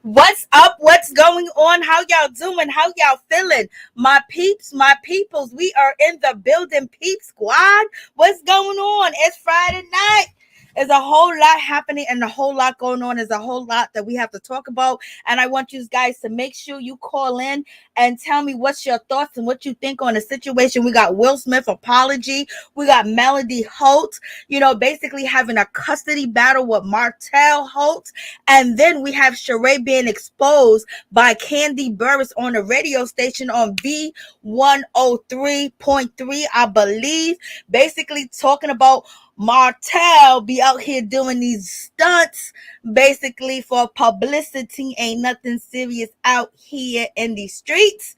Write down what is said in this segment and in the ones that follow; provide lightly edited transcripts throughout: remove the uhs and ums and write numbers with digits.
What's up? What's going on? How y'all doing? How y'all feeling? My peeps, my peoples, we are in the building, peep squad. What's going on? It's Friday night. There's a whole lot happening and a whole lot going on. There's a whole lot that we have to talk about. And I want you guys to make sure you call in and tell me what's your thoughts and what you think on the situation. We got Will Smith apology. We got Melody Holt, basically having a custody battle with Martell Holt. And then we have Shereé being exposed by Kandi Burruss on the radio station on V103.3, I believe, basically talking about Martell be out here doing these stunts basically for publicity. Ain't nothing serious out here in these streets.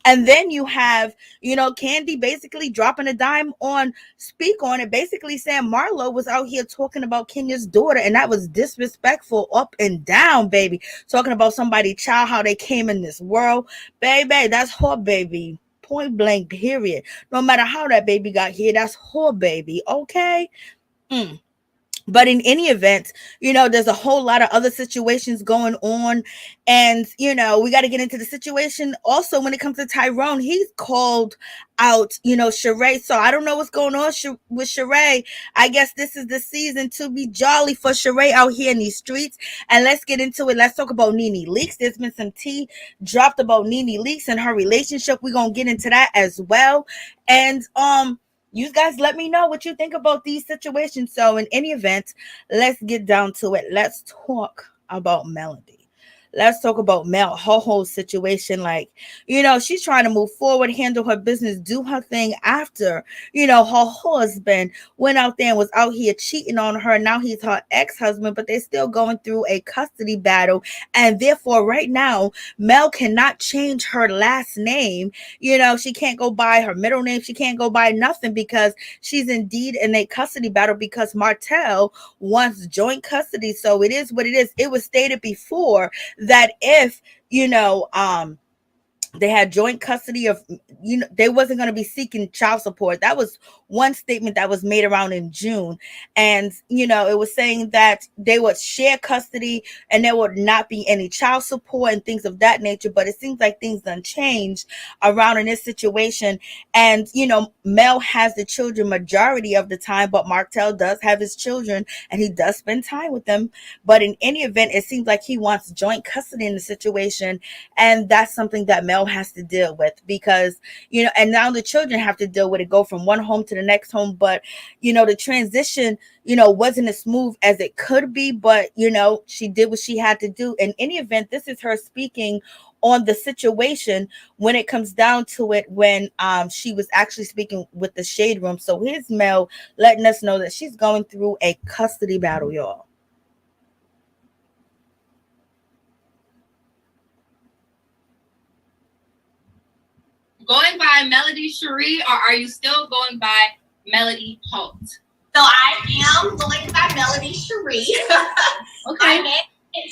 And then you have, Kandi basically dropping a dime on Speak On It, basically saying Marlo was out here talking about Kenya's daughter, and that was disrespectful up and down, baby. Talking about somebody's child, how they came in this world. Baby, that's her baby. Point blank, period. No matter how that baby got here, that's her baby, okay? But in any event, there's a whole lot of other situations going on. And, we got to get into the situation. Also, when it comes to Tyrone, he's called out, Shereé. So I don't know what's going on with Shereé. I guess this is the season to be jolly for Shereé out here in these streets. And let's get into it. Let's talk about Nene Leakes. There's been some tea dropped about Nene Leakes and her relationship. We're going to get into that as well. And, you guys let me know what you think about these situations. So in any event, let's get down to it. Let's talk about Melody. Let's talk about her whole situation. Like, she's trying to move forward, handle her business, do her thing after, her husband went out there and was out here cheating on her. Now he's her ex-husband, but they're still going through a custody battle. And therefore, right now, Mel cannot change her last name. She can't go by her middle name. She can't go by nothing because she's indeed in a custody battle because Martell wants joint custody. So it is what it is. It was stated before that if they had joint custody of, they wasn't going to be seeking child support. That was one statement that was made around in June. And, it was saying that they would share custody and there would not be any child support and things of that nature. But it seems like things done changed around in this situation. And, Mel has the children majority of the time, but Martell does have his children and he does spend time with them. But in any event, it seems like he wants joint custody in the situation. And that's something that Mel has to deal with because, and now the children have to deal with it, go from one home to the next home. But, the transition, wasn't as smooth as it could be, but, she did what she had to do. In any event, this is her speaking on the situation when it comes down to it, when she was actually speaking with the Shade Room. So here's Mel letting us know that she's going through a custody battle, y'all. Going by Melody Sheree, or are you still going by Melody Holt? So I am going by Melody Sheree. Okay. My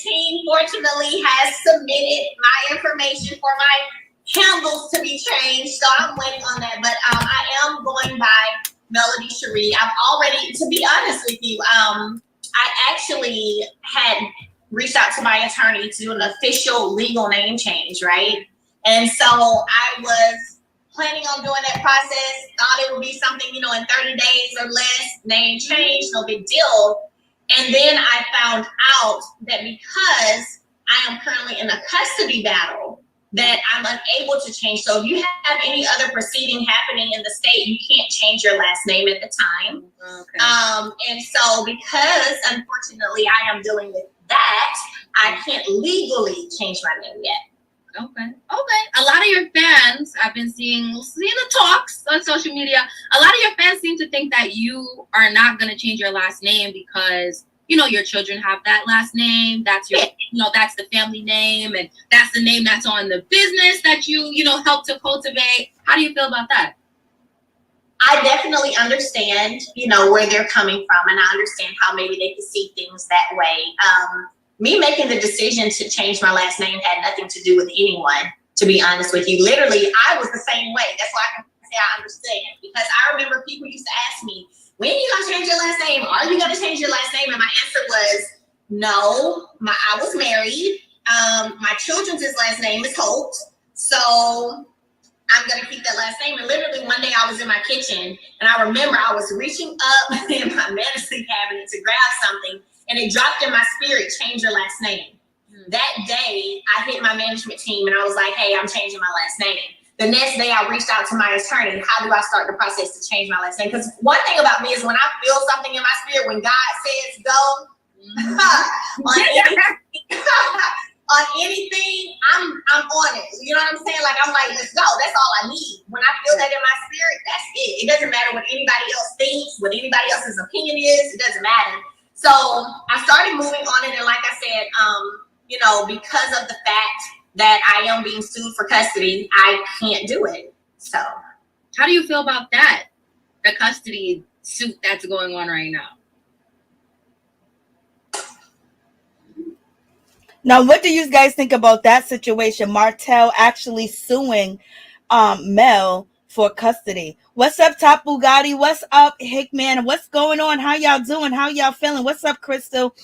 team fortunately has submitted my information for my handles to be changed, so I'm waiting on that. But I am going by Melody Sheree. I've already, to be honest with you, I actually had reached out to my attorney to do an official legal name change, right? And so I was planning on doing that process, thought it would be something, in 30 days or less, name change, no big deal. And then I found out that because I am currently in a custody battle, that I'm unable to change. So if you have any other proceeding happening in the state, you can't change your last name at the time. Okay. And so because, unfortunately, I am dealing with that, I can't legally change my name yet. Okay. A lot of your fans, I've been seeing the talks on social media. A lot of your fans seem to think that you are not going to change your last name because, your children have that last name. That's your, that's the family name. And that's the name that's on the business that you, help to cultivate. How do you feel about that? I definitely understand, where they're coming from. And I understand how maybe they can see things that way. Me making the decision to change my last name had nothing to do with anyone, to be honest with you. Literally, I was the same way. That's why I can say I understand. Because I remember people used to ask me, when are you going to change your last name? Are you going to change your last name? And my answer was, no. I was married. My children's last name is Holt, so I'm going to keep that last name. And literally one day I was in my kitchen, and I remember I was reaching up in my medicine cabinet to grab something, and it dropped in my spirit, change your last name. That day, I hit my management team, and I was like, hey, I'm changing my last name. The next day, I reached out to my attorney. How do I start the process to change my last name? Because one thing about me is when I feel something in my spirit, when God says go, on anything, I'm on it. You know what I'm saying? Like, I'm like, let's go. That's all I need. When I feel that in my spirit, that's it. It doesn't matter what anybody else thinks, what anybody else's opinion is. It doesn't matter. So I started moving on it, and like I said, you know, because of the fact that I am being sued for custody, I can't do it. So how do you feel about that? The custody suit that's going on right now. Now, what do you guys think about that situation? Martell actually suing Mel for custody. What's up, Top Bugatti? What's up, Hickman? What's going on? How y'all doing? How y'all feeling? What's up, Crystal?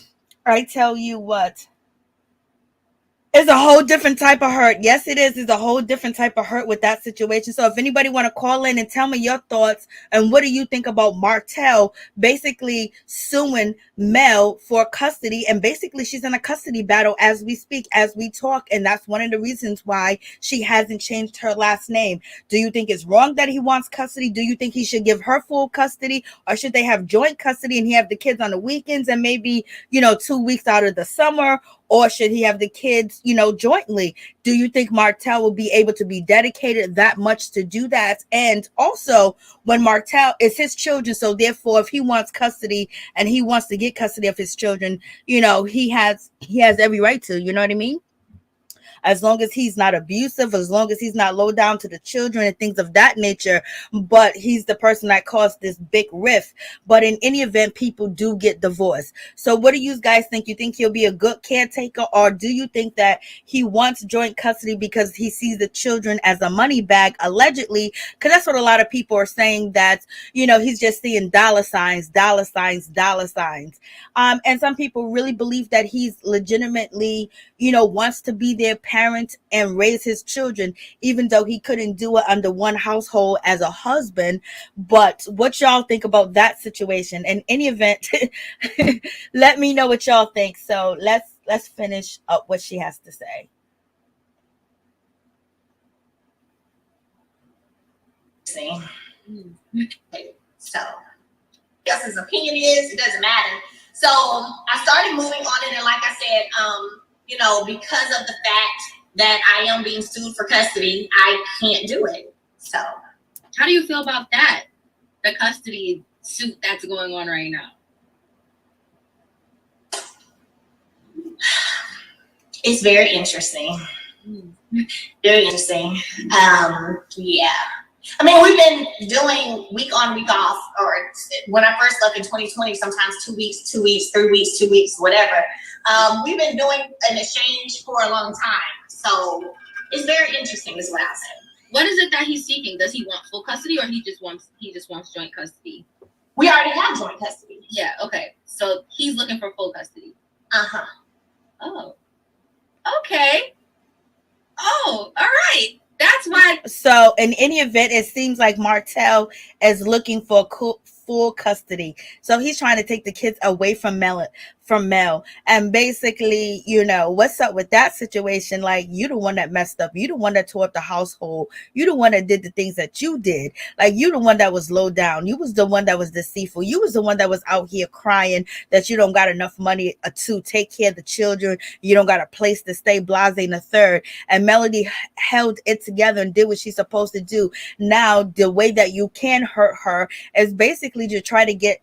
I tell you what. It's a whole different type of hurt. Yes, it is. It's a whole different type of hurt with that situation. So if anybody want to call in and tell me your thoughts and what do you think about Martell basically suing Mel for custody, and basically she's in a custody battle as we speak, as we talk, and that's one of the reasons why she hasn't changed her last name. Do you think it's wrong that he wants custody? Do you think he should give her full custody, or should they have joint custody and he have the kids on the weekends and maybe, you know, 2 weeks out of the summer? Or should he have the kids, you know, jointly? Do you think Martell will be able to be dedicated that much to do that? And also, when Martell is his children, so therefore, if he wants custody and he wants to get custody of his children, you know, he has every right to, you know what I mean? As long as he's not abusive, as long as he's not low down to the children and things of that nature. But he's the person that caused this big rift. But in any event, people do get divorced. So what do you guys think? You think he'll be a good caretaker, or do you think that he wants joint custody because he sees the children as a money bag, allegedly? Because that's what a lot of people are saying, that, you know, he's just seeing dollar signs, dollar signs, dollar signs. And some people really believe that he's legitimately, you know, wants to be their parent and raise his children, even though he couldn't do it under one household as a husband. But what y'all think about that situation? In any event, let me know what y'all think. So let's finish up what she has to say. So yes, his opinion is, it doesn't matter. So I started moving on it, and like I said, you know, because of the fact that I am being sued for custody, I can't do it. So how do you feel about that? The custody suit that's going on right now. It's very interesting. Very interesting. Yeah. I mean, we've been doing week on, week off, or when I first left in 2020, sometimes 2 weeks, 3 weeks, 2 weeks, whatever. We've been doing an exchange for a long time. So it's very interesting is what I said. What is it that he's seeking? Does he want full custody, or he just wants joint custody? We already have joint custody. Yeah, okay. So he's looking for full custody. Uh-huh. Oh. Okay. Oh, all right. That's why. So in any event, it seems like Martell is looking for full custody. So he's trying to take the kids away from Mel. And basically, you know, what's up with that situation? Like, you the one that messed up. You the one that tore up the household. You the one that did the things that you did. Like, you the one that was low down. You was the one that was deceitful. You was the one that was out here crying that you don't got enough money to take care of the children. You don't got a place to stay, blase and a third. And Melody held it together and did what she's supposed to do. Now, the way that you can hurt her is basically to try to get,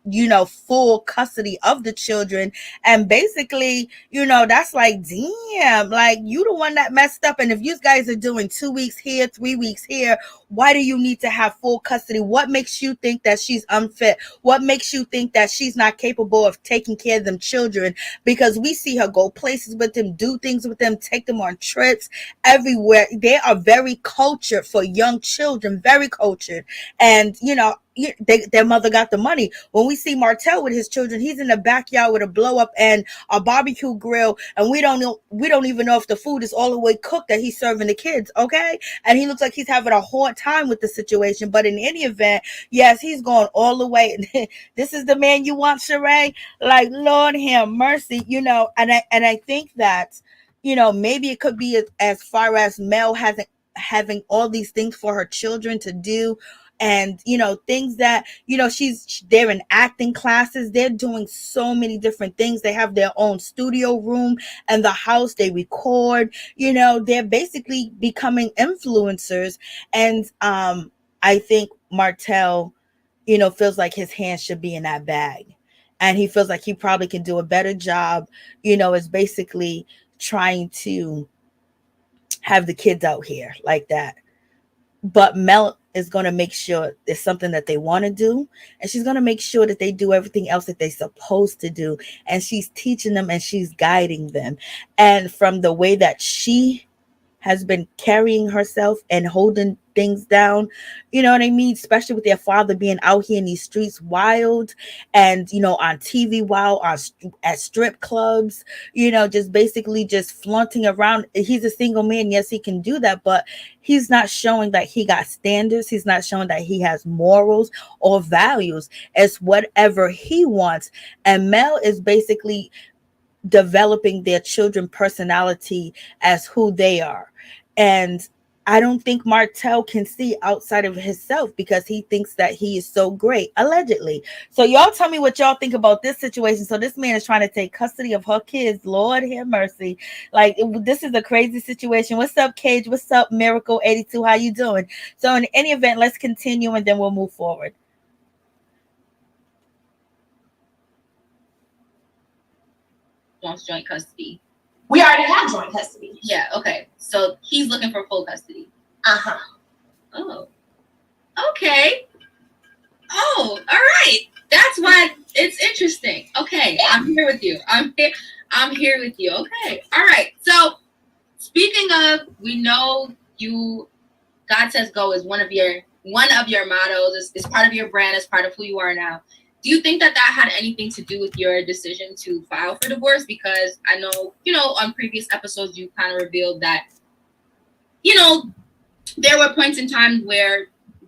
you know, full custody of the children. And basically, you know, that's like, damn, like, you the one that messed up. And if you guys are doing 2 weeks here, 3 weeks here, why do you need to have full custody? What makes you think that she's unfit? What makes you think that she's not capable of taking care of them children? Because we see her go places with them, do things with them, take them on trips everywhere. They are very cultured for young children, very cultured. And, you know, their mother got the money. When we see Martell with his children, he's in the backyard with a blow up and a barbecue grill, and we don't even know if the food is all the way cooked that he's serving the kids. Okay, and he looks like he's having a hard time with the situation. But in any event, yes, he's going all the way. This is the man you want, Shereé. Like, Lord have mercy, And I think that maybe it could be as far as Mel having all these things for her children to do, and things that they're in acting classes, they're doing so many different things, they have their own studio room and the house, they record, they're basically becoming influencers. And I think Martell feels like his hands should be in that bag, and he feels like he probably can do a better job, is basically trying to have the kids out here like that. But Mel is going to make sure it's something that they want to do, and she's going to make sure that they do everything else that they're supposed to do, and she's teaching them and she's guiding them. And from the way that she has been carrying herself and holding things down, you know what I mean? Especially with their father being out here in these streets wild, and on TV wild, at strip clubs, just basically just flaunting around. He's a single man, yes, he can do that, but he's not showing that he got standards. He's not showing that he has morals or values. It's whatever he wants. And Mel is basically developing their children personality as who they are. And I don't think Martell can see outside of himself, because he thinks that he is so great, allegedly. So y'all tell me what y'all think about this situation. So this man is trying to take custody of her kids. Lord have mercy. Like, this is a crazy situation. What's up, Cage? What's up, Miracle 82? How you doing? So in any event, let's continue and then we'll move forward. Wants joint custody. We already have joint custody. Yeah, okay. So he's looking for full custody. Uh-huh. Oh. Okay. Oh, all right. That's why it's interesting. Okay, yeah. I'm here with you. I'm here with you. Okay. All right. So speaking of, we know you, God Says Go is one of your mottos. It's part of your brand. It's part of who you are now. Do you think that had anything to do with your decision to file for divorce? Because I know, on previous episodes, you kind of revealed that, there were points in time where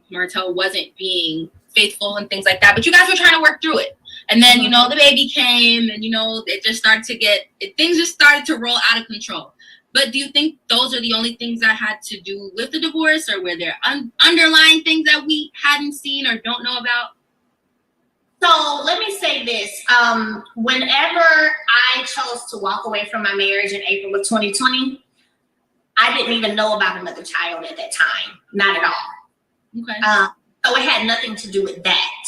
Martell wasn't being faithful and things like that, but you guys were trying to work through it. And then, the baby came and, it just started to things just started to roll out of control. But do you think those are the only things that had to do with the divorce, or were there underlying things that we hadn't seen or don't know about? So let me say this. Whenever I chose to walk away from my marriage in April of 2020, I didn't even know about another child at that time. Not at all. Okay. So it had nothing to do with that.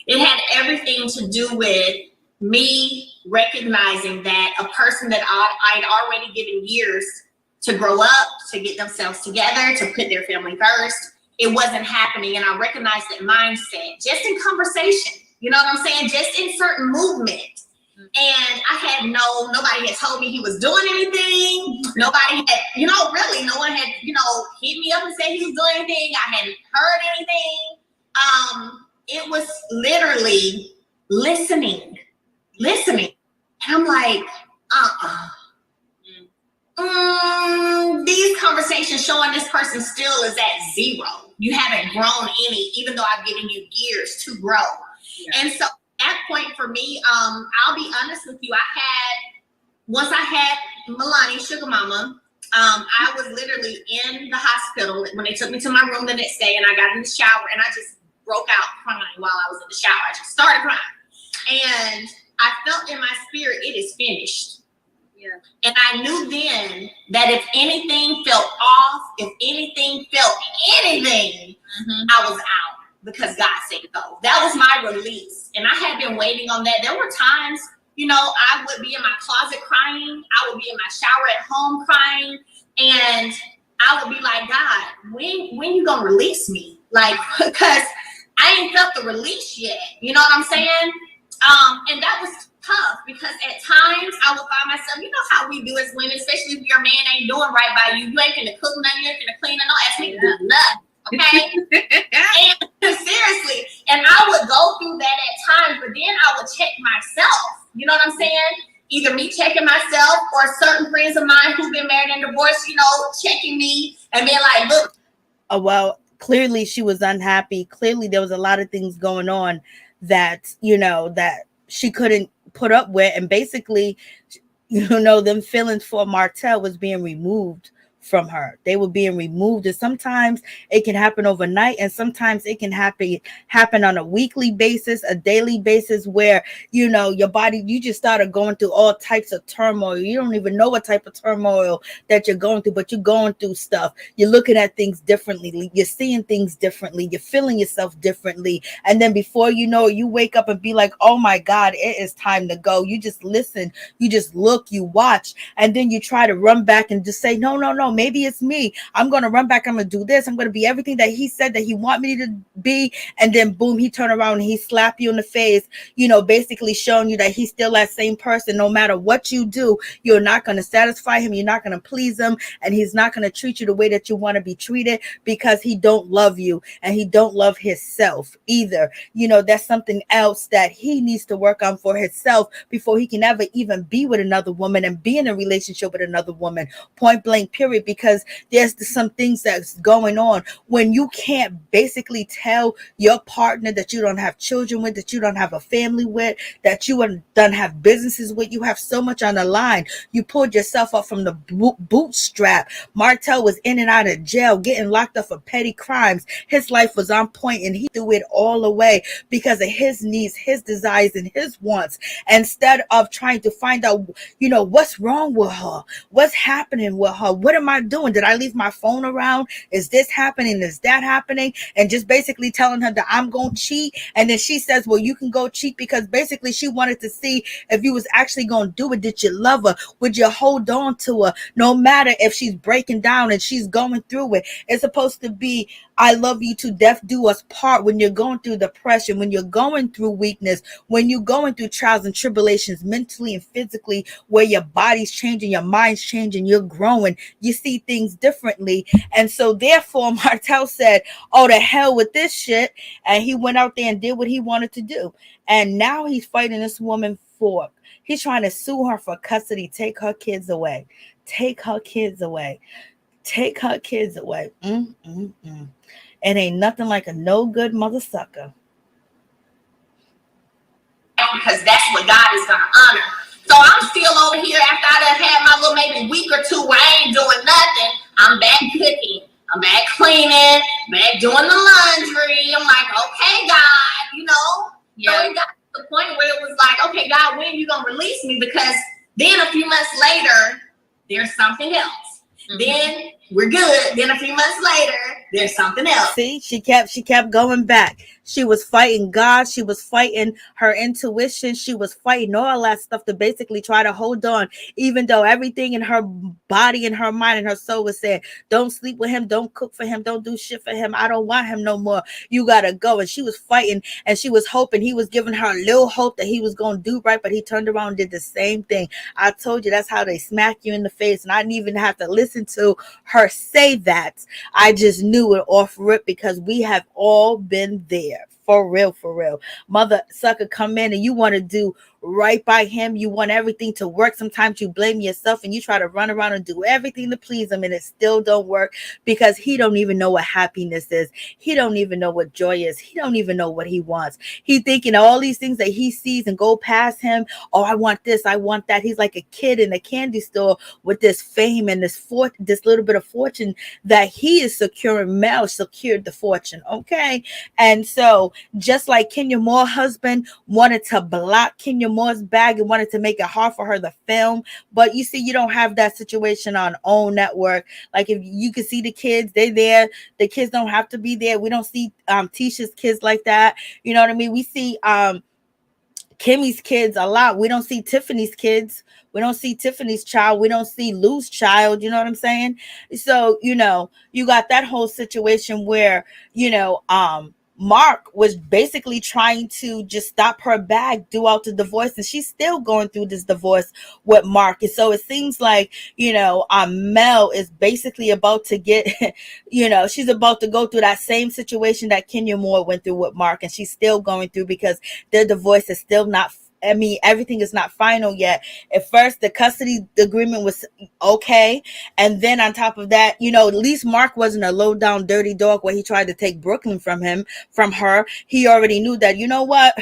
It had everything to do with me recognizing that a person that I'd already given years to grow up, to get themselves together, to put their family first, it wasn't happening. And I recognized that mindset just in conversation. You know what I'm saying? Just in certain movement. And I had nobody had told me he was doing anything. Nobody had, really, no one had, hit me up and said he was doing anything. I hadn't heard anything. It was literally listening. And I'm like, these conversations showing this person still is at zero. You haven't grown any, even though I've given you years to grow. Yeah. And so at that point for me, I'll be honest with you, once I had Milani, Sugar Mama, I was literally in the hospital when they took me to my room the next day, and I got in the shower and I just broke out crying while I was in the shower. I just started crying. And I felt in my spirit, it is finished. Yeah. And I knew then that if anything felt off, if anything felt anything, I was out. Because God said go. That was my release. And I had been waiting on that. There were times, I would be in my closet crying. I would be in my shower at home crying. And I would be like, God, when you gonna release me? Like, because I ain't felt the release yet. You know what I'm saying? And that was tough, because at times I would find myself, you know how we do as women, especially if your man ain't doing right by you. You ain't gonna cook nothing, you ain't gonna clean nothing, don't ask me to do nothing. Okay? And seriously, and I would go through that at times, but then I would check myself. You know what I'm saying? Either me checking myself or certain friends of mine who've been married and divorced, checking me and being like, look. Oh, well, clearly she was unhappy. Clearly there was a lot of things going on that, that she couldn't put up with. And basically, them feelings for Martell was being removed from her. They were being removed, and sometimes it can happen overnight, and sometimes it can happen on a weekly basis, a daily basis, where your body, you just started going through all types of turmoil. You don't even know what type of turmoil that you're going through, but you're going through stuff. You're looking at things differently, you're seeing things differently, you're feeling yourself differently, and then before you know it, you wake up and be like, oh my God, it is time to go. You just listen, you just look, you watch, and then you try to run back and just say, no, maybe it's me. I'm going to run back. I'm going to do this. I'm going to be everything that he said that he want me to be. And then boom, he turn around and he slap you in the face, basically showing you that he's still that same person. No matter what you do, you're not going to satisfy him. You're not going to please him. And he's not going to treat you the way that you want to be treated, because he don't love you and he don't love himself either. That's something else that he needs to work on for himself before he can ever even be with another woman and be in a relationship with another woman. Point blank, period. Because there's some things that's going on when you can't basically tell your partner that you don't have children with, that you don't have a family with, that you don't have businesses with. You have so much on the line. You pulled yourself up from the bootstrap. Martell was in and out of jail, getting locked up for petty crimes. His life was on point, and he threw it all away because of his needs, his desires, and his wants. Instead of trying to find out, what's wrong with her, what's happening with her, what am I doing? Did I leave my phone around? Is this happening? Is that happening? And just basically telling her that I'm going to cheat. And then she says, well, you can go cheat, because basically she wanted to see if you was actually going to do it. Did you love her? Would you hold on to her? No matter if she's breaking down and she's going through it. It's supposed to be, I love you to death do us part. When you're going through depression, when you're going through weakness, when you're going through trials and tribulations, mentally and physically, where your body's changing, your mind's changing, you're growing, you see things differently. And so therefore Martell said, oh, the hell with this shit. And he went out there and did what he wanted to do. And now he's fighting this woman for, he's trying to sue her for custody. Take her kids away. Take her kids away. Take her kids away. It ain't nothing like a no good mother sucker. Because that's what God is going to honor. So I'm still over here after I done had my little maybe week or two where I ain't doing nothing. I'm back cooking. I'm back cleaning. Back doing the laundry. I'm like, okay, God, Yeah. So it got to the point where it was like, okay, God, when are you going to release me? Because then a few months later, there's something else. Mm-hmm. Then we're good. Then a few months later, there's something else. See, she kept going back. She was fighting God. She was fighting her intuition. She was fighting all that stuff to basically try to hold on, even though everything in her body and her mind and her soul was saying, don't sleep with him, don't cook for him, don't do shit for him, I don't want him no more, you gotta go. And she was fighting, and she was hoping, he was giving her a little hope that he was going to do right, but he turned around and did the same thing. I told you, that's how they smack you in the face. And I didn't even have to listen to her say that. I just knew it off rip, because we have all been there. For real. Mother sucker come in and you want to do right by him. You want everything to work. Sometimes you blame yourself and you try to run around and do everything to please him, and it still don't work, because he don't even know what happiness is. He don't even know what joy is. He don't even know what he wants. He thinking all these things that he sees and go past him. Oh, I want this, I want that. He's like a kid in a candy store with this fame and this little bit of fortune that he is securing. Mel secured the fortune, okay? And so just like Kenya Moore's husband wanted to block Kenya Moore's bag and wanted to make it hard for her to film, but you see, you don't have that situation on OWN network. Like, if you can see the kids, they there. The kids don't have to be there. We don't see Tisha's kids like that. You know what I mean? We see Kimmy's kids a lot. We don't see Tiffany's kids. We don't see Tiffany's child. We don't see Lou's child. You know what I'm saying? So, you got that whole situation where, Mark was basically trying to just stop her bag throughout the divorce, and she's still going through this divorce with Mark. And so it seems like, Mel is basically about to get, she's about to go through that same situation that Kenya Moore went through with Mark, and she's still going through because their divorce is still not, everything is not final yet. At first, the custody agreement was okay. And then on top of that, at least Mark wasn't a low down dirty dog where he tried to take Brooklyn from her. He already knew that, you know what?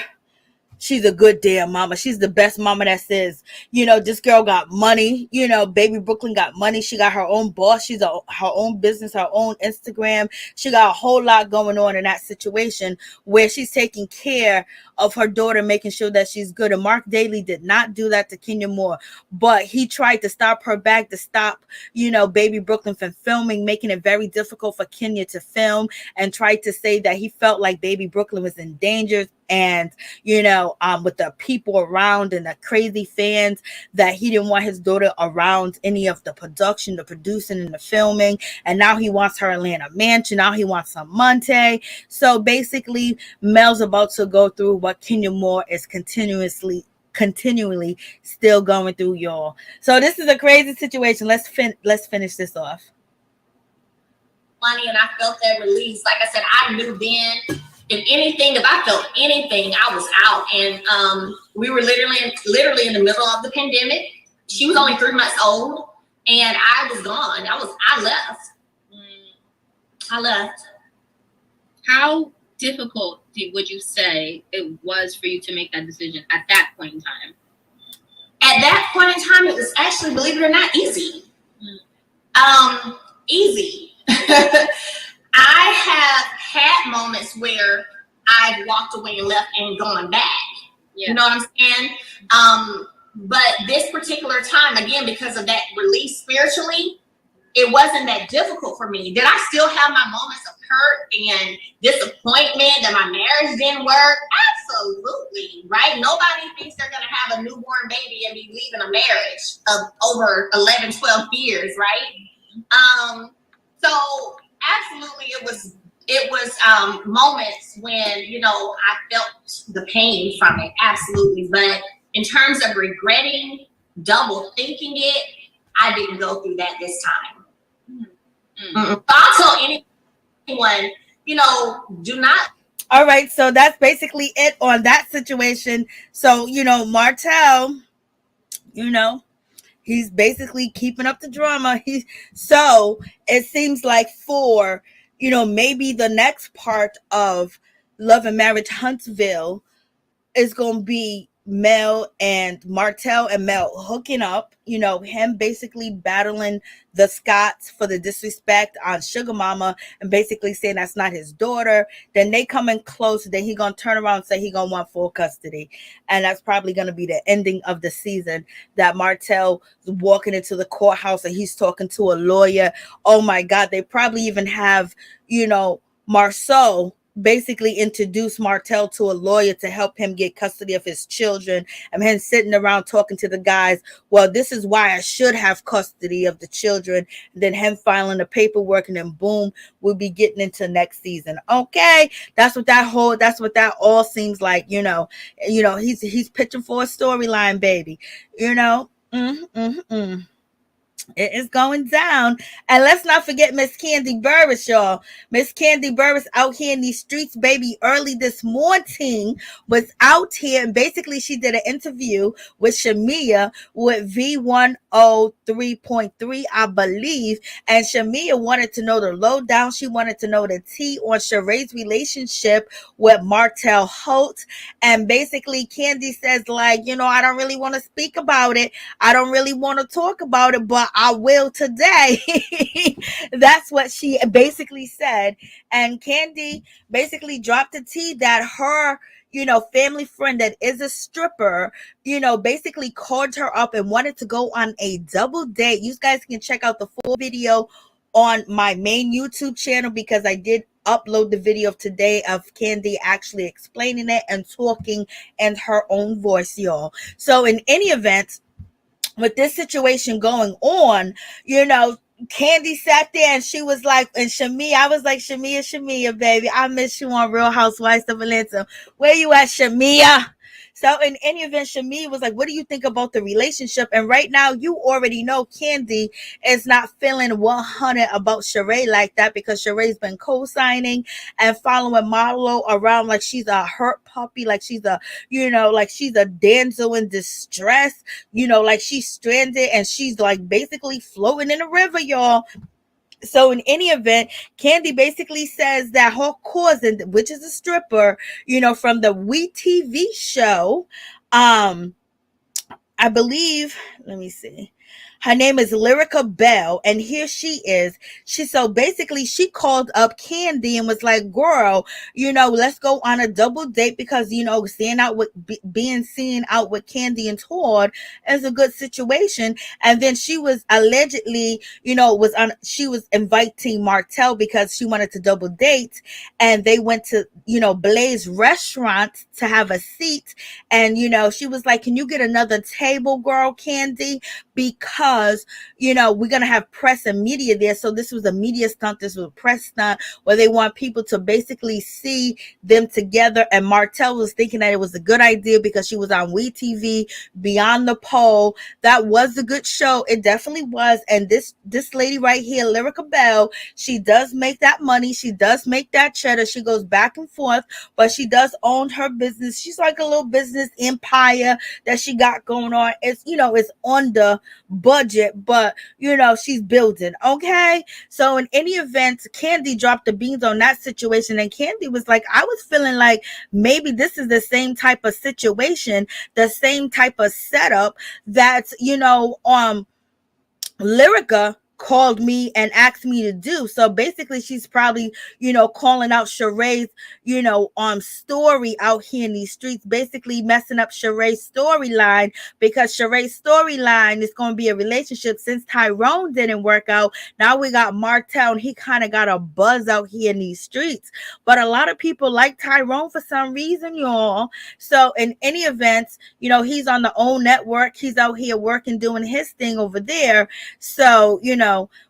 She's a good damn mama. She's the best mama that says, this girl got money. Baby Brooklyn got money. She got her own boss. She's her own business, her own Instagram. She got a whole lot going on in that situation where she's taking care of her daughter, making sure that she's good. And Mark Daly did not do that to Kenya Moore, but he tried to stop her back, to stop, Baby Brooklyn from filming, making it very difficult for Kenya to film, and tried to say that he felt like Baby Brooklyn was in danger. And, with the people around and the crazy fans, that he didn't want his daughter around any of the production, the producing, and the filming. And now he wants her Atlanta mansion. Now he wants some Monte. So basically, Mel's about to go through what Kenya Moore is continually still going through, y'all. So this is a crazy situation. Let's finish this off. Funny, and I felt that release. Like I said, I knew then. If I felt anything, I was out. And we were literally in the middle of the pandemic. She was only 3 months old, and I was gone. I left. I left. How difficult would you say it was for you to make that decision at that point in time? At that point in time, it was actually, believe it or not, easy. Easy. I have had moments where I've walked away and left and gone back. Yeah. You know what I'm saying? But this particular time, again, because of that release spiritually, it wasn't that difficult for me. Did I still have my moments of hurt and disappointment that my marriage didn't work? Absolutely, right? Nobody thinks they're going to have a newborn baby and be leaving a marriage of over 11, 12 years, right? So absolutely, it was moments when, I felt the pain from it. Absolutely. But in terms of regretting, double thinking it, I didn't go through that this time. So I'll tell anyone, do not. All right. So that's basically it on that situation. So, Martell, he's basically keeping up the drama. So it seems like for, maybe the next part of Love and Marriage Huntsville is going to be Mel and Martell and Mel hooking up, him basically battling the Scotts for the disrespect on Sugar Mama and basically saying that's not his daughter. Then they come in close. Then he going to turn around and say he going to want full custody. And that's probably going to be the ending of the season, that Martell is walking into the courthouse and he's talking to a lawyer. Oh my God. They probably even have, Marsau basically introduce Martell to a lawyer to help him get custody of his children, and him sitting around talking to the guys, well, this is why I should have custody of the children. And then him filing the paperwork, and then boom, we'll be getting into next season. Okay, that's what that all seems like. He's pitching for a storyline, baby. It is going down. And let's not forget Miss Kandi Burruss, y'all. Miss Kandi Burruss out here in these streets, baby. Early this morning was out here, and basically she did an interview with Shamia with V103.3, I believe. And Shamia wanted to know the lowdown. She wanted to know the tea on Shereé's relationship with Martell Holt. And basically Kandi says, I don't really want to speak about it. I don't really want to talk about it, but I will today. That's what she basically said. And Kandi basically dropped the tea that her, family friend that is a stripper, basically called her up and wanted to go on a double date. You guys can check out the full video on my main YouTube channel, because I did upload the video of today of Kandi actually explaining it and talking in her own voice, y'all. So in any event, with this situation going on, Kandi sat there and she was like, and Shamia, I was like, Shamia, baby, I miss you on Real Housewives of Atlanta. Where you at, Shamia? So in any event, Shamia was like, what do you think about the relationship? And right now, you already know Kandi is not feeling 100 about Shereé like that, because Sheree's been co-signing and following Marlo around like she's a hurt puppy, like she's a, like she's a damsel in distress, like she's stranded and she's like basically floating in a river, y'all. So in any event, Kandi basically says that her cousin, which is a stripper, from the We TV show, I believe, let me see. Her name is Lyrica Bell, and here she is. So basically she called up Kandi and was like, girl, let's go on a double date, because, being seen out with Kandi and Todd is a good situation. And then she was allegedly, she was inviting Martell because she wanted to double date, and they went to, Blaze restaurant to have a seat. And, she was like, can you get another table, girl, Kandi? Because, we're going to have press and media there. So this was a media stunt. This was a press stunt where they want people to basically see them together. And Martell was thinking that it was a good idea because she was on We TV, Beyond the Pole. That was a good show. It definitely was. And this lady right here, Lyrica Bell, she does make that money. She does make that cheddar. She goes back and forth, but she does own her business. She's like a little business empire that she got going on. It's, it's on the budget, but she's building. Okay. So in any event, Kandi dropped the beans on that situation, and Kandi was like, I was feeling like maybe this is the same type of situation, the same type of setup that, Lyrica called me and asked me to do. So basically she's probably, calling out Shereé's, story out here in these streets, basically messing up Shereé's storyline, because Shereé's storyline is going to be a relationship. Since Tyrone didn't work out, now we got Martell, and he kind of got a buzz out here in these streets. But a lot of people like Tyrone for some reason, y'all. So in any event, he's on the OWN network. He's out here working, doing his thing over there. So,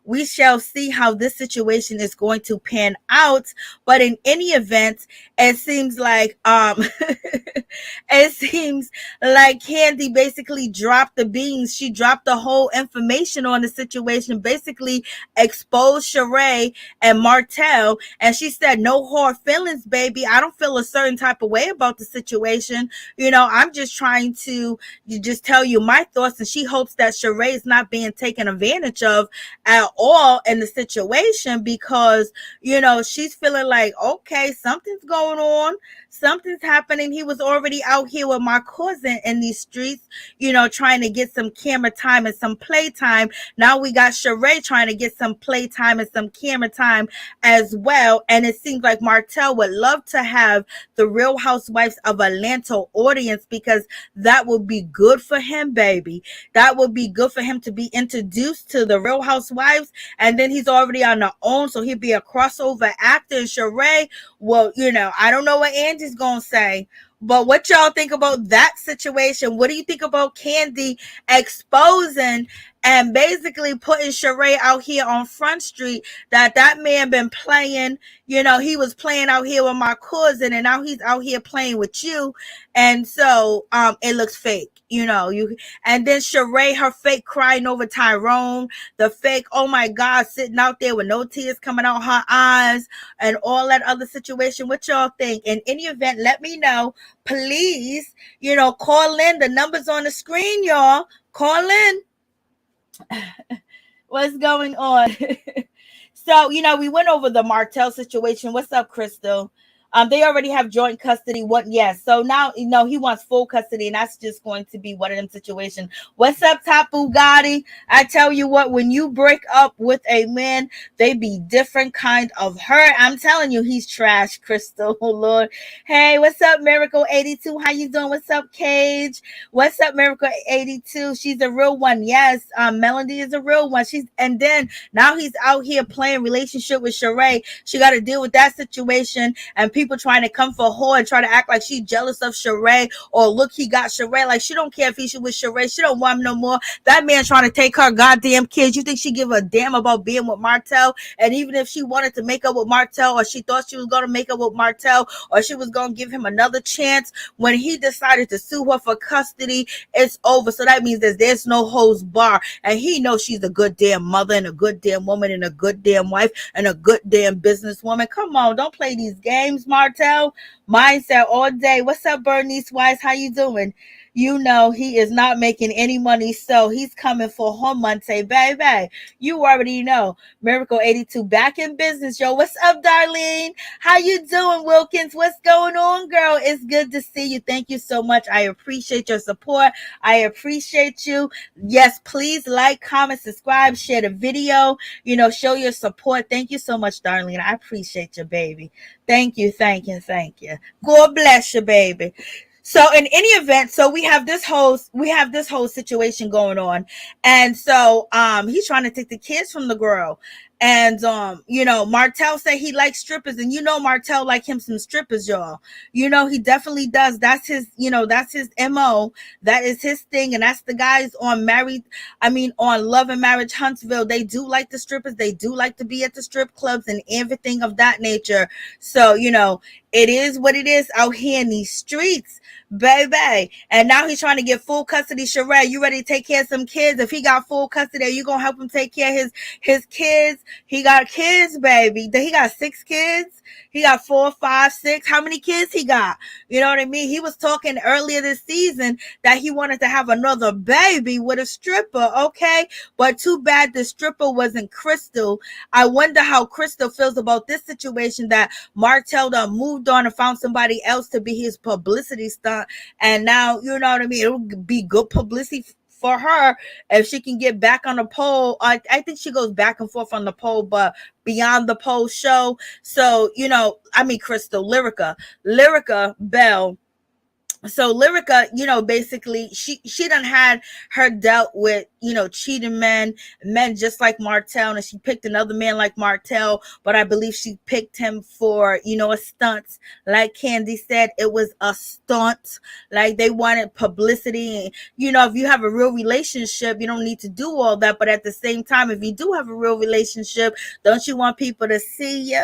we shall see how this situation is going to pan out. But in any event, it seems like Kandi basically dropped the beans. She dropped the whole information on the situation, basically exposed Shereé and Martell, and she said, no hard feelings, baby. I don't feel a certain type of way about the situation. I'm just trying to just tell you my thoughts, and she hopes that Shereé is not being taken advantage of at all in the situation, because she's feeling like, okay, something's going on, something's happening. He was already out here with my cousin in these streets, trying to get some camera time and some play time. Now we got Shereé trying to get some play time and some camera time as well. And it seems like Martell would love to have the Real Housewives of Atlanta audience, because that would be good for him, baby. That would be good for him to be introduced to the Real Housewives, and then he's already on the OWN, so he'd be a crossover actor. And Shereé, well, I don't know what Andy's gonna say, but what y'all think about that situation? What do you think about Kandi exposing and basically putting Shereé out here on Front Street, that man been playing, he was playing out here with my cousin, and now he's out here playing with you. And so it looks fake, and then Shereé, her fake crying over Tyrone, the fake, oh my God, sitting out there with no tears coming out her eyes, and all that other situation. What y'all think? In any event, let me know, please. Call in. The number's on the screen, y'all. Call in. What's going on? So, we went over the Martell situation. What's up, Crystal? They already have joint custody. Yes. So now, he wants full custody, and that's just going to be one of them situations. What's up, Top Bugatti? I tell you what, when you break up with a man, they be different kind of hurt. I'm telling you, he's trash, Crystal. Oh, Lord. Hey, what's up, Miracle 82? How you doing? What's up, Cage? What's up, Miracle 82? She's a real one. Yes. Melody is a real one. And then now he's out here playing relationship with Shereé. She got to deal with that situation, and people trying to come for her and try to act like she jealous of Shereé, or look, he got Shereé. Like, she don't care if he's with Shereé. She don't want him no more. That man trying to take her goddamn kids. You think she give a damn about being with Martell? And even if she wanted to make up with Martell, or she thought she was going to make up with Martell, or she was going to give him another chance, when he decided to sue her for custody, it's over. So that means that there's no holds bar. And he knows she's a good damn mother and a good damn woman and a good damn wife and a good damn businesswoman. Come on, don't play these games, Martell. Mindset all day. What's up, Bernice Wise? How you doing? You know he is not making any money, so he's coming for her Monte, baby. You already know. Miracle 82 back in business, yo. What's up, Darlene? How you doing, Wilkins? What's going on, girl? It's good to see you. Thank you so much. I appreciate your support. I appreciate you. Yes, please like, comment, subscribe, share the video. You know, show your support. Thank you so much, Darlene. I appreciate you, baby. Thank you, thank you, thank you. God bless you, baby. So in any event, so we have this whole situation going on. And so he's trying to take the kids from the girl. And you know, Martell said he likes strippers, and you know Martell like him some strippers, y'all. You know, he definitely does. That's his, you know, that's his MO. That is his thing. And that's the guys on on Love and Marriage Huntsville. They do like the strippers. They do like to be at the strip clubs and everything of that nature. So, you know, it is what it is out here in these streets, baby. And now he's trying to get full custody. Shereé, you ready to take care of some kids? If he got full custody, are you gonna help him take care of his kids? He got kids, baby. He got 6 kids. He got 4, 5, 6. How many kids he got? You know what I mean? He was talking earlier this season that he wanted to have another baby with a stripper, okay? But too bad the stripper wasn't Crystal. I wonder how Crystal feels about this situation, that Martell done moved on and found somebody else to be his publicity stunt. And now, you know what I mean? It'll be good publicity for her if she can get back on the pole. I think she goes back and forth on the pole, but beyond the pole show. So, you know, I mean, Crystal, Lyrica Bell. So Lyrica, you know, basically she done had her dealt with, you know, cheating men just like Martell, and she picked another man like Martell, but I believe she picked him for, you know, a stunt. Like Kandi said, it was a stunt. Like, they wanted publicity. And, you know, if you have a real relationship, you don't need to do all that. But at the same time, if you do have a real relationship, don't you want people to see you?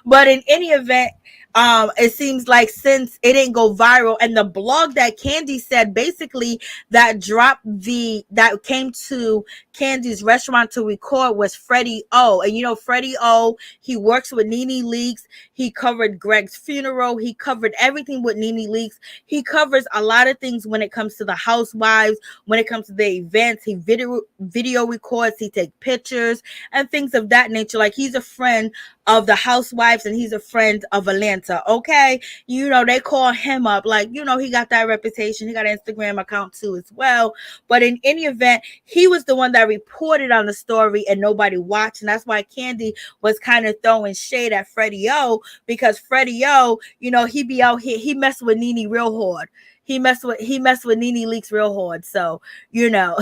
But in any event, it seems like since it didn't go viral, and the blog that Kandi said basically that came to Kandi's restaurant to record was Freddie O. And you know, Freddie O, he works with Nene Leakes. He covered Greg's funeral. He covered everything with Nene Leakes. He covers a lot of things when it comes to the Housewives, when it comes to the events. He video records, he takes pictures and things of that nature. Like, he's a friend of the Housewives and he's a friend of Atlanta, okay? You know, they call him up. Like, you know, he got that reputation. He got an Instagram account too as well. But in any event, he was the one that reported on the story and nobody watched. And that's why Kandi was kind of throwing shade at Freddie O, because Freddie O, you know, he be out here, he messed with Nene real hard. He messed with Nene Leakes real hard. So, you know,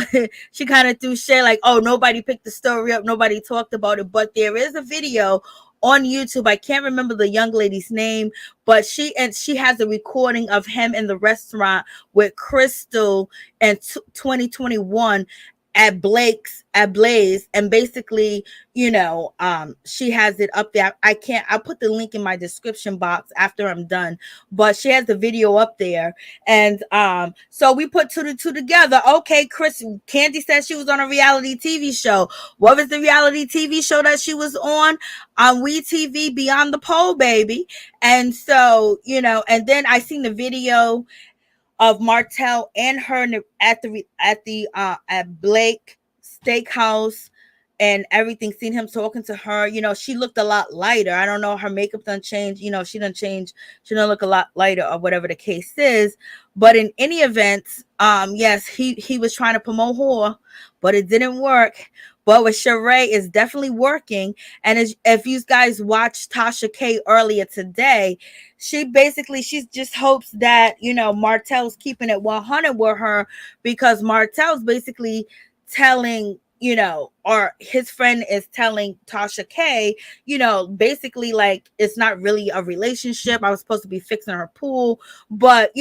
she kind of threw shade like, oh, nobody picked the story up, nobody talked about it. But there is a video on YouTube. I can't remember the young lady's name, but she has a recording of him in the restaurant with Crystal in 2021 at Blaze, and basically, you know, she has it up there. I'll put the link in my description box after I'm done, but she has the video up there. And so we put 2 to 2 together. Okay, Kandi said she was on a reality TV show. What was the reality TV show that she was on WeTV, Beyond the Pole, baby? And so, you know, and then I seen the video of Martell and her at Blake Steakhouse and everything. Seen him talking to her. You know, she looked a lot lighter. I don't know, her makeup done changed. You know, she done changed. She done look a lot lighter, or whatever the case is. But in any event, yes, he was trying to promote her, but it didn't work. But with Shereé, it's definitely working. And if you guys watched Tasha K earlier today, she just hopes that, you know, Martell's keeping it 100 with her, because Martell's basically telling or his friend is telling Tasha K, basically like it's not really a relationship. I was supposed to be fixing her pool, but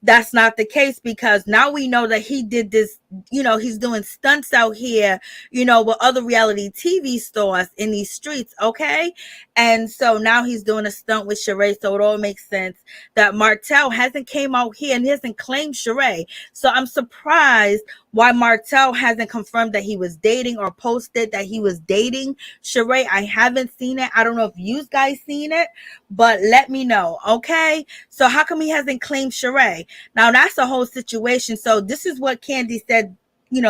that's not the case, because now we know that he did this, he's doing stunts out here, with other reality TV stars in these streets, okay? And so now he's doing a stunt with Shereé, so it all makes sense that Martell hasn't came out here and hasn't claimed Shereé. So I'm surprised why Martell hasn't confirmed that he was dating or posted that he was dating Shereé. I haven't seen it. I don't know if you guys seen it, but let me know, okay? So how come he hasn't claimed Shereé? Now that's a whole situation. So this is what Kandi said,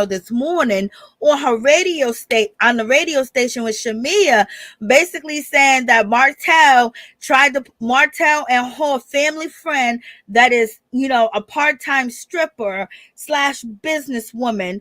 this morning on her on the radio station with Shamia, basically saying that Martell and her family friend that is, a part-time stripper slash businesswoman,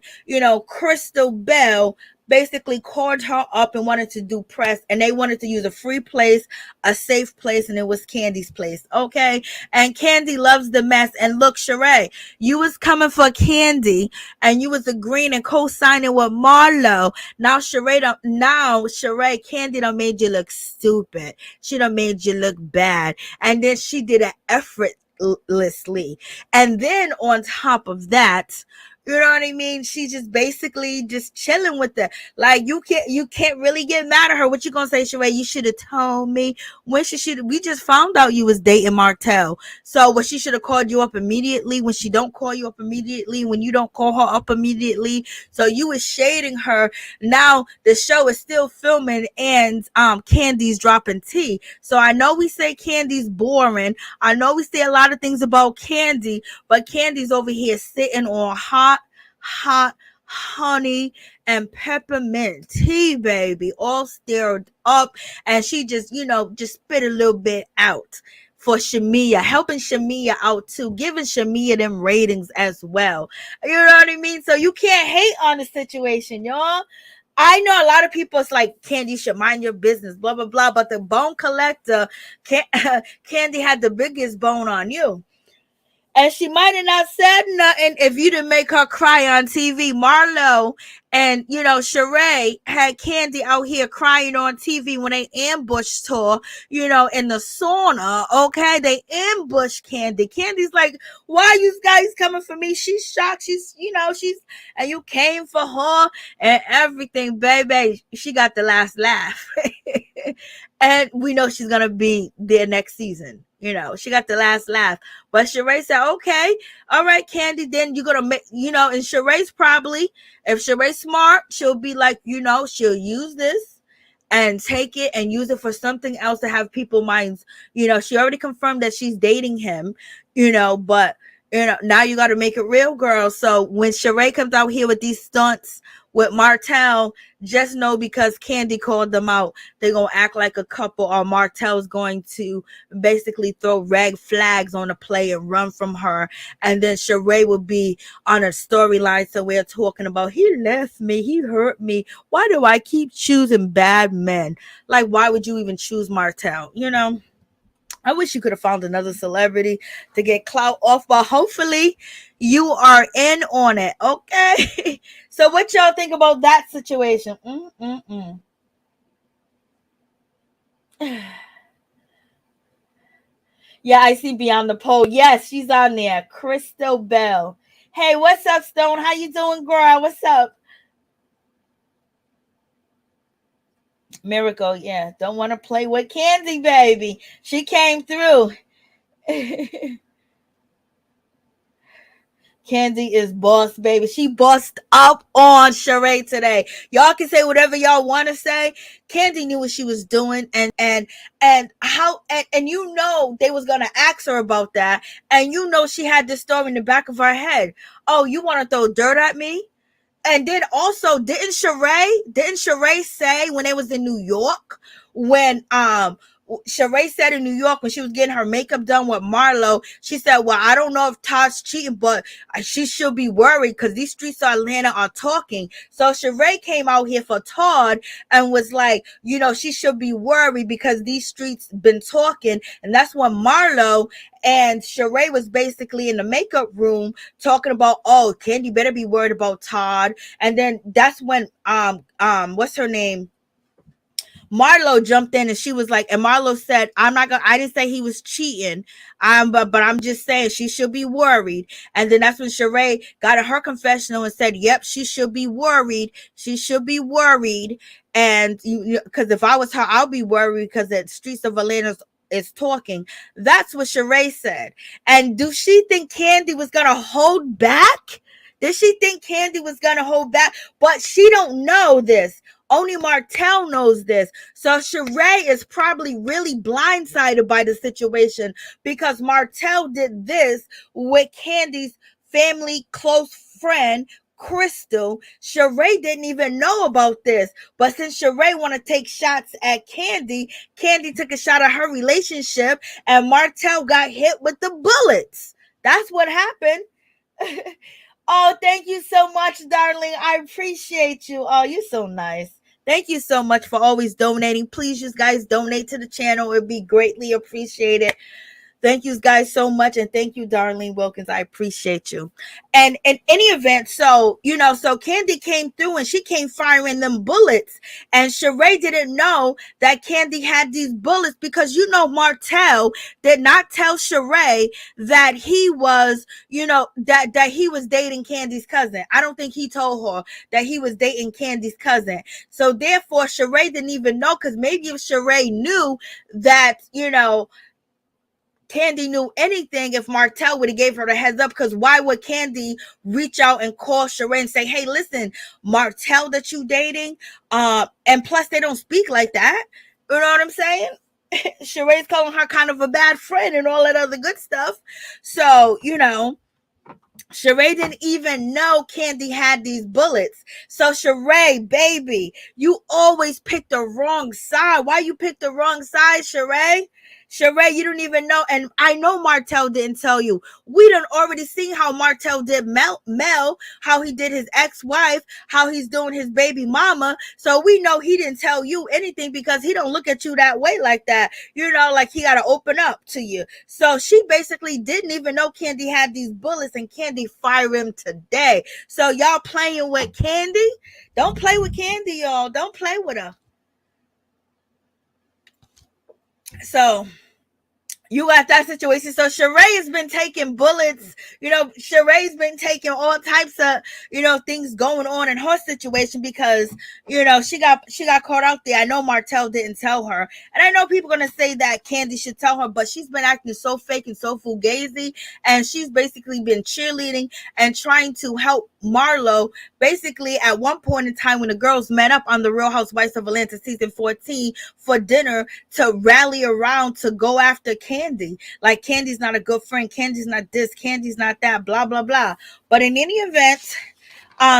Crystal Bell, basically called her up and wanted to do press, and they wanted to use a free place, a safe place, and it was Kandi's place, okay? And Kandi loves the mess. And look, Shereé, you was coming for Kandi, and you was agreeing and co-signing with Marlo. Now Shereé, Kandi done made you look stupid. She done made you look bad, and then she did it effortlessly. And then on top of that, you know what I mean? She just basically just chilling with it. Like you can't really get mad at her. What you gonna say, Shereé? You should have told me when we just found out you was dating Martell. So what, she should have called you up immediately when she don't call you up immediately, when you don't call her up immediately. So you was shading her. Now the show is still filming and Kandi's dropping tea. So I know we say Kandi's boring. I know we say a lot of things about Kandi, but Kandi's over here sitting on hot honey and peppermint tea, baby, all stirred up, and she just just spit a little bit out for Shamia, helping Shamia out too, giving Shamia them ratings as well. You know what I mean? So you can't hate on the situation, y'all. I know a lot of people, it's like, Kandi, should mind your business, blah blah blah, but the bone collector, Kandi had the biggest bone on you. And she might have not said nothing if you didn't make her cry on TV. Marlo and, Shereé had Kandi out here crying on TV when they ambushed her, in the sauna. Okay. They ambushed Kandi. Kandi's like, why are you guys coming for me? She's shocked. And you came for her and everything, baby. She got the last laugh. And we know she's going to be there next season. She got the last laugh. But Shereé said, okay, all right, Kandi, then you're going to make, and Shereé's probably, if Shereé's smart, she'll be like, she'll use this and take it and use it for something else to have people minds. She already confirmed that she's dating him, but, now you got to make it real, girl. So when Shereé comes out here with these stunts with Martell, just know because Kandi called them out, they're going to act like a couple, or Martell's going to basically throw red flags on the play and run from her. And then Shereé will be on a storyline somewhere talking about, he left me, he hurt me. Why do I keep choosing bad men? Like, why would you even choose Martell? I wish you could have found another celebrity to get clout off, but hopefully you are in on it, okay? So what y'all think about that situation? Yeah, I see Beyond the Pole. Yes, she's on there. Crystal Bell. Hey, what's up, Stone? How you doing, girl? What's up? Miracle, yeah. Don't want to play with Kandi, baby. She came through. Kandi is boss, baby. She bossed up on Shereé today. Y'all can say whatever y'all want to say. Kandi knew what she was doing, and how and they was gonna ask her about that, and she had this story in the back of her head. Oh, you want to throw dirt at me? And then also, didn't Shereé say when they was in New York, when Shereé said in New York when she was getting her makeup done with Marlo, she said, well, I don't know if Todd's cheating, but she should be worried because these streets of Atlanta are talking. So Shereé came out here for Todd and was like, you know, she should be worried because these streets been talking. And that's when Marlo and Shereé was basically in the makeup room talking about, oh, Kandi better be worried about Todd. And then that's when what's her name? Marlo jumped in and she was like, and Marlo said, I didn't say he was cheating. But I'm just saying she should be worried. And then that's when Shereé got in her confessional and said, yep, she should be worried. She should be worried. And because if I was her, I'll be worried because the streets of Atlanta is talking. That's what Shereé said. And do she think Kandi was going to hold back? Did she think Kandi was going to hold back? But she don't know this. Only Martell knows this. So Shereé is probably really blindsided by the situation because Martell did this with Kandi's family close friend, Crystal. Shereé didn't even know about this. But since Shereé want to take shots at Kandi took a shot at her relationship and Martell got hit with the bullets. That's what happened. Oh, thank you so much, darling. I appreciate you. Oh, you're so nice. Thank you so much for always donating. Please, you guys, donate to the channel. It would be greatly appreciated. Thank you guys so much. And thank you, Darlene Wilkins. I appreciate you. And in any event, so Kandi came through and she came firing them bullets. And Shereé didn't know that Kandi had these bullets because, Martell did not tell Shereé that he was, that he was dating Kandi's cousin. I don't think he told her that he was dating Kandi's cousin. So therefore, Shereé didn't even know, because maybe if Shereé knew that, Kandi knew anything, if Martell would have gave her the heads up, because why would Kandi reach out and call Shereé and say, hey, listen, Martell that you dating, and plus they don't speak like that. You know what I'm saying? Shereé's calling her kind of a bad friend and all that other good stuff. So, Shereé didn't even know Kandi had these bullets. So Shereé, baby, you always pick the wrong side. Why you pick the wrong side, Shereé? Shereé, you don't even know. And I know Martell didn't tell you. We done already seen how Martell did Mel, how he did his ex-wife, how he's doing his baby mama. So we know he didn't tell you anything because he don't look at you that way like that. Like he got to open up to you. So she basically didn't even know Kandi had these bullets, and Kandi fired him today. So y'all playing with Kandi? Don't play with Kandi, y'all. Don't play with her. So you got that situation. So Shereé has been taking bullets. Shereé's been taking all types of, things going on in her situation because, she got caught out there. I know Martell didn't tell her. And I know people are going to say that Kandi should tell her, but she's been acting so fake and so fugazi. And she's basically been cheerleading and trying to help Marlo. Basically, at one point in time when the girls met up on the Real Housewives of Atlanta season 14 for dinner to rally around to go after Kandi. Like, Kandi's not a good friend. Kandi's not this. Kandi's not that. Blah, blah, blah. But in any event,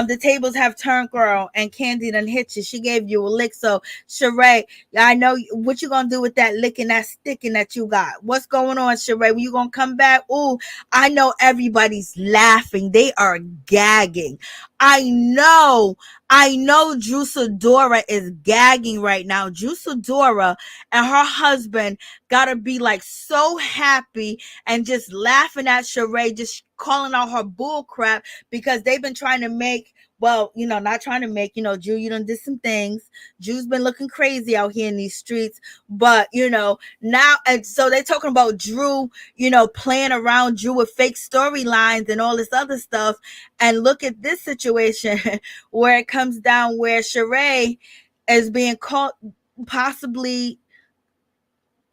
the tables have turned, girl, and Kandi done hit you. She gave you a lick. So, Shereé, I know what you gonna do with that licking, that sticking that you got. What's going on, Shereé? When you gonna come back? Ooh, I know everybody's laughing. They are gagging. I know Drew Sidora is gagging right now. Drew Sidora and her husband gotta be like so happy and just laughing at Shereé, just calling out her bull crap because they've been trying to make, not trying to make, Drew, you done did some things. Drew's been looking crazy out here in these streets, but, now, and so they're talking about Drew, playing around Drew with fake storylines and all this other stuff. And look at this situation where it comes down where Shereé is being caught possibly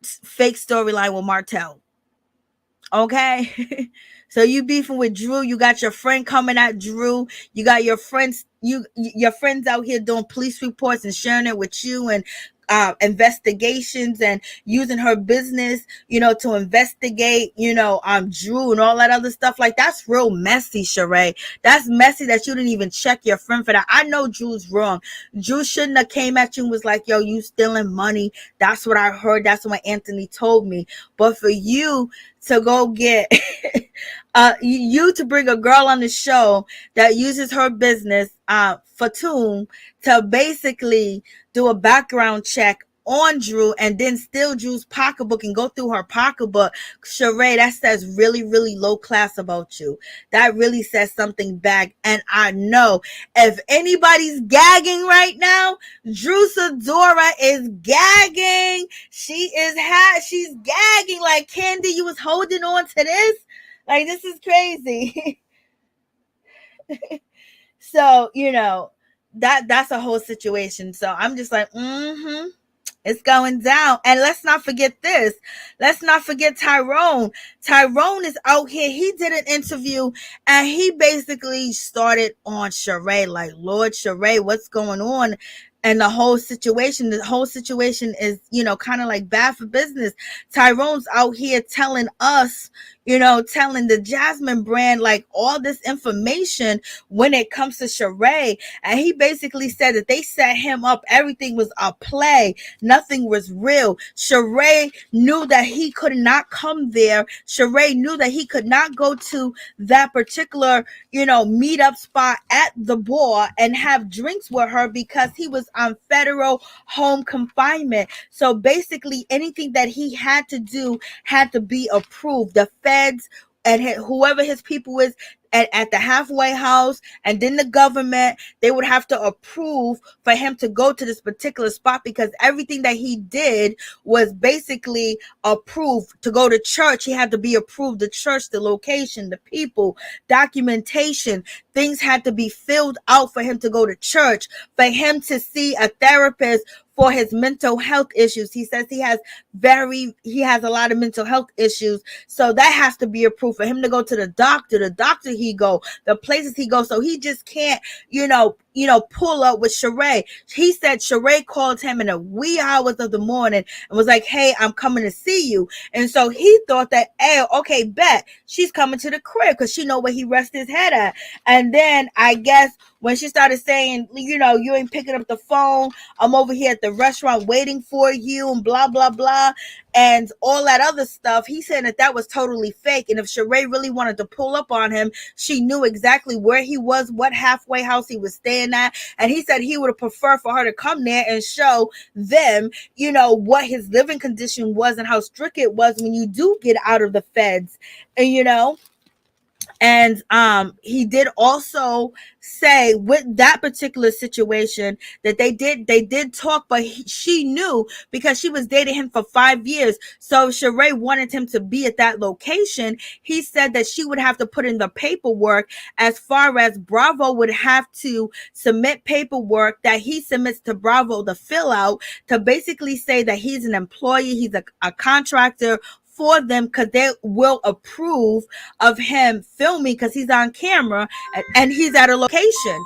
fake storyline with Martell. Okay. So you beefing with Drew, you got your friend coming at Drew, you got your friends out here doing police reports and sharing it with you, and investigations and using her business, to investigate, Drew and all that other stuff. Like, that's real messy, Shereé. That's messy that you didn't even check your friend for that. I know Drew's wrong. Drew shouldn't have came at you and was like, yo, you stealing money. That's what I heard. That's what Anthony told me. But for you to go get you to bring a girl on the show that uses her business, Fatum, to basically do a background check on Drew and then steal Drew's pocketbook and go through her pocketbook. Shereé, that says really, really low class about you. That really says something bad. And I know if anybody's gagging right now, Sidora is gagging. She's gagging like, Kandi, you was holding on to this? Like, this is crazy. So, that's a whole situation. So I'm just like, it's going down. And let's not forget this. Let's not forget Tyrone. Tyrone is out here. He did an interview and he basically started on Shereé, like, Lord Shereé, what's going on? And the whole situation is, kind of like bad for business. Tyrone's out here telling us, telling the Jasmine brand, like, all this information when it comes to Shereé. And he basically said that they set him up. Everything was a play. Nothing was real. Shereé knew that he could not come there. Shereé knew that he could not go to that particular, meetup spot at the bar and have drinks with her because he was on federal home confinement. So basically anything that he had to do had to be approved. The feds and whoever his people is at the halfway house, and then the government, they would have to approve for him to go to this particular spot because everything that he did was basically approved. To go to church, he had to be approved. The church, the location, the people, documentation, things had to be filled out for him to go to church, for him to see a therapist for his mental health issues. He says he has a lot of mental health issues. So that has to be approved for him to go to the doctor he go, the places he goes. So he just can't, pull up with Shereé. He said Shereé called him in the wee hours of the morning and was like, hey, I'm coming to see you. And so he thought that, hey, okay, bet she's coming to the crib because she know where he rests his head at. And then I guess when she started saying, you ain't picking up the phone, I'm over here at the restaurant waiting for you and blah, blah, blah, and all that other stuff, he said that was totally fake. And if Shereé really wanted to pull up on him, she knew exactly where he was, what halfway house he was staying at. And he said he would have preferred for her to come there and show them, what his living condition was and how strict it was when you do get out of the feds. And he did also say with that particular situation that they did talk, but she knew because she was dating him for 5 years. So Shereé wanted him to be at that location. He said that she would have to put in the paperwork, as far as Bravo would have to submit paperwork that he submits to Bravo to fill out, to basically say that he's an employee, he's a contractor for them, because they will approve of him filming because he's on camera and he's at a location,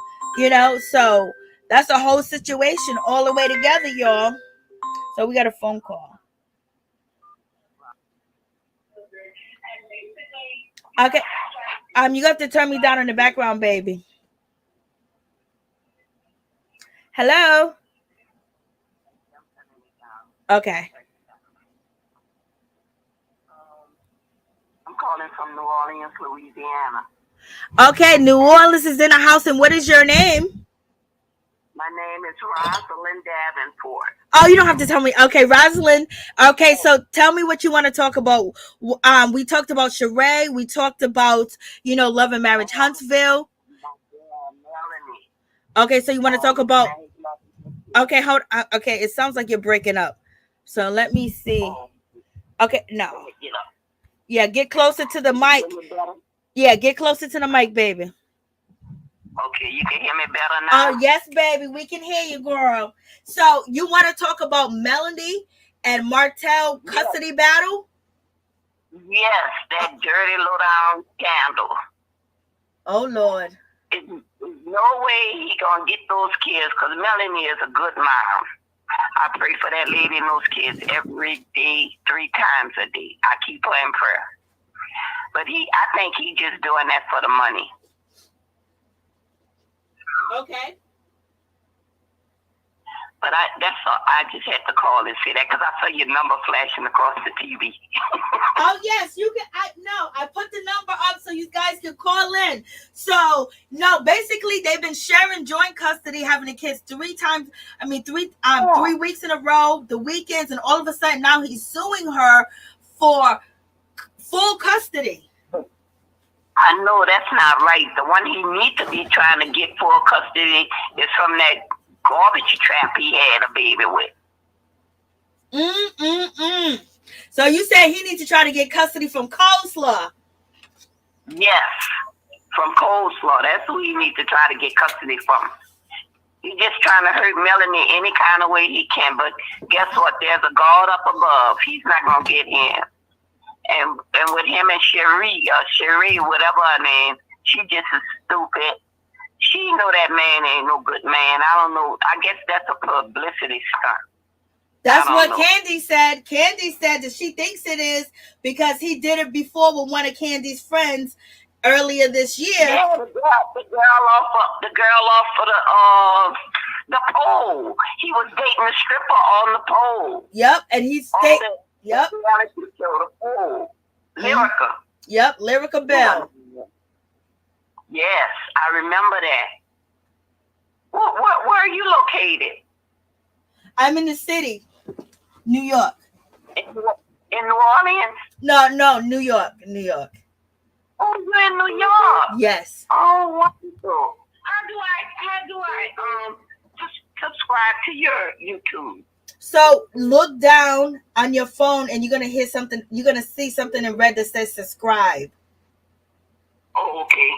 so that's a whole situation all the way together, y'all. So we got a phone call. Okay, you have to turn me down in the background, baby. Hello. Okay. Calling from New Orleans, Louisiana. Okay, New Orleans is in the house, and what is your name? My name is Rosalind Davenport. Oh, you don't have to tell me. Okay, Rosalind. Okay, so tell me what you want to talk about. We talked about Shereé. We talked about, Love and Marriage Huntsville. Okay, so you want to talk about. Okay, hold. Okay, it sounds like you're breaking up. So let me see. Okay, no. Yeah, get closer to the mic. Yeah, get closer to the mic, baby. Okay, you can hear me better now? Oh, yes, baby. We can hear you, girl. So you want to talk about Melanie and Martell custody battle? Yes, that dirty low-down scandal. Oh, Lord. There's no way he going to get those kids because Melanie is a good mom. I pray for that lady and those kids every day, 3 times a day. I keep her in prayer. But I think he just doing that for the money. Okay. But that's all. I just had to call and say that because I saw your number flashing across the TV. Oh yes, you can. I put the number up so you guys can call in. So no, basically they've been sharing joint custody, having the kids 3 times. I mean 3 weeks in a row, the weekends, and all of a sudden now he's suing her for full custody. I know that's not right. The one he needs to be trying to get full custody is from that garbage trap he had a baby with. So you say he needs to try to get custody from Coleslaw? Yes, from Coleslaw. That's who he needs to try to get custody from. He's just trying to hurt Melanie any kind of way he can. But guess what? There's a God up above. He's not going to get him. And with him and Shereé, whatever her name, she just is stupid. She know that man ain't no good man. I don't know. I guess that's a publicity stunt. That's what Kandi said. Kandi said that she thinks it is because he did it before with one of Kandi's friends earlier this year. Yeah, the girl off of the pole. He was dating a stripper on the pole. Yep, and he stayed. Yep. The pole. Lyrica. Yep, Lyrica Bell. Yes, I remember that. Where are you located? I'm in the city, New York. In New Orleans? No, New York. Oh, you're in New York? Yes. Oh, wonderful. How do I subscribe to your YouTube? So look down on your phone and you're gonna hear something. You're gonna see something in red that says subscribe. Oh, okay.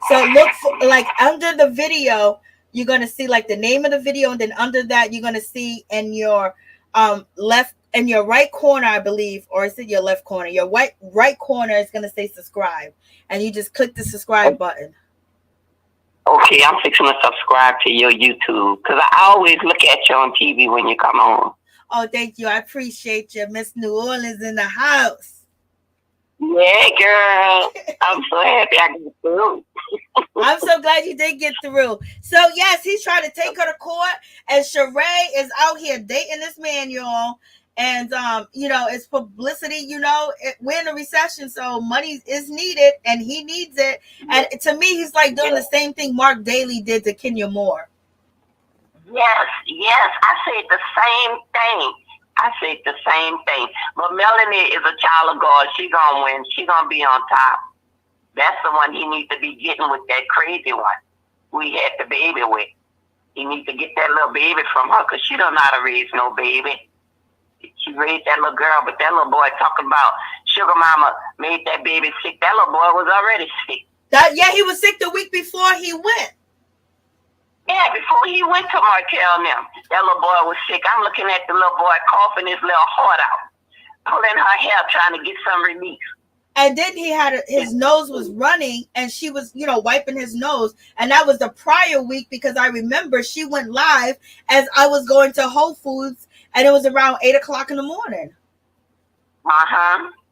So look for, like, under the video, you're gonna see like the name of the video, and then under that you're gonna see in your left in your right corner, I believe, or is it your left corner? Your right corner is gonna say subscribe, and you just click the subscribe button. Okay, I'm fixing to subscribe to your YouTube because I always look at you on TV when you come on. Oh, thank you. I appreciate you. Miss New Orleans in the house. Yeah, girl. I'm so happy I got through. I'm so glad you did get through. So, yes, he's trying to take her to court, and Shereé is out here dating this man, y'all. And, it's publicity, we're in a recession, so money is needed, and he needs it. And to me, he's like doing the same thing Mark Daly did to Kenya Moore. Yes, I said the same thing. But Melanie is a child of God. She gonna win. She gonna be on top. That's the one he needs to be getting with that crazy one we had the baby with. He needs to get that little baby from her because she don't know how to raise no baby. She raised that little girl, but that little boy talking about sugar mama made that baby sick. That little boy was already sick. He was sick the week before he went. Yeah, before he went to Martell and them, that little boy was sick. I'm looking at the little boy coughing his little heart out, pulling her hair, trying to get some relief. And then he had his nose was running, and she was, wiping his nose. And that was the prior week because I remember she went live as I was going to Whole Foods, and it was around 8:00 in the morning.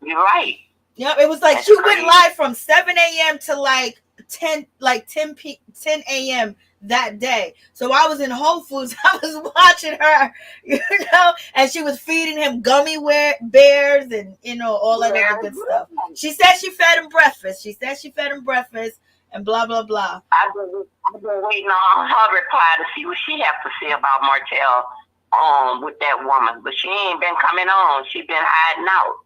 You're right. Yep, it was like That's she crazy. went live from 7 a.m. to like 10 a.m. that day. So I was in Whole Foods. I was watching her, and she was feeding him gummy bears and, all that other good stuff. She said she fed him breakfast. And blah, blah, blah. I've been waiting on her reply to see what she has to say about Martell with that woman. But she ain't been coming on. She's been hiding out.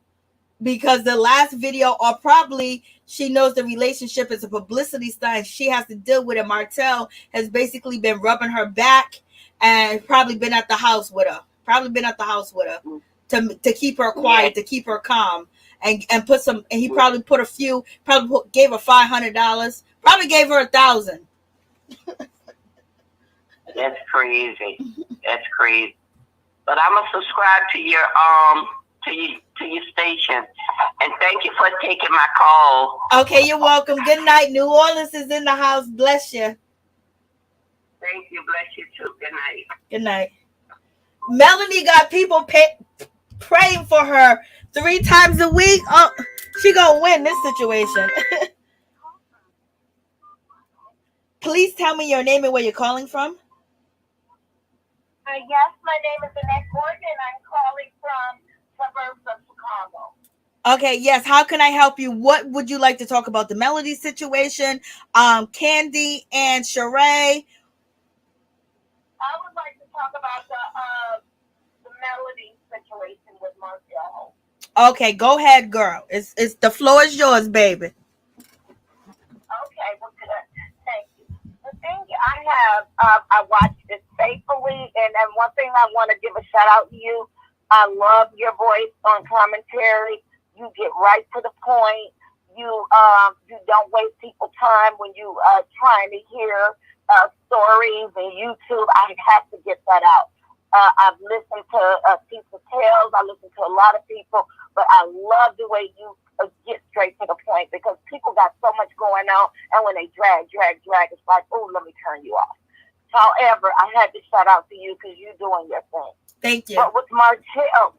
Because the last video, or probably she knows the relationship is a publicity stunt. She has to deal with it. Martell has basically been rubbing her back and probably been at the house with her. To keep her quiet, to keep her calm, and put some. And he probably put a few. Probably gave her $500. Probably gave her $1,000. That's crazy. But I'm gonna subscribe to your to your station, and thank you for taking my call. Okay, you're welcome. Good night. New Orleans is in the house. Bless you. Thank you. Bless you too. Good night. Good night. Melanie got people praying for her 3 times a week. Oh, she gonna win this situation. Please tell me your name and where you're calling from. Yes, my name is Annette Gordon, and I'm calling from suburbs of Chicago. Okay, yes. How can I help you? What would you like to talk about? The Melody situation, Kandi and Shereé. I would like to talk about the Melody situation with Marcille. Okay, go ahead, girl. It's the floor is yours, baby. Okay, well, good. Thank you. The thing I have, I watched it faithfully, and one thing I want to give a shout out to you. I love your voice on commentary. You get right to the point. You don't waste people's time when you trying to hear stories and YouTube. I have to get that out. I've listened to Pizza Tales. I listen to a lot of people, but I love the way you get straight to the point because people got so much going on, and when they drag, it's like, oh, let me turn you off. However, I had to shout out to you because you're doing your thing. Thank you. But with Martell,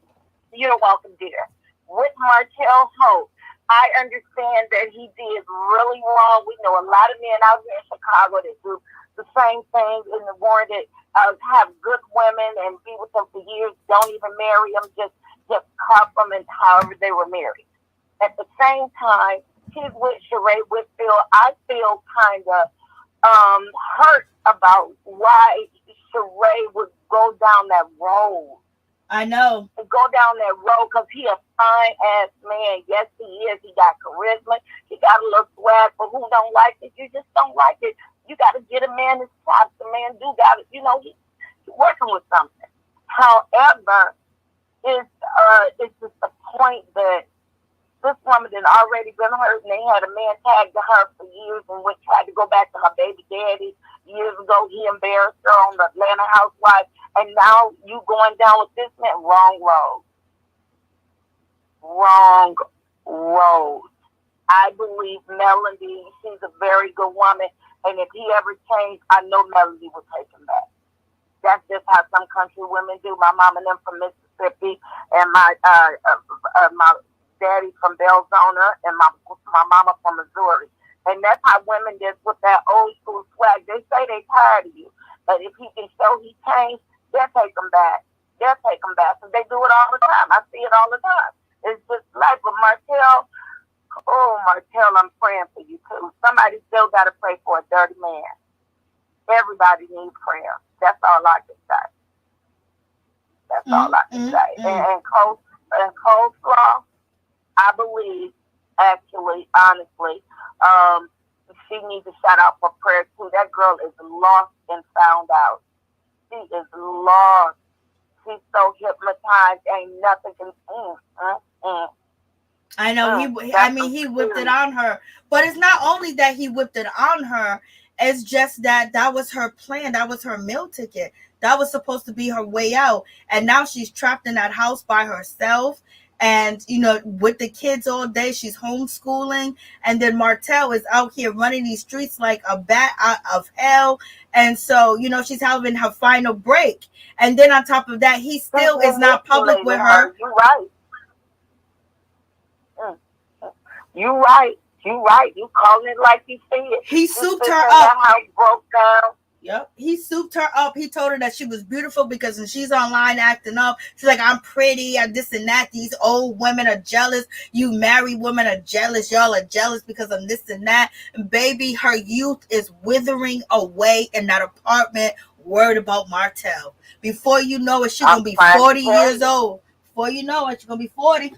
you're welcome, dear. With Martell Holt, I understand that he did really wrong. We know a lot of men out here in Chicago that do the same thing in the war that have good women and be with them for years, don't even marry them, just cuff them and however they were married. At the same time, he's with Shereé Whitfield. I feel kind of hurt about why Shereé would go down that road. I know. Go down that road because he a fine ass man. Yes, he is. He got charisma. He got a little swag. But who don't like it? You just don't like it. You got to get a man his props. The man do got it. You know, he's working with something. However, it's just the point that this woman had already been hurt, and they had a man tagged to her for years and tried to go back to her baby daddy. Years ago, he embarrassed her on the Atlanta Housewives, and now you going down with this man. Wrong road. Wrong road. I believe Melody, she's a very good woman, and if he ever changed, I know Melody would take him back. That's just how some country women do. My mom and them from Mississippi, and my daddy from Belzona, and my mama from Missouri. And that's how women just with that old school swag. They say they tired of you, but if he can show he changed, they'll take him back. They'll take him back. So they do it all the time. I see it all the time. It's just like with Martell. Oh, Martell, I'm praying for you too. Somebody still got to pray for a dirty man. Everybody needs prayer. That's all I can say. That's all I can say. And coleslaw, I believe, actually, honestly, she needs to shout out for prayer too. That girl is lost and found out. She is lost. She's so hypnotized, ain't nothing can. I know he whipped it on her, but it's not only that he whipped it on her. It's just that was her plan. That was her meal ticket. That was supposed to be her way out, and now she's trapped in that house by herself. And, you know, with the kids all day, she's homeschooling. And then Martell is out here running these streets like a bat out of hell. And so, you know, she's having her final break. And then on top of that, he still is not public with her. You're right. You're right. You're right. You calling it like you see it. He souped her up. That house broke down. Yep. He souped her up. He told her that she was beautiful because when she's online acting up, she's like, I'm pretty, I'm this and that. These old women are jealous. You married women are jealous. Y'all are jealous because I'm this and that. And baby, her youth is withering away in that apartment. Word about Martell. Before you know it, she's going to be 40 years old. Before you know it, she's going to be 40.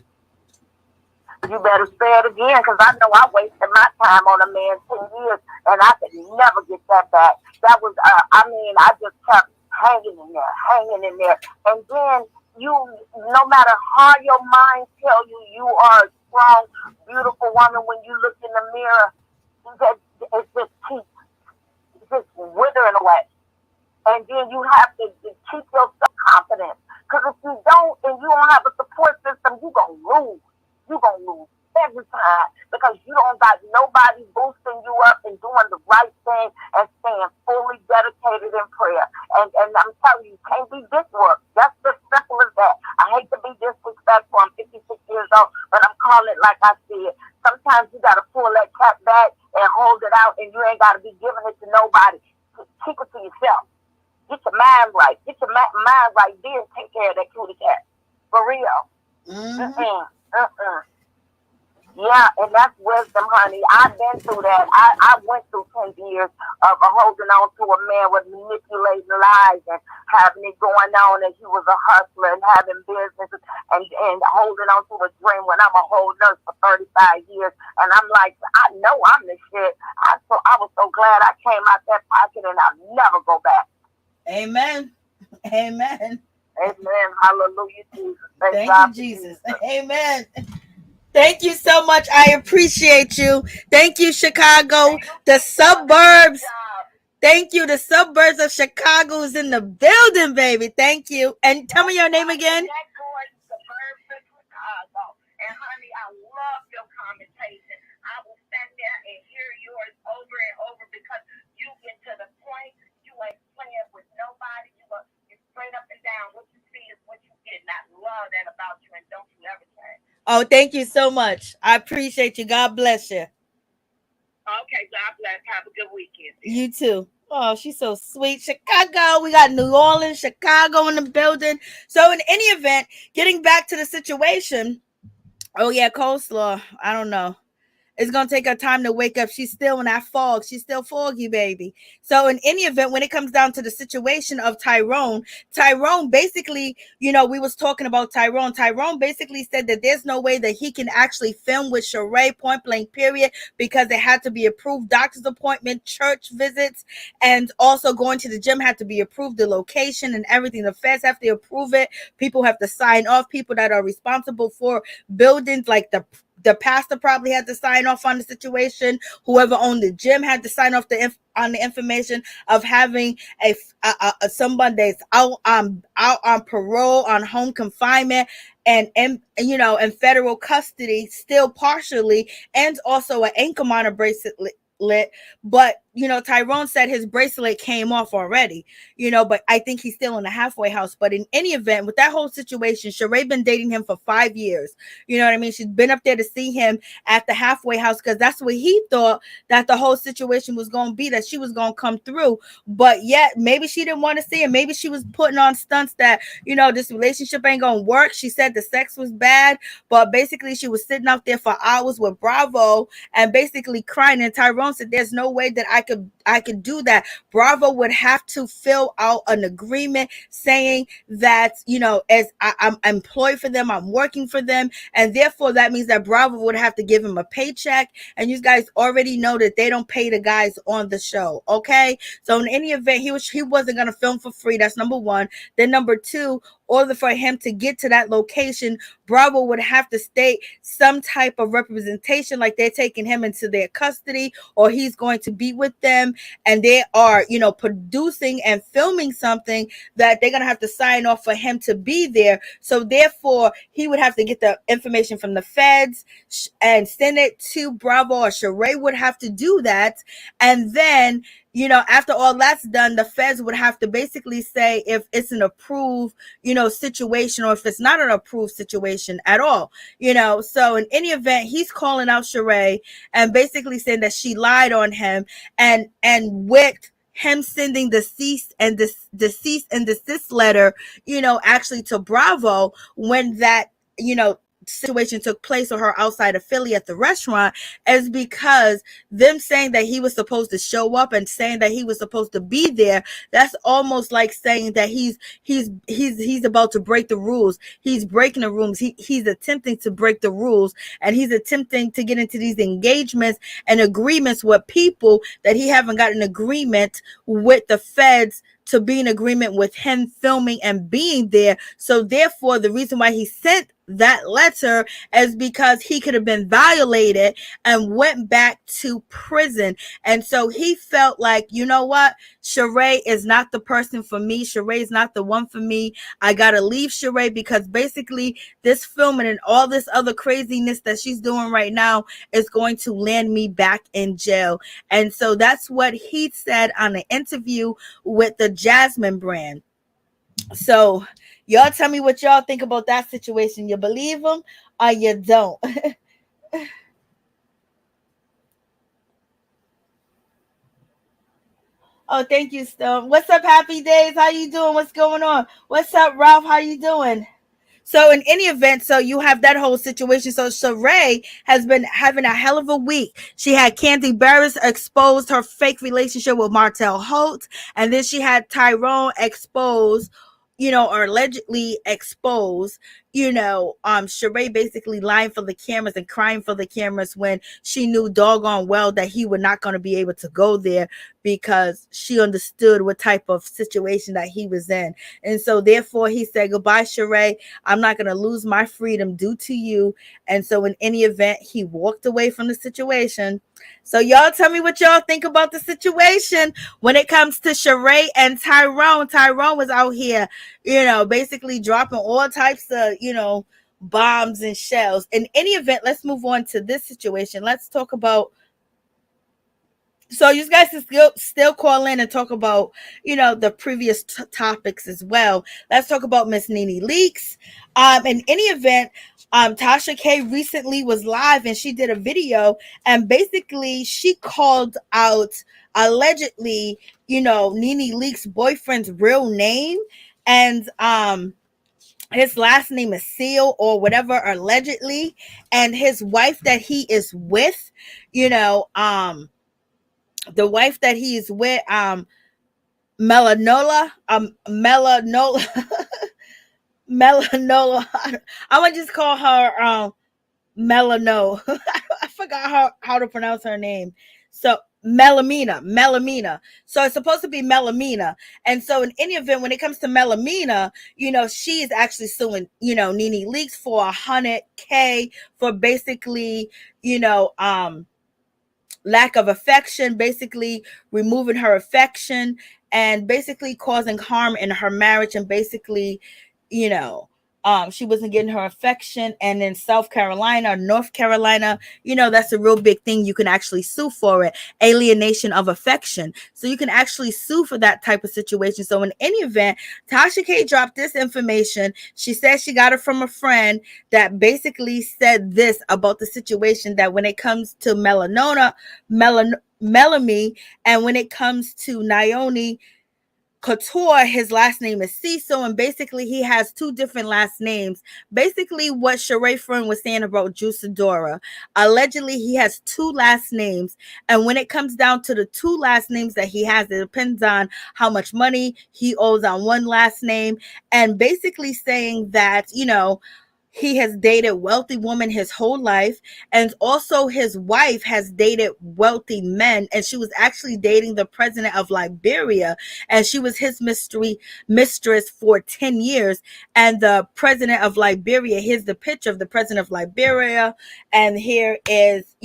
You better say it again, because I know I wasted my time on a man 10 years, and I could never get that back. That was, I just kept hanging in there. And then no matter how your mind tell you you are a strong, beautiful woman, when you look in the mirror, it just withering away. And then you have to keep your self-confidence. Because if you don't, and you don't have a support system, you're going to lose. You're going to lose every time because you don't got nobody boosting you up and doing the right thing and staying fully dedicated in prayer. And I'm telling you, you can't can't be dick work. That's as simple as that. I hate to be disrespectful. I'm 56 years old, but I'm calling it like I see it. Sometimes you got to pull that cap back and hold it out, and you ain't got to be giving it to nobody. Keep it to yourself. Get your mind right. Get your mind right. Then take care of that cootie cat. For real. Yeah, and that's wisdom, honey. I've been through that. I went through 10 years of holding on to a man with manipulating lies and having it going on as he was a hustler and having businesses and holding on to a dream when I'm a whole nurse for 35 years. And I'm like, I know I'm the shit. I was so glad I came out that pocket and I'll never go back. Amen. Amen. Amen. Hallelujah, Jesus. Thank you, Jesus. Amen. Thank you so much. I appreciate you. Thank you, Chicago. The suburbs. Thank you. The suburbs of Chicago is in the building, baby. Thank you. And tell me your name again. And honey, I love your commentation. I will stand there and hear yours over and over because you get to the point. You ain't playing with nobody. You're straight up and down. What you see is what you get. And I love that about you. And don't you ever change. Oh, thank you so much. I appreciate you. God bless you. Okay, God bless. Have a good weekend. You too. Oh, she's so sweet. Chicago. We got New Orleans, Chicago in the building. So in any event, getting back to the situation. Oh, yeah, coleslaw. I don't know. It's going to take her time to wake up. She's still in that fog. She's still foggy, baby. So in any event, when it comes down to the situation of Tyrone basically, we was talking about Tyrone. Tyrone basically said that there's no way that he can actually film with Shereé, point blank period, because it had to be approved. Doctor's appointment, church visits, and also going to the gym had to be approved, the location and everything. The feds have to approve it. People have to sign off. People that are responsible for buildings, like the pastor probably had to sign off on the situation. Whoever owned the gym had to sign off on the information of having someone that's out on parole, on home confinement, and in federal custody, still partially, and also an ankle monitor bracelet. But Tyrone said his bracelet came off already, but I think he's still in the halfway house. But in any event, with that whole situation, Shereé been dating him for 5 years. You know what I mean? She's been up there to see him at the halfway house because that's what he thought that the whole situation was going to be, that she was going to come through. But yet maybe she didn't want to see him. Maybe she was putting on stunts that, this relationship ain't going to work. She said the sex was bad, but basically she was sitting out there for hours with Bravo and basically crying. And Tyrone said, there's no way that I could do that. Bravo would have to fill out an agreement saying that, as I'm employed for them, I'm working for them, and therefore that means that Bravo would have to give him a paycheck. And you guys already know that they don't pay the guys on the show. Okay, so in any event, he wasn't gonna film for free. That's number one. Then number two, order for him to get to that location, Bravo would have to state some type of representation, like they're taking him into their custody or he's going to be with them, and they are, producing and filming something that they're going to have to sign off for him to be there. So therefore, he would have to get the information from the feds and send it to Bravo, or Shereé would have to do that. And then, after all that's done, the feds would have to basically say if it's an approved, situation, or if it's not an approved situation at all, So in any event, he's calling out Shereé and basically saying that she lied on him, and with him sending the cease and desist letter, actually to Bravo when that, situation took place with her outside of Philly at the restaurant, is because them saying that he was supposed to show up and saying that he was supposed to be there. That's almost like saying that he's about to break the rules. He's breaking the rules. He's attempting to break the rules, and he's attempting to get into these engagements and agreements with people that he haven't got an agreement with the feds to be in agreement with him filming and being there. So therefore, the reason why he sent that letter is because he could have been violated and went back to prison. And so he felt like, you know what? Shereé is not the person for me. Shereé is not the one for me. I got to leave Shereé because basically this filming and all this other craziness that she's doing right now is going to land me back in jail. And so that's what he said on an interview with the Jasmine brand. So y'all tell me what y'all think about that situation. You believe them or you don't? Oh, thank you, Stone. What's up, Happy Days? How you doing? What's going on? What's up, Ralph? How you doing? So in any event, so you have that whole situation. So Shereé has been having a hell of a week. She had Kandi Burruss exposed her fake relationship with Martell Holt, and then she had Tyrone expose, or allegedly expose, Shereé basically lying for the cameras and crying for the cameras when she knew doggone well that he was not going to be able to go there because she understood what type of situation that he was in. And so therefore he said, goodbye, Shereé. I'm not going to lose my freedom due to you. And so in any event, he walked away from the situation. So y'all tell me what y'all think about the situation when it comes to Shereé and Tyrone. Tyrone was out here, basically dropping all types of, bombs and shells. In any event, let's move on to this situation. Let's talk about, so you guys can still call in and talk about, the previous topics as well. Let's talk about Miss Nene Leakes. In any event, Tasha K recently was live and she did a video and basically she called out allegedly, Nene Leakes' boyfriend's real name, and his last name is Seal or whatever, allegedly, and his wife that he is with, the wife that he's with, Melanola, Melanola, Melanola. I would just call her Melano. I forgot how to pronounce her name. So Melamina. So it's supposed to be Melamina. And so in any event, when it comes to Melamina, she is actually suing, Nene Leakes for $100K for basically, lack of affection, basically removing her affection and basically causing harm in her marriage, and basically, she wasn't getting her affection. And in South Carolina, North Carolina, that's a real big thing. You can actually sue for it, alienation of affection. So you can actually sue for that type of situation. So in any event, Tasha K dropped this information. She said she got it from a friend that basically said this about the situation, that when it comes to Melanie, and when it comes to Naomi Couture, his last name is Cecil, and basically he has two different last names. Basically, what Shereé friend was saying about Sidora, allegedly he has two last names, and when it comes down to the two last names that he has, it depends on how much money he owes on one last name, and basically saying that, he has dated wealthy women his whole life, and also his wife has dated wealthy men, and she was actually dating the president of Liberia, and she was his mistress for 10 years. And the president of Liberia, here's the picture of the president of Liberia, and here is,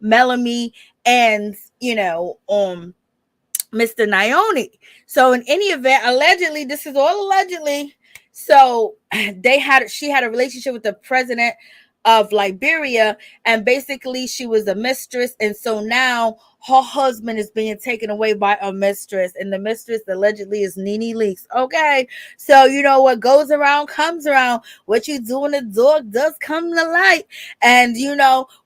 Melanie and, Mr. Naomi. So in any event, allegedly, this is all allegedly. So she had a relationship with the president of Liberia, and basically she was a mistress, and so now her husband is being taken away by a mistress, and the mistress allegedly is Nene Leakes. Okay, so what goes around comes around. What you do in the dark does come to light, and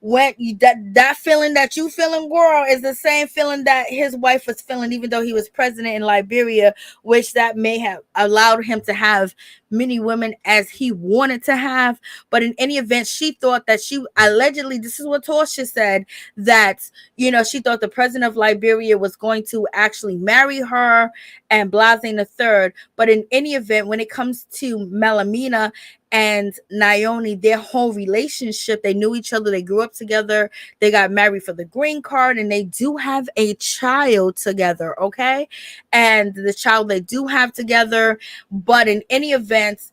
when that feeling that you feeling, girl, is the same feeling that his wife was feeling, even though he was president in Liberia, which that may have allowed him to have many women as he wanted to have. But in any event, she thought that she allegedly, this is what Porsha said, that she thought the president of Liberia was going to actually marry her and Blase the third. But in any event, when it comes to Melamina and Naomi, their whole relationship, they knew each other, they grew up together, they got married for the green card, and they do have a child together, okay? And the child they do have together. But in any event,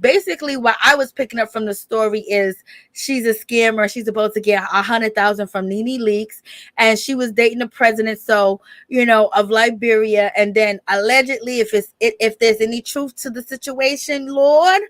basically what I was picking up from the story is she's a scammer. She's supposed to get 100,000 from Nene Leakes, and she was dating the president, so of Liberia. And then allegedly, if there's any truth to the situation, Lord,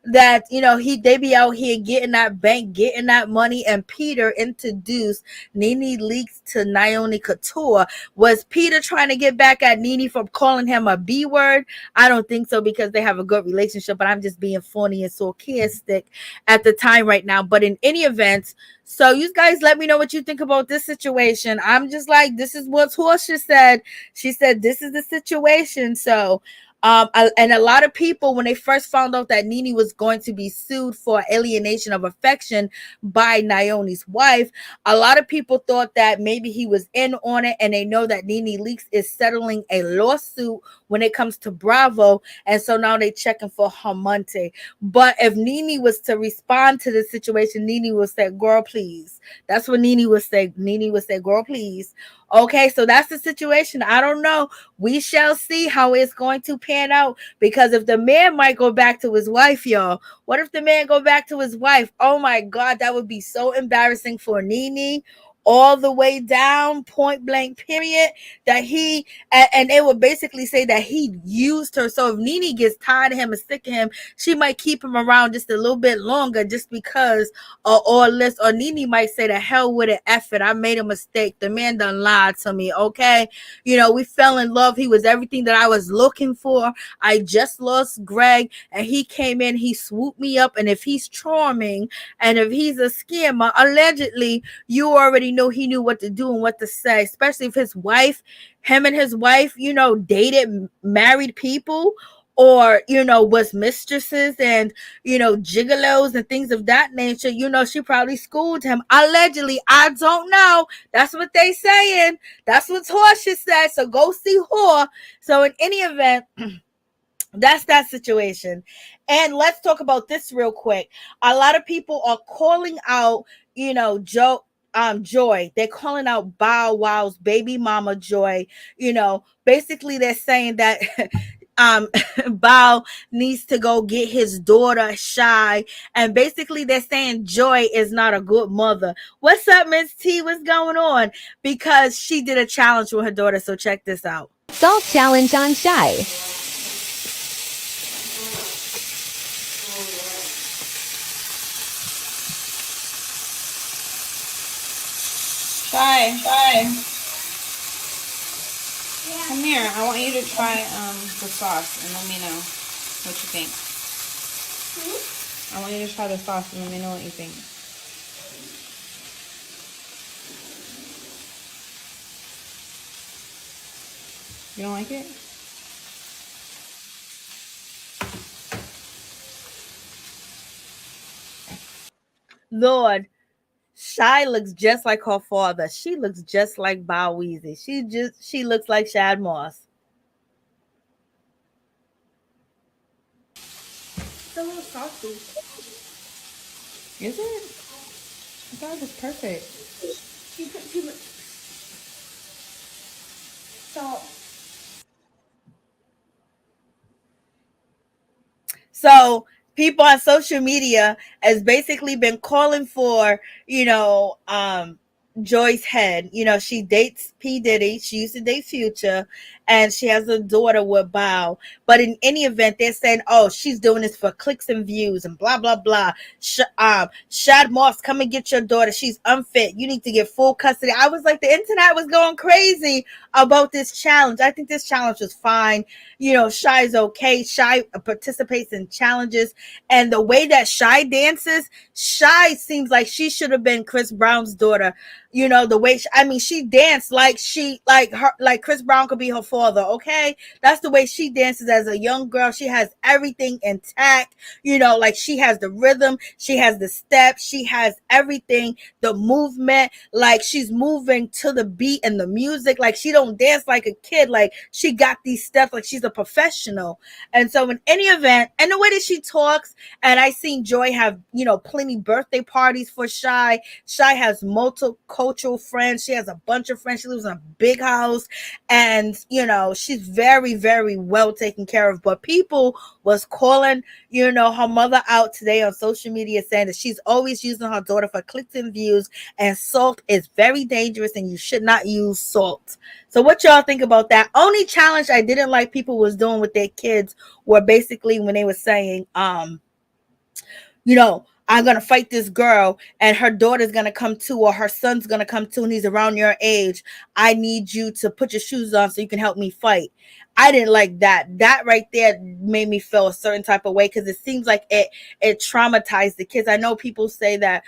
that that, they be out here getting that bank, getting that money. And Peter introduced Nene Leakes to Naomi Couture. Was Peter trying to get back at Nene for calling him a B word? I don't think so, because they have a good relationship, but I'm just being funny and sarcastic at the time right now. But in any event, so you guys let me know what you think about this situation. I'm just like, this is what Porsha said. She said, this is the situation. So, and a lot of people, when they first found out that Nene was going to be sued for alienation of affection by Naomi's wife, a lot of people thought that maybe he was in on it, and they know that Nene Leakes is settling a lawsuit when it comes to Bravo, and so now they checking for her monte. But if Nene was to respond to the situation, Nene would say, girl, please. That's what Nene would say. Nene would say, girl, please. Okay, so that's the situation. I don't know. We shall see how it's going to pan out, because if the man might go back to his wife, y'all, what if the man go back to his wife? Oh my God, that would be so embarrassing for Nene, all the way down, point blank, period, that he, and they would basically say that he used her. So if Nene gets tired of him and sick of him, she might keep him around just a little bit longer, just because of all this. Or Nene might say, the hell with it, F it, I made a mistake, the man done lied to me, okay? We fell in love, he was everything that I was looking for. I just lost Greg, and he came in, he swooped me up, and if he's charming, and if he's a scammer, allegedly, you already know he knew what to do and what to say, especially if him and his wife, dated married people, or, was mistresses and, gigolos and things of that nature. She probably schooled him. Allegedly, I don't know. That's what they saying. That's what Porsha said. So go see her. So in any event, that's that situation. And let's talk about this real quick. A lot of people are calling out, Joie. They're calling out Bow Wow's baby mama, Joie. Basically they're saying that Bow needs to go get his daughter Shy, and basically they're saying Joie is not a good mother. What's up, Miss T? What's going on? Because she did a challenge with her daughter. So check this out. Salt challenge on Shy. Shy. Come here. I want you to try the sauce and let me know what you think. I want you to try the sauce and let me know what you think. You don't like it? Lord, Shy looks just like her father. She looks just like Bow Weezy. She looks like Shad Moss. It's a little saucy. Is it? I thought it was perfect. You put too much salt. So people on social media has basically been calling for, Joy's head. She dates P. Diddy. She used to date Future, and she has a daughter with Bow. But in any event, they're saying, oh, she's doing this for clicks and views and blah, blah, blah. Shad Moss, come and get your daughter. She's unfit. You need to get full custody. I was like, the internet was going crazy about this challenge. I think this challenge was fine. Shy's okay. Shy participates in challenges. And the way that Shy dances, Shy seems like she should have been Chris Brown's daughter. The way she danced like Chris Brown could be her father. Okay, that's the way she dances as a young girl. She has everything intact. Like she has the rhythm, she has the steps, she has everything, the movement. Like she's moving to the beat and the music. Like she don't dance like a kid. Like she got these steps like she's a professional. And so in any event, and the way that she talks, and I seen Joy have plenty birthday parties for Shy. Shy has multicultural friends. She has a bunch of friends. She lives in a big house, and she's very, very well taken care of. But people was calling her mother out today on social media, saying that she's always using her daughter for clicks and views, and salt is very dangerous and you should not use salt. So what y'all think about that? Only challenge I didn't like people was doing with their kids were basically when they were saying I'm going to fight this girl and her daughter's going to come too, or her son's going to come too, and he's around your age. I need you to put your shoes on so you can help me fight. I didn't like that. That right there made me feel a certain type of way, because it seems like it traumatized the kids. I know people say that,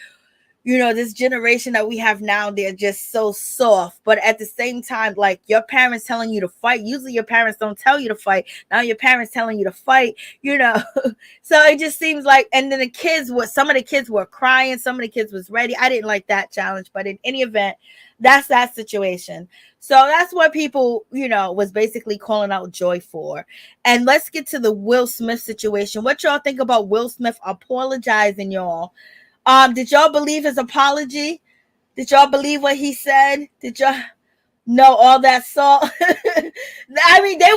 this generation that we have now, they're just so soft. But at the same time, like, your parents telling you to fight. Usually your parents don't tell you to fight. Now your parents telling you to fight, So it just seems like, and then some of the kids were crying. Some of the kids was ready. I didn't like that challenge. But in any event, that's that situation. So that's what people, was basically calling out Joy for. And let's get to the Will Smith situation. What y'all think about Will Smith apologizing, y'all? Did y'all believe his apology? Did y'all believe what he said? Did y'all know all that salt? I mean, they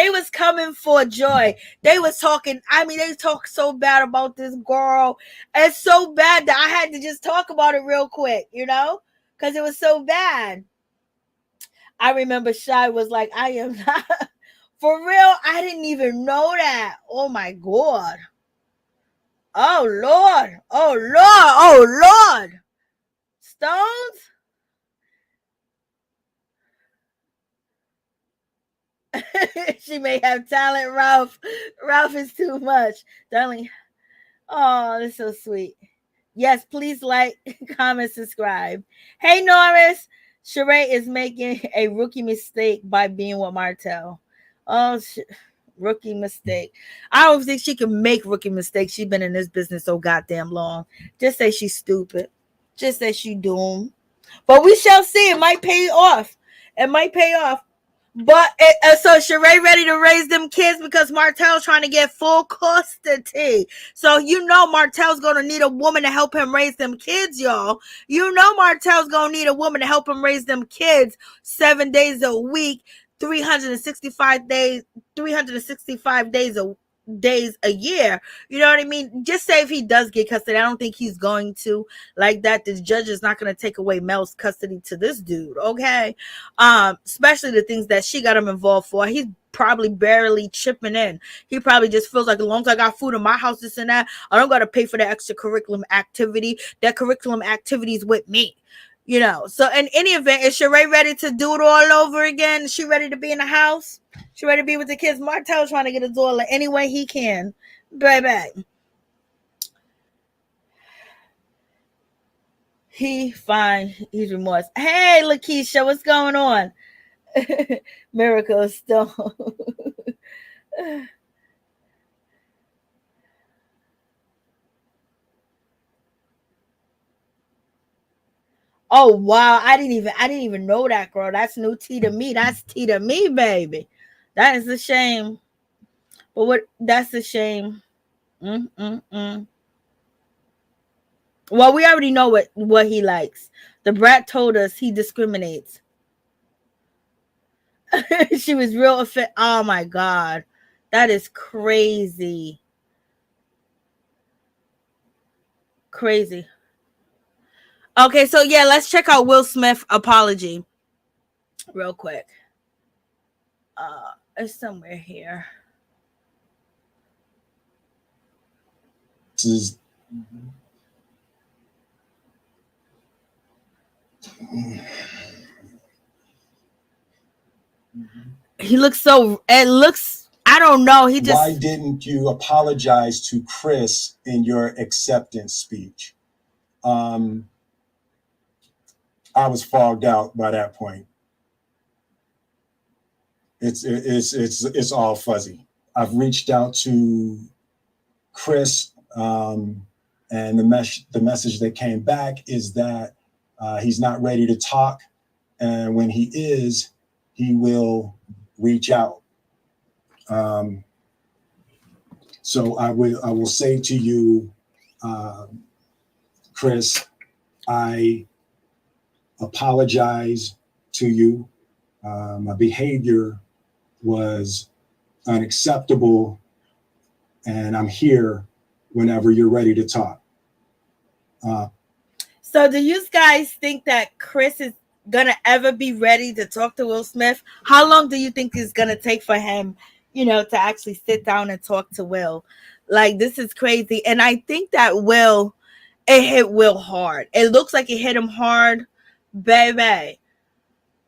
was coming for Joy. They was talking, they talked so bad about this girl. It's so bad that I had to just talk about it real quick, because it was so bad. I remember Shy was like, I am not, for real, I didn't even know that. Oh my God. Oh Lord. Oh Lord. Oh Lord. Stones? She may have talent, Ralph. Ralph is too much. Darling. Oh, that's so sweet. Yes, please like, comment, subscribe. Hey, Norris. Shereé is making a rookie mistake by being with Martell. Oh, rookie mistake. I don't think she can make rookie mistakes. She's been in this business so goddamn long. Just say she's stupid. Just say she doomed. But we shall see. It might pay off. It might pay off. But so Shereé ready to raise them kids because Martell's trying to get full custody. So Martell's gonna need a woman to help him raise them kids, y'all. Martell's gonna need a woman to help him raise them kids 7 days a week, 365 days a year. You know what I mean? Just say if he does get custody. I don't think he's going to like that. The judge is not going to take away Mel's custody to this dude. Okay. Especially the things that she got him involved for. He's probably barely chipping in. He probably just feels like, as long as I got food in my house, this and that, I don't got to pay for the extra curriculum activity. That curriculum activity is with me. So in any event, is Shereé ready to do it all over again? Is she ready to be in the house? She ready to be with the kids? Martell's trying to get a daughter any way he can. Baby. He's remorse. Hey, Lakeisha, what's going on? Miracle Stone. Oh wow, I didn't even know that, girl. That's new tea to me. That's tea to me, baby. That is a shame. But that's a shame. Well, we already know what he likes. The brat told us he discriminates. She was real offended. Oh my God. That is crazy. Crazy. Okay, so yeah, let's check out Will Smith apology real quick. It's somewhere here. He looks so. It looks. I don't know. He just. Why didn't you apologize to Chris in your acceptance speech? I was fogged out by that point. It's all fuzzy. I've reached out to Chris, and the message that came back is that he's not ready to talk, and when he is, he will reach out. So I will say to you, Chris, I apologize to you. My behavior was unacceptable, and I'm here whenever you're ready to talk. So do you guys think that Chris is gonna ever be ready to talk to Will Smith? How long do you think it's gonna take for him, to actually sit down and talk to Will? Like, this is crazy. And I think that it hit Will hard. It looks like it hit him hard, baby.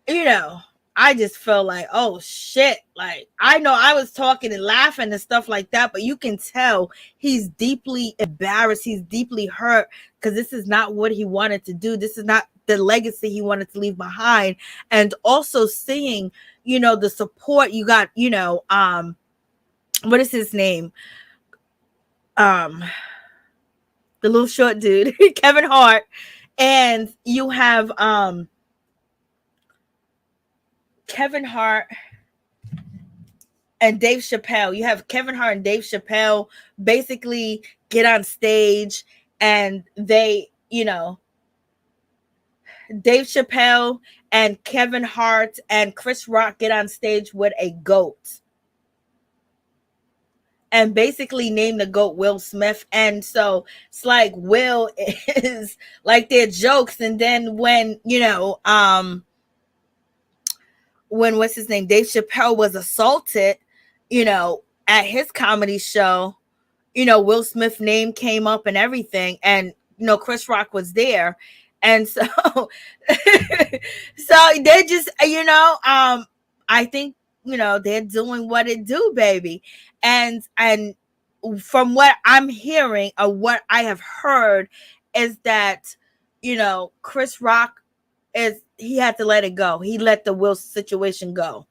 You know, I just felt like, oh shit. Like, I know I was talking and laughing and stuff like that, but you can tell he's deeply embarrassed. He's deeply hurt because this is not what he wanted to do. This is not the legacy he wanted to leave behind. And also seeing, the support you got, what is his name? The little short dude, Kevin Hart, and you have Kevin Hart and Dave Chappelle. You have Kevin Hart and Dave Chappelle basically get on stage, and they, Dave Chappelle and Kevin Hart and Chris Rock get on stage with a goat. And basically name the GOAT Will Smith. And so it's like Will is like their jokes. And then when, when what's his name? Dave Chappelle was assaulted, at his comedy show, Will Smith's name came up and everything. And, Chris Rock was there. And so, so they just, I think, they're doing what it do, baby. And from what I'm hearing or what I have heard is that, Chris Rock he had to let it go. He let the Will situation go.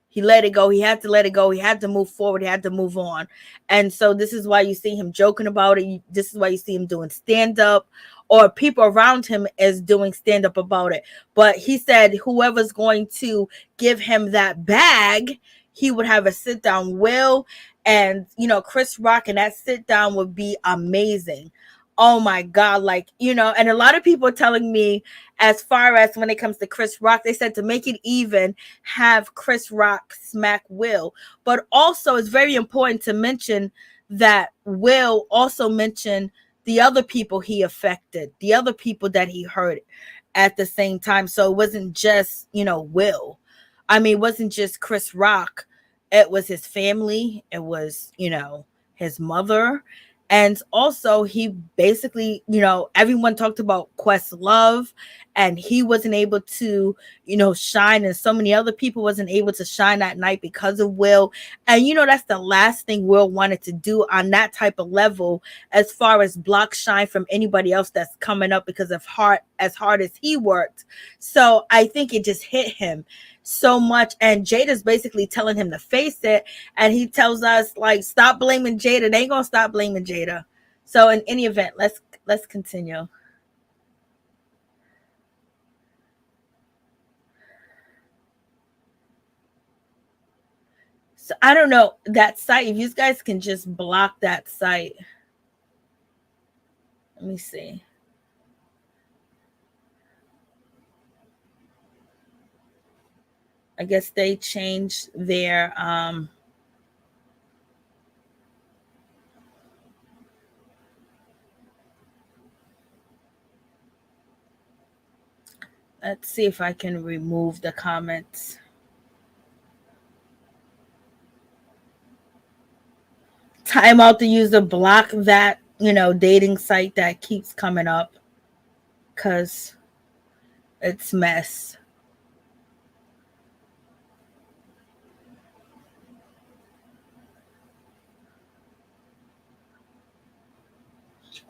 He let it go. He had to let it go. He had to move forward. He had to move on. And so this is why you see him joking about it. This is why you see him doing stand-up, or people around him is doing stand-up about it. But he said whoever's going to give him that bag, he would have a sit-down. Will and, Chris Rock, and that sit-down would be amazing. Oh my God. Like, and a lot of people are telling me, as far as when it comes to Chris Rock, they said to make it even, have Chris Rock smack Will. But also it's very important to mention that Will also mentioned the other people he affected, the other people that he hurt at the same time. So it wasn't just, Will. I mean, it wasn't just Chris Rock. It was his family. It was, his mother. And also he basically, everyone talked about Questlove, and he wasn't able to, shine, and so many other people wasn't able to shine that night because of Will. And, that's the last thing Will wanted to do on that type of level, as far as block shine from anybody else that's coming up because of as hard as he worked. So I think it just hit him so much, and Jada's basically telling him to face it, and he tells us, like, stop blaming Jada. They ain't gonna stop blaming Jada. So in any event, let's continue. So I don't know that site. If you guys can just block that site. Let me see. I guess they changed their let's see if I can remove the comments. Time out to use to block that, dating site that keeps coming up, because it's mess.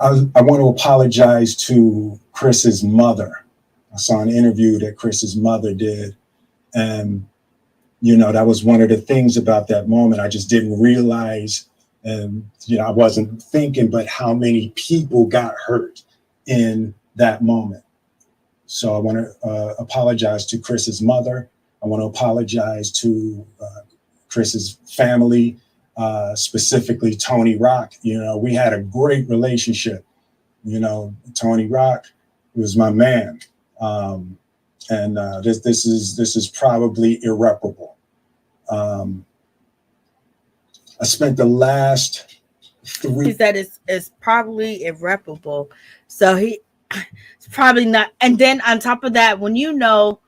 I want to apologize to Chris's mother. I saw an interview that Chris's mother did, and that was one of the things about that moment. I just didn't realize, and I wasn't thinking, but how many people got hurt in that moment. So I want to apologize to Chris's mother. I want to apologize to Chris's family, specifically Tony Rock. We had a great relationship. Tony Rock was my man. And this is probably irreparable. I spent the last 3. He said it's probably irreparable. So it's probably not. And then on top of that, when that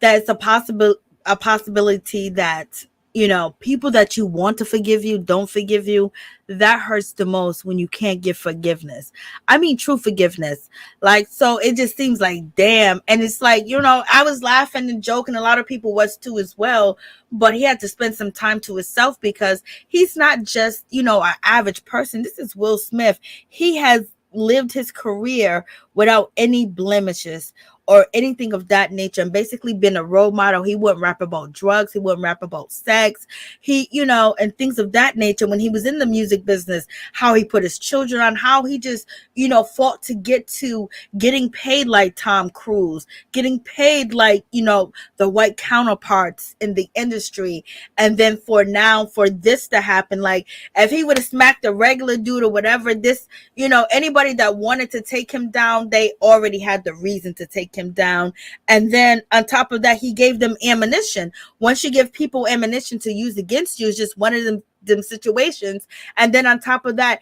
it's a possibility that you know, people that you want to forgive you don't forgive you. That hurts the most when you can't give forgiveness. I mean, true forgiveness. Like, so it just seems like, damn. And it's like, you know, I was laughing and joking. A lot of people was too as well. But he had to spend some time to himself because he's not just, you know, an average person. This is Will Smith. He has lived his career without any blemishes or anything of that nature, and basically been a role model. He wouldn't rap about drugs. He wouldn't rap about sex. He, you know, and things of that nature. When he was in the music business, how he put his children on, how he just, you know, fought to get to getting paid like Tom Cruise, getting paid like, you know, the white counterparts in the industry. And then for now, for this to happen, like if he would have smacked a regular dude or whatever, this, you know, anybody that wanted to take him down, they already had the reason to take him down. And then on top of that, he gave them ammunition. Once you give people ammunition to use against you, it's just one of them situations. And then on top of that,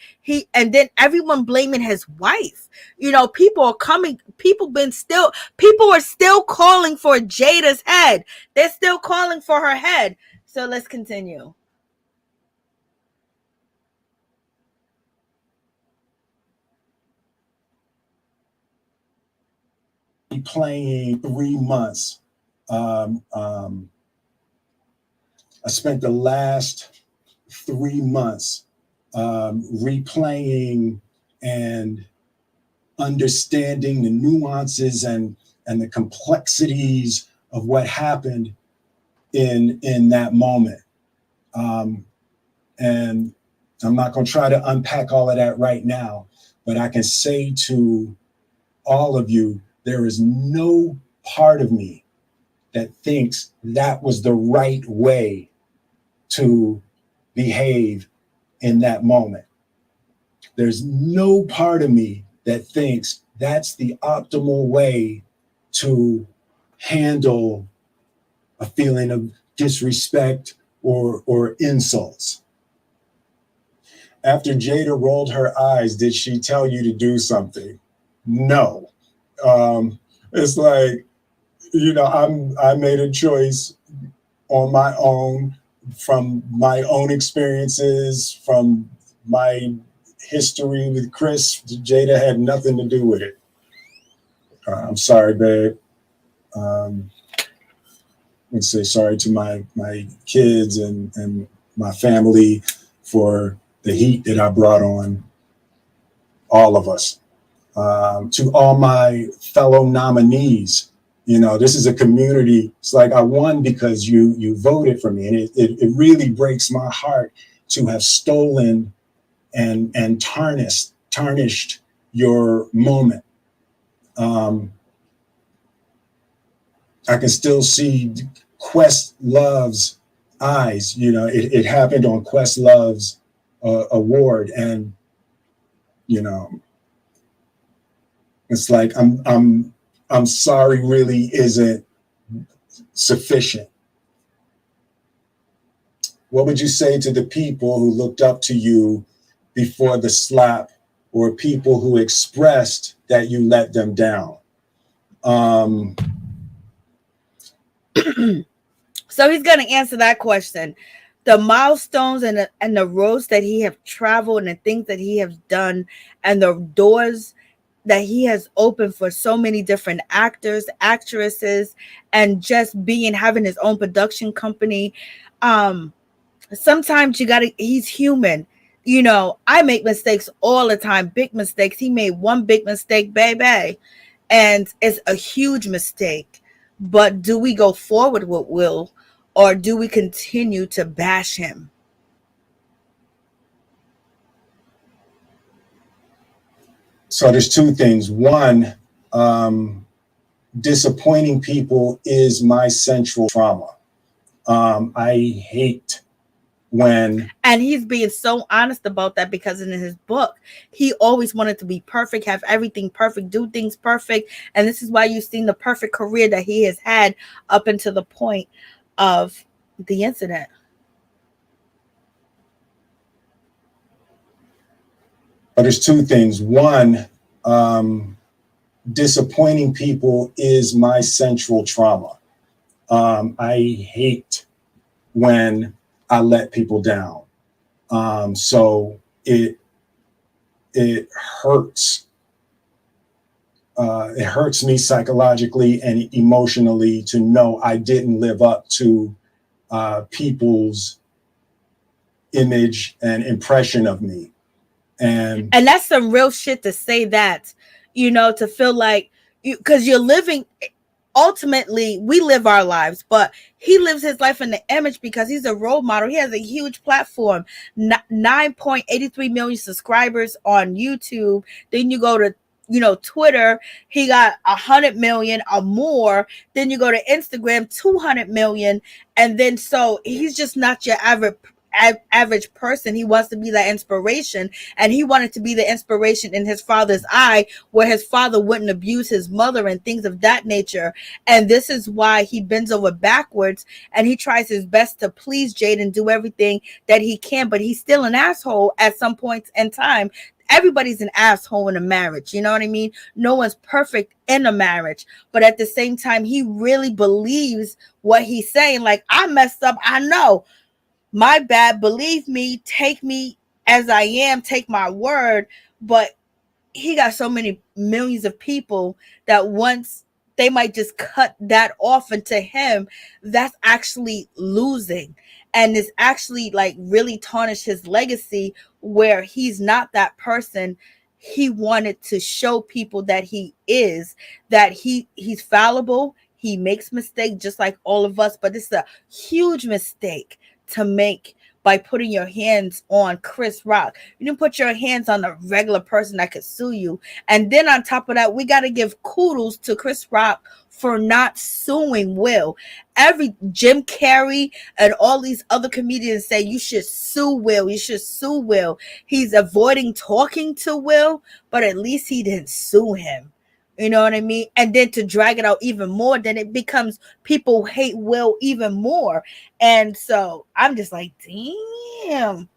and then everyone blaming his wife. You know, people are still calling for Jada's head. They're still calling for her head. So let's continue. Playing 3 months. I spent the last 3 months replaying and understanding the nuances and the complexities of what happened in that moment. And I'm not going to try to unpack all of that right now, but I can say to all of you, there is no part of me that thinks that was the right way to behave in that moment. There's no part of me that thinks that's the optimal way to handle a feeling of disrespect or insults. After Jada rolled her eyes, did she tell you to do something? No. It's like, you know, I made a choice on my own, from my own experiences, from my history with Chris. Jada had nothing to do with it. I'm sorry, babe. Let's say sorry to my kids and my family for the heat that I brought on all of us. To all my fellow nominees, you know, this is a community. It's like I won because you voted for me, and it really breaks my heart to have stolen and tarnished your moment. I can still see Questlove's eyes. You know, it happened on Questlove's award, and you know, it's like I'm sorry really isn't sufficient. What would you say to the people who looked up to you before the slap, or people who expressed that you let them down? So he's going to answer that question. The milestones and the roads that he have traveled and the things that he has done and the doors that he has opened for so many different actors, actresses, and just having his own production company. Sometimes he's human. You know, I make mistakes all the time, big mistakes. He made one big mistake, baby, and it's a huge mistake. But do we go forward with Will, or do we continue to bash him? So there's two things. One, disappointing people is my central trauma. I hate when... And he's being so honest about that, because in his book, he always wanted to be perfect, have everything perfect, do things perfect. And this is why you've seen the perfect career that he has had up until the point of the incident. But there's two things. One, disappointing people is my central trauma. I hate when I let people down. So it hurts. It hurts me psychologically and emotionally to know I didn't live up to people's image and impression of me. And that's some real shit to say that, you know, to feel like because you're living. Ultimately, we live our lives, but he lives his life in the image because he's a role model. He has a huge platform, 9.83 million subscribers on YouTube. Then you go to, you know, Twitter, he got 100 million or more. Then you go to Instagram, 200 million. And then so he's just not your average person. He wants to be that inspiration, and he wanted to be the inspiration in his father's eye, where his father wouldn't abuse his mother and things of that nature. And this is why he bends over backwards and he tries his best to please Jade and do everything that he can, but he's still an asshole at some points in time. Everybody's an asshole in a marriage, you know what I mean? No one's perfect in a marriage, but at the same time, he really believes what he's saying. Like, I messed up, I know, my bad, believe me, take me as I am, take my word. But he got so many millions of people that once they might just cut that off, and to him, that's actually losing. And it's actually like really tarnish his legacy, where he's not that person. He wanted to show people that he is, that he's fallible. He makes mistakes just like all of us, but it's a huge mistake to make by putting your hands on Chris Rock. You didn't put your hands on a regular person that could sue you. And then on top of that, we got to give kudos to Chris Rock for not suing Will. Every Jim Carrey and all these other comedians say you should sue Will. You should sue Will. He's avoiding talking to Will, but at least he didn't sue him. You know what I mean? And then to drag it out even more, then it becomes people hate Will even more. And so I'm just like, damn.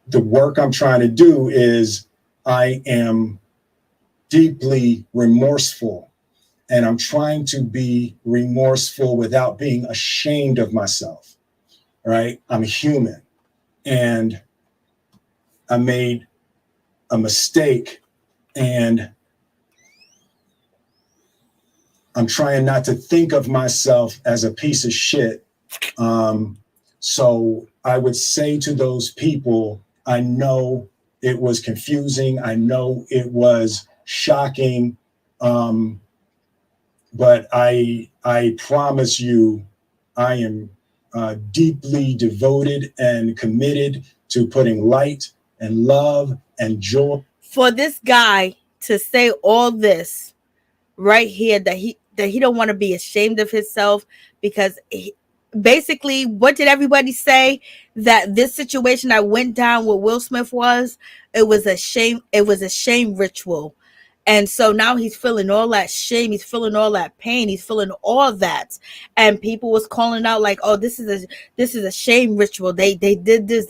The work I'm trying to do is I am deeply remorseful, and I'm trying to be remorseful without being ashamed of myself, right? I'm human, and I made a mistake, and I'm trying not to think of myself as a piece of shit. So I would say to those people, I know it was confusing. I know it was shocking. But I promise you, I am deeply devoted and committed to putting light and love and joy. For this guy to say all this right here, that he don't want to be ashamed of himself, because basically, what did everybody say? That this situation that went down with Will Smith it was a shame ritual. And so now he's feeling all that shame. He's feeling all that pain. He's feeling all that. And people was calling out like, oh, this is a shame ritual. They did this,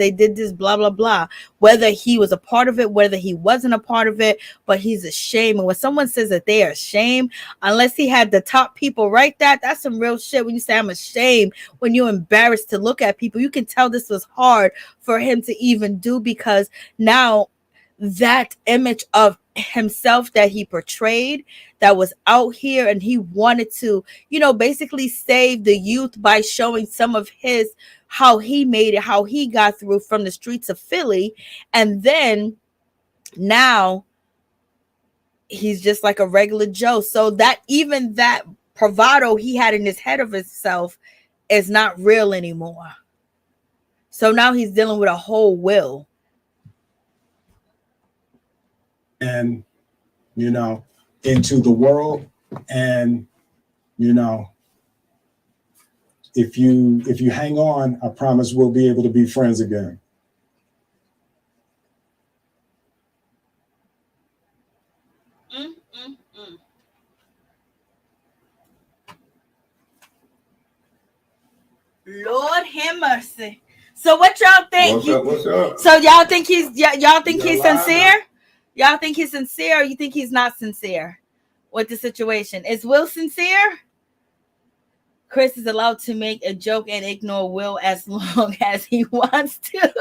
blah, blah, blah. Whether he was a part of it, whether he wasn't a part of it, but he's ashamed. And when someone says that they are ashamed, unless he had the top people write that, that's some real shit. When you say I'm ashamed, when you're embarrassed to look at people, you can tell this was hard for him to even do, because now that image of himself that he portrayed, that was out here, and he wanted to, basically save the youth by showing some of how he made it, how he got through from the streets of Philly. And then now he's just like a regular Joe. So that even that bravado he had in his head of himself is not real anymore. So now he's dealing with a whole Will. And, into the world. And, if you hang on, I promise we'll be able to be friends again. Lord have mercy. So what y'all think? What's up? So y'all think he's sincere? Y'all think he's sincere, or you think he's not sincere with the situation? Is Will sincere? Chris is allowed to make a joke and ignore Will as long as he wants to.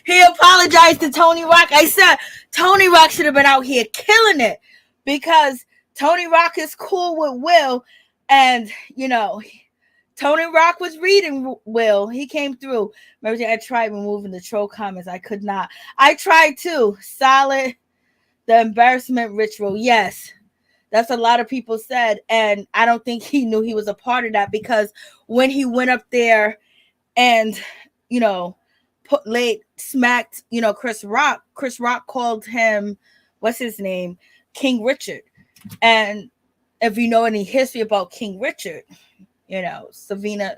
He apologized to Tony Rock. I said Tony Rock should have been out here killing it because Tony Rock is cool with Will, and you know, Tony Rock was reading Will. He came through. Remember, I tried removing the troll comments. I could not. I tried too. Solid. The embarrassment ritual. Yes. That's a lot of people said. And I don't think he knew he was a part of that, because when he went up there and, you know, smacked, you know, Chris Rock called him, what's his name? King Richard. And if you know any history about King Richard, you know, Serena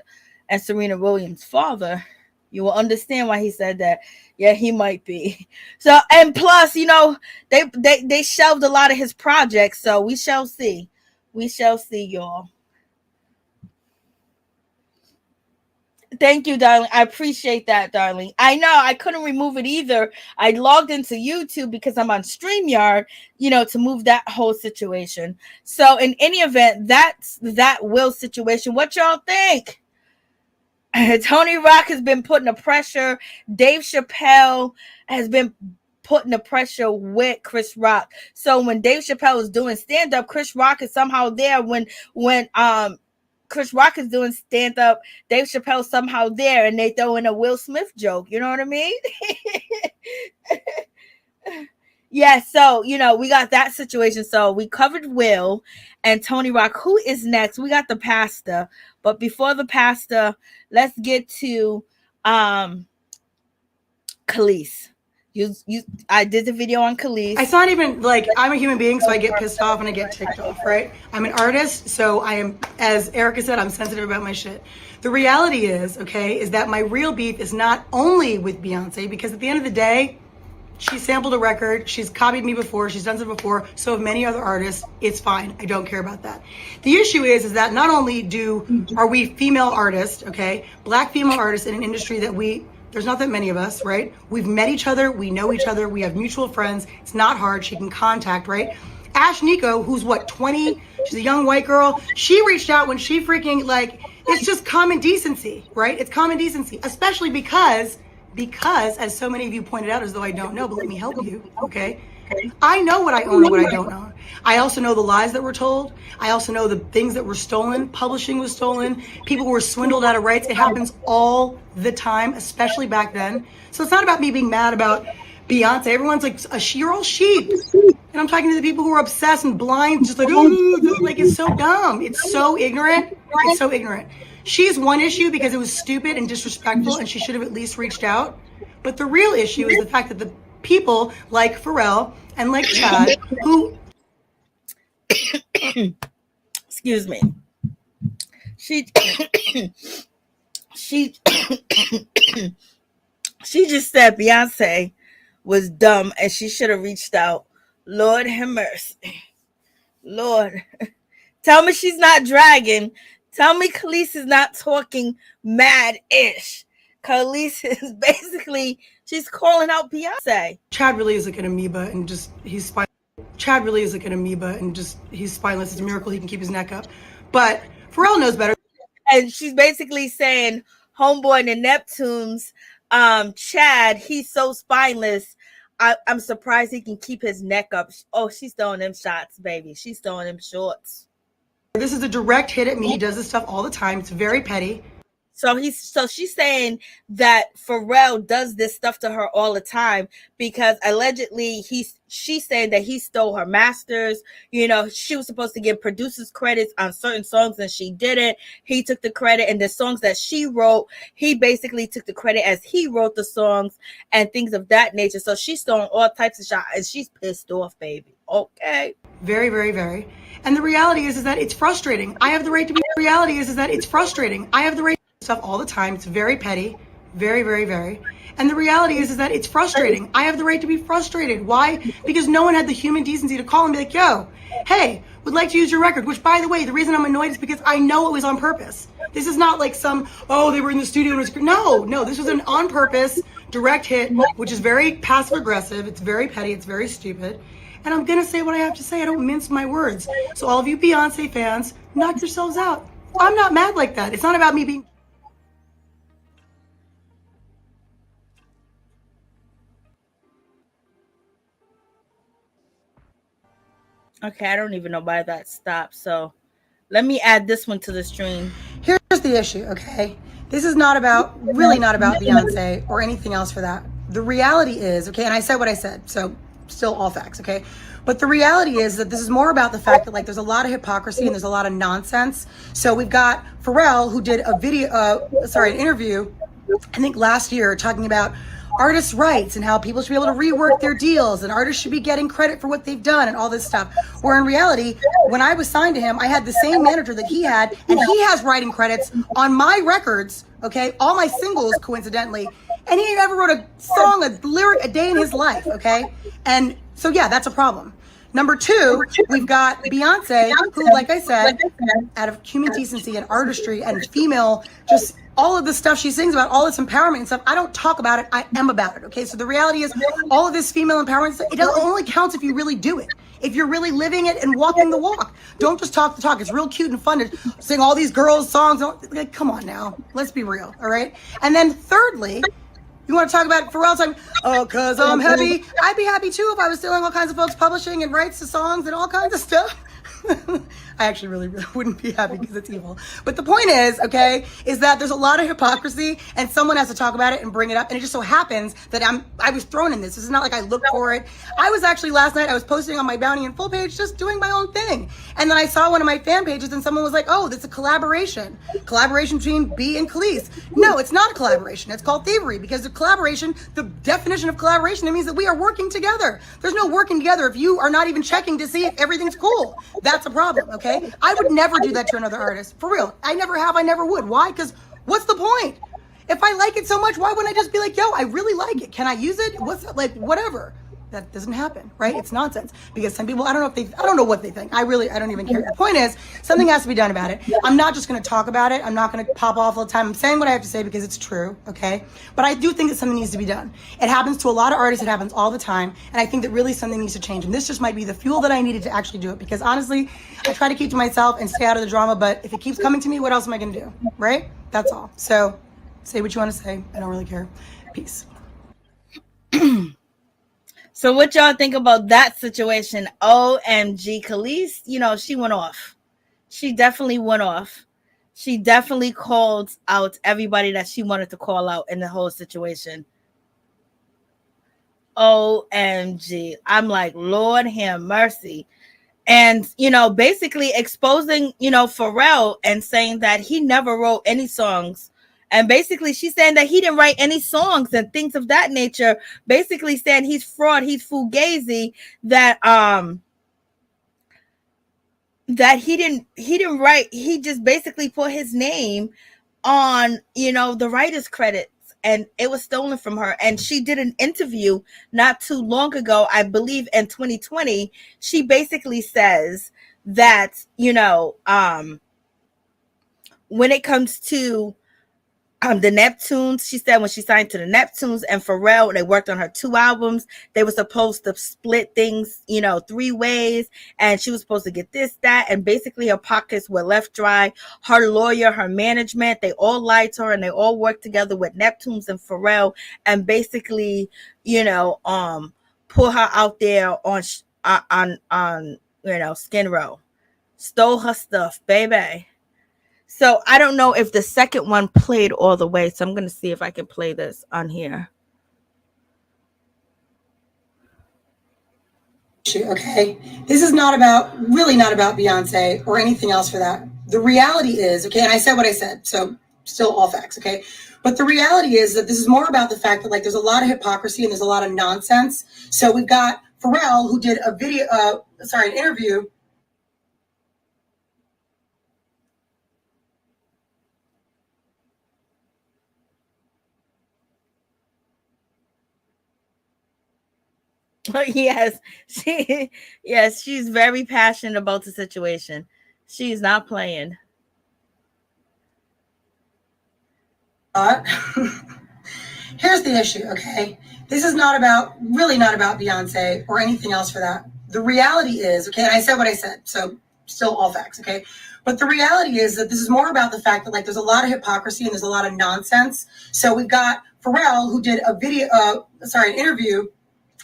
Williams' father, you will understand why he said that. Yeah, he might be. So, and plus, you know, they shelved a lot of his projects, so we shall see. We shall see, y'all. Thank you, darling. I appreciate that, darling. I know I couldn't remove it either. I logged into YouTube because I'm on StreamYard, you know, to move that whole situation. So in any event, that's that Will situation. What y'all think? Tony Rock has been putting the pressure. Dave Chappelle has been putting the pressure with Chris Rock. So when Dave Chappelle is doing stand-up, Chris Rock is somehow there. When Chris Rock is doing stand-up, Dave Chappelle somehow there, and they throw in a Will Smith joke. You know what I mean? Yeah, so, you know, we got that situation. So we covered Will and Tony Rock. Who is next? We got the pastor. But before the pastor, let's get to Khalees. I did the video on Khalees. It's not even like I'm a human being, so I get pissed off and I get ticked off, right? I'm an artist, so I am, as Erica said, I'm sensitive about my shit. The reality is, okay, is that my real beef is not only with Beyonce, because at the end of the day, she sampled a record, she's copied me before, she's done it before, so have many other artists. It's fine. I don't care about that. The issue is that not only are we female artists, okay, black female artists in an industry that there's not that many of us, right? We've met each other, we know each other, we have mutual friends. It's not hard, she can contact, right? Ash Nico, who's what, 20? She's a young white girl. She reached out when she freaking, like, it's just common decency, right? It's common decency, especially because, as so many of you pointed out, as though I don't know, but let me help you, okay? I know what I own and what I don't own. I also know the lies that were told. I also know the things that were stolen. Publishing was stolen. People were swindled out of rights. It happens all the time, especially back then. So it's not about me being mad about Beyonce. Everyone's like, you're all sheep. And I'm talking to the people who are obsessed and blind, just like, ooh, like, it's so dumb. It's so ignorant. It's so ignorant. She's one issue because it was stupid and disrespectful, and she should have at least reached out. But the real issue is the fact that the people like Pharrell and like Chad, who excuse me, she just said Beyonce was dumb and she should have reached out. Lord have mercy. Lord, tell me she's not dragging. Tell me Khalees is not talking mad-ish. Khalees is basically, she's calling out Beyonce. Chad really is like an amoeba and just, he's spineless. Chad really is like an amoeba and just, he's spineless. It's a miracle he can keep his neck up. But Pharrell knows better. And she's basically saying, homeboy and Neptune's Chad, he's so spineless. I'm surprised he can keep his neck up. Oh, she's throwing them shots, baby. She's throwing them shorts. This is a direct hit at me. He does this stuff all the time. It's very petty. So she's saying that Pharrell does this stuff to her all the time because allegedly she's saying that he stole her masters. You know, she was supposed to give producers credits on certain songs and she didn't. He took the credit, and the songs that she wrote, he basically took the credit as he wrote the songs and things of that nature. So she's throwing all types of shots and she's pissed off, baby. Okay. Very, very, very. And the reality is that it's frustrating. I have the right to be. The reality is that it's frustrating. I have the right to stuff all the time. It's very petty. Very, very, very. And the reality is that it's frustrating. I have the right to be frustrated. Why? Because no one had the human decency to call and be like, yo, hey, would like to use your record. Which, by the way, the reason I'm annoyed is because I know it was on purpose. This is not like some, oh, they were in the studio. No, this was an on purpose direct hit, which is very passive aggressive. It's very petty. It's very stupid. And I'm going to say what I have to say. I don't mince my words. So all of you Beyonce fans, knock yourselves out. I'm not mad like that. It's not about me being. Okay, I don't even know why that stopped. So let me add this one to the stream. Here's the issue, okay? This is not about, really not about Beyonce or anything else for that. The reality is, okay, and I said what I said, so still all facts, okay? But the reality is that this is more about the fact that, like, there's a lot of hypocrisy and there's a lot of nonsense. So we've got Pharrell, who did an interview, I think last year, talking about artists' rights and how people should be able to rework their deals and artists should be getting credit for what they've done and all this stuff. Where in reality, when I was signed to him, I had the same manager that he had, and he has writing credits on my records, okay, all my singles, coincidentally, and he never wrote a song, a lyric a day in his life, okay? And so, yeah, that's a problem. Number two, we've got Beyonce, who, like I said, out of human decency and artistry and female, just all of the stuff she sings about, all this empowerment and stuff, I don't talk about it, I am about it, okay? So the reality is, all of this female empowerment stuff, it only counts if you really do it. If you're really living it and walking the walk. Don't just talk the talk. It's real cute and fun to sing all these girls' songs. Like, come on now, let's be real, all right? And then thirdly, you want to talk about Pharrell talking, oh, cause I'm happy. I'd be happy too if I was stealing all kinds of folks' publishing and rights to songs and all kinds of stuff. I actually really wouldn't be happy because it's evil. But the point is, okay, is that there's a lot of hypocrisy and someone has to talk about it and bring it up. And it just so happens that I was thrown in this. This is not like I looked for it. I was actually last night, I was posting on my Bounty and Full page, just doing my own thing. And then I saw one of my fan pages and someone was like, oh, that's a collaboration between B and Khalees. No, it's not a collaboration. It's called thievery because the collaboration, the definition of collaboration, it means that we are working together. There's no working together if you are not even checking to see if everything's cool. That's a problem, okay? I would never do that to another artist. For real. I never have, I never would. Why? Because what's the point? If I like it so much, why wouldn't I just be like, yo, I really like it. Can I use it? Whatever. That doesn't happen, right? It's nonsense. Because some people, I don't know what they think. I don't even care. The point is, something has to be done about it. I'm not just going to talk about it. I'm not going to pop off all the time. I'm saying what I have to say because it's true, okay? But I do think that something needs to be done. It happens to a lot of artists. It happens all the time. And I think that really something needs to change. And this just might be the fuel that I needed to actually do it. Because honestly, I try to keep to myself and stay out of the drama. But if it keeps coming to me, what else am I going to do, right? That's all. So say what you want to say. I don't really care. Peace. So what y'all think about that situation? OMG, Khalees, she went off. She definitely went off. She definitely called out everybody that she wanted to call out in the whole situation. OMG. I'm like, Lord have mercy. And, basically exposing, Pharrell and saying that he never wrote any songs. And basically, she's saying that he didn't write any songs and things of that nature. Basically, saying he's fraud, he's fugazi. That he didn't write. He just basically put his name on, the writer's credits, and it was stolen from her. And she did an interview not too long ago, I believe, in 2020. She basically says that when it comes to the Neptunes, she said when she signed to the Neptunes and Pharrell, they worked on her 2 albums. They were supposed to split things, 3 ways, and she was supposed to get this, that, and basically her pockets were left dry. Her lawyer, her management, they all lied to her, and they all worked together with Neptunes and Pharrell, and basically, put her out there on Skid Row, stole her stuff, baby. So I don't know if the second one played all the way. So I'm going to see if I can play this on here. Okay, this is really not about Beyonce or anything else for that. The reality is, okay, and I said what I said, so still all facts, okay? But the reality is that this is more about the fact that, like, there's a lot of hypocrisy and there's a lot of nonsense. So we've got Pharrell, who did an interview. Yes, she's very passionate about the situation. She's not playing. Here's the issue, okay? This is really not about Beyonce or anything else for that. The reality is, okay, and I said what I said, so still all facts, okay? But the reality is that this is more about the fact that like there's a lot of hypocrisy and there's a lot of nonsense. So we've got Pharrell, who did an interview,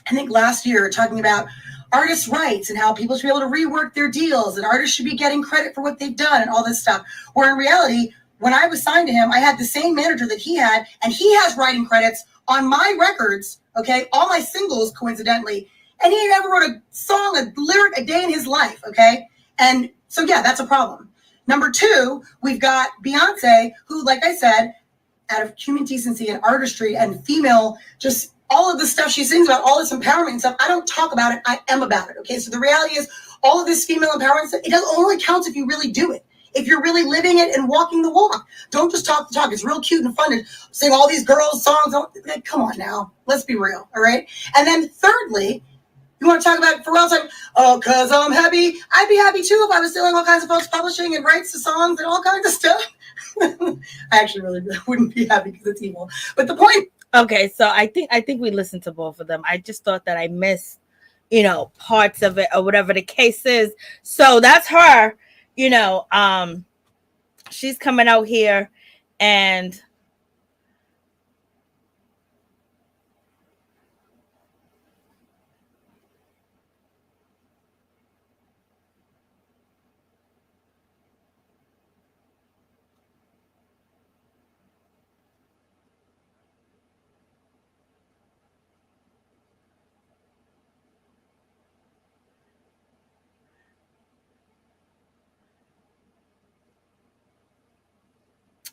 I think last year, talking about artists' rights and how people should be able to rework their deals and artists should be getting credit for what they've done and all this stuff. Where in reality, when I was signed to him, I had the same manager that he had, and he has writing credits on my records, okay, all my singles, coincidentally, and he never wrote a song, a lyric a day in his life, okay? And so, yeah, that's a problem. Number two, we've got Beyonce, who, like I said, out of human decency and artistry and female, just all of the stuff she sings about, all this empowerment and stuff, I don't talk about it, I am about it, okay? So the reality is, all of this female empowerment stuff, it only counts if you really do it. If you're really living it and walking the walk. Don't just talk the talk. It's real cute and fun to sing all these girls' songs. Come on now. Let's be real, all right? And then thirdly, you want to talk about Pharrell's like, oh, because I'm happy. I'd be happy too if I was stealing all kinds of folks' publishing and rights to songs and all kinds of stuff. I actually really wouldn't be happy because it's evil. But the point. Okay, so I think we listened to both of them. I just thought that I missed, parts of it or whatever the case is. So that's her, she's coming out here and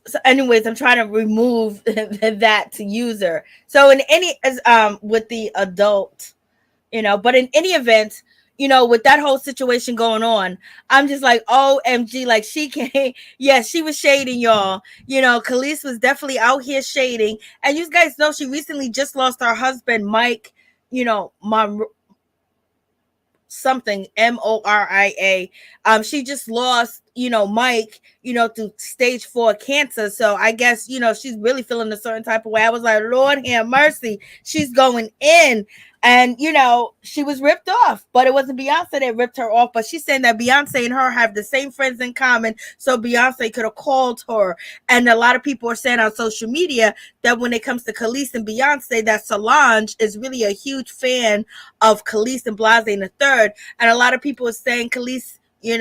so anyways, I'm trying to remove that to user. So in any with the adult, but in any event, with that whole situation going on, I'm just like, OMG, like she came, yes, she was shading y'all. Khalees was definitely out here shading. And you guys know she recently just lost her husband, Mike, something Moria. She just lost, Mike, through stage 4 cancer. So I guess, she's really feeling a certain type of way. I was like, Lord have mercy. She's going in. And, she was ripped off, but it wasn't Beyonce that ripped her off. But she's saying that Beyonce and her have the same friends in common. So Beyonce could have called her. And a lot of people are saying on social media that when it comes to Khalees and Beyonce, that Solange is really a huge fan of Khalees and Blase the third. And a lot of people are saying, Khalees, you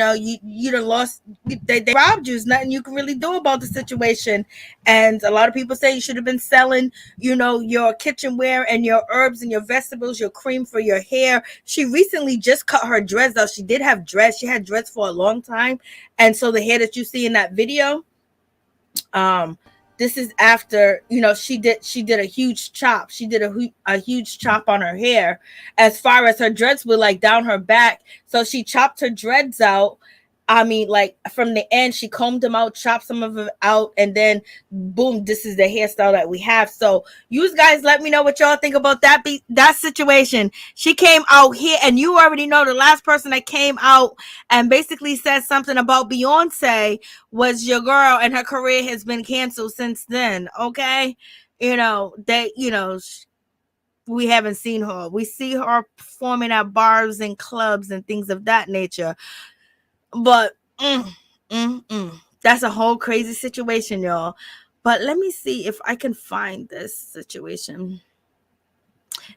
done lost, they robbed you. There's nothing you can really do about the situation. And a lot of people say you should have been selling, your kitchenware and your herbs and your vegetables, your cream for your hair. She recently just cut her dreads out. She did have dreads. She had dreads for a long time. And so the hair that you see in that video, this is after, she did a huge chop. She did a huge chop on her hair as far as her dreads were like down her back. So she chopped her dreads out. I mean, like from the end, she combed them out, chopped some of them out, and then boom, this is the hairstyle that we have. So you guys let me know what y'all think about that situation. She came out here, and you already know the last person that came out and basically said something about Beyonce was your girl, and her career has been canceled since then. Okay. We haven't seen her. We see her performing at bars and clubs and things of that nature. But that's a whole crazy situation, y'all. But let me see if I can find this situation.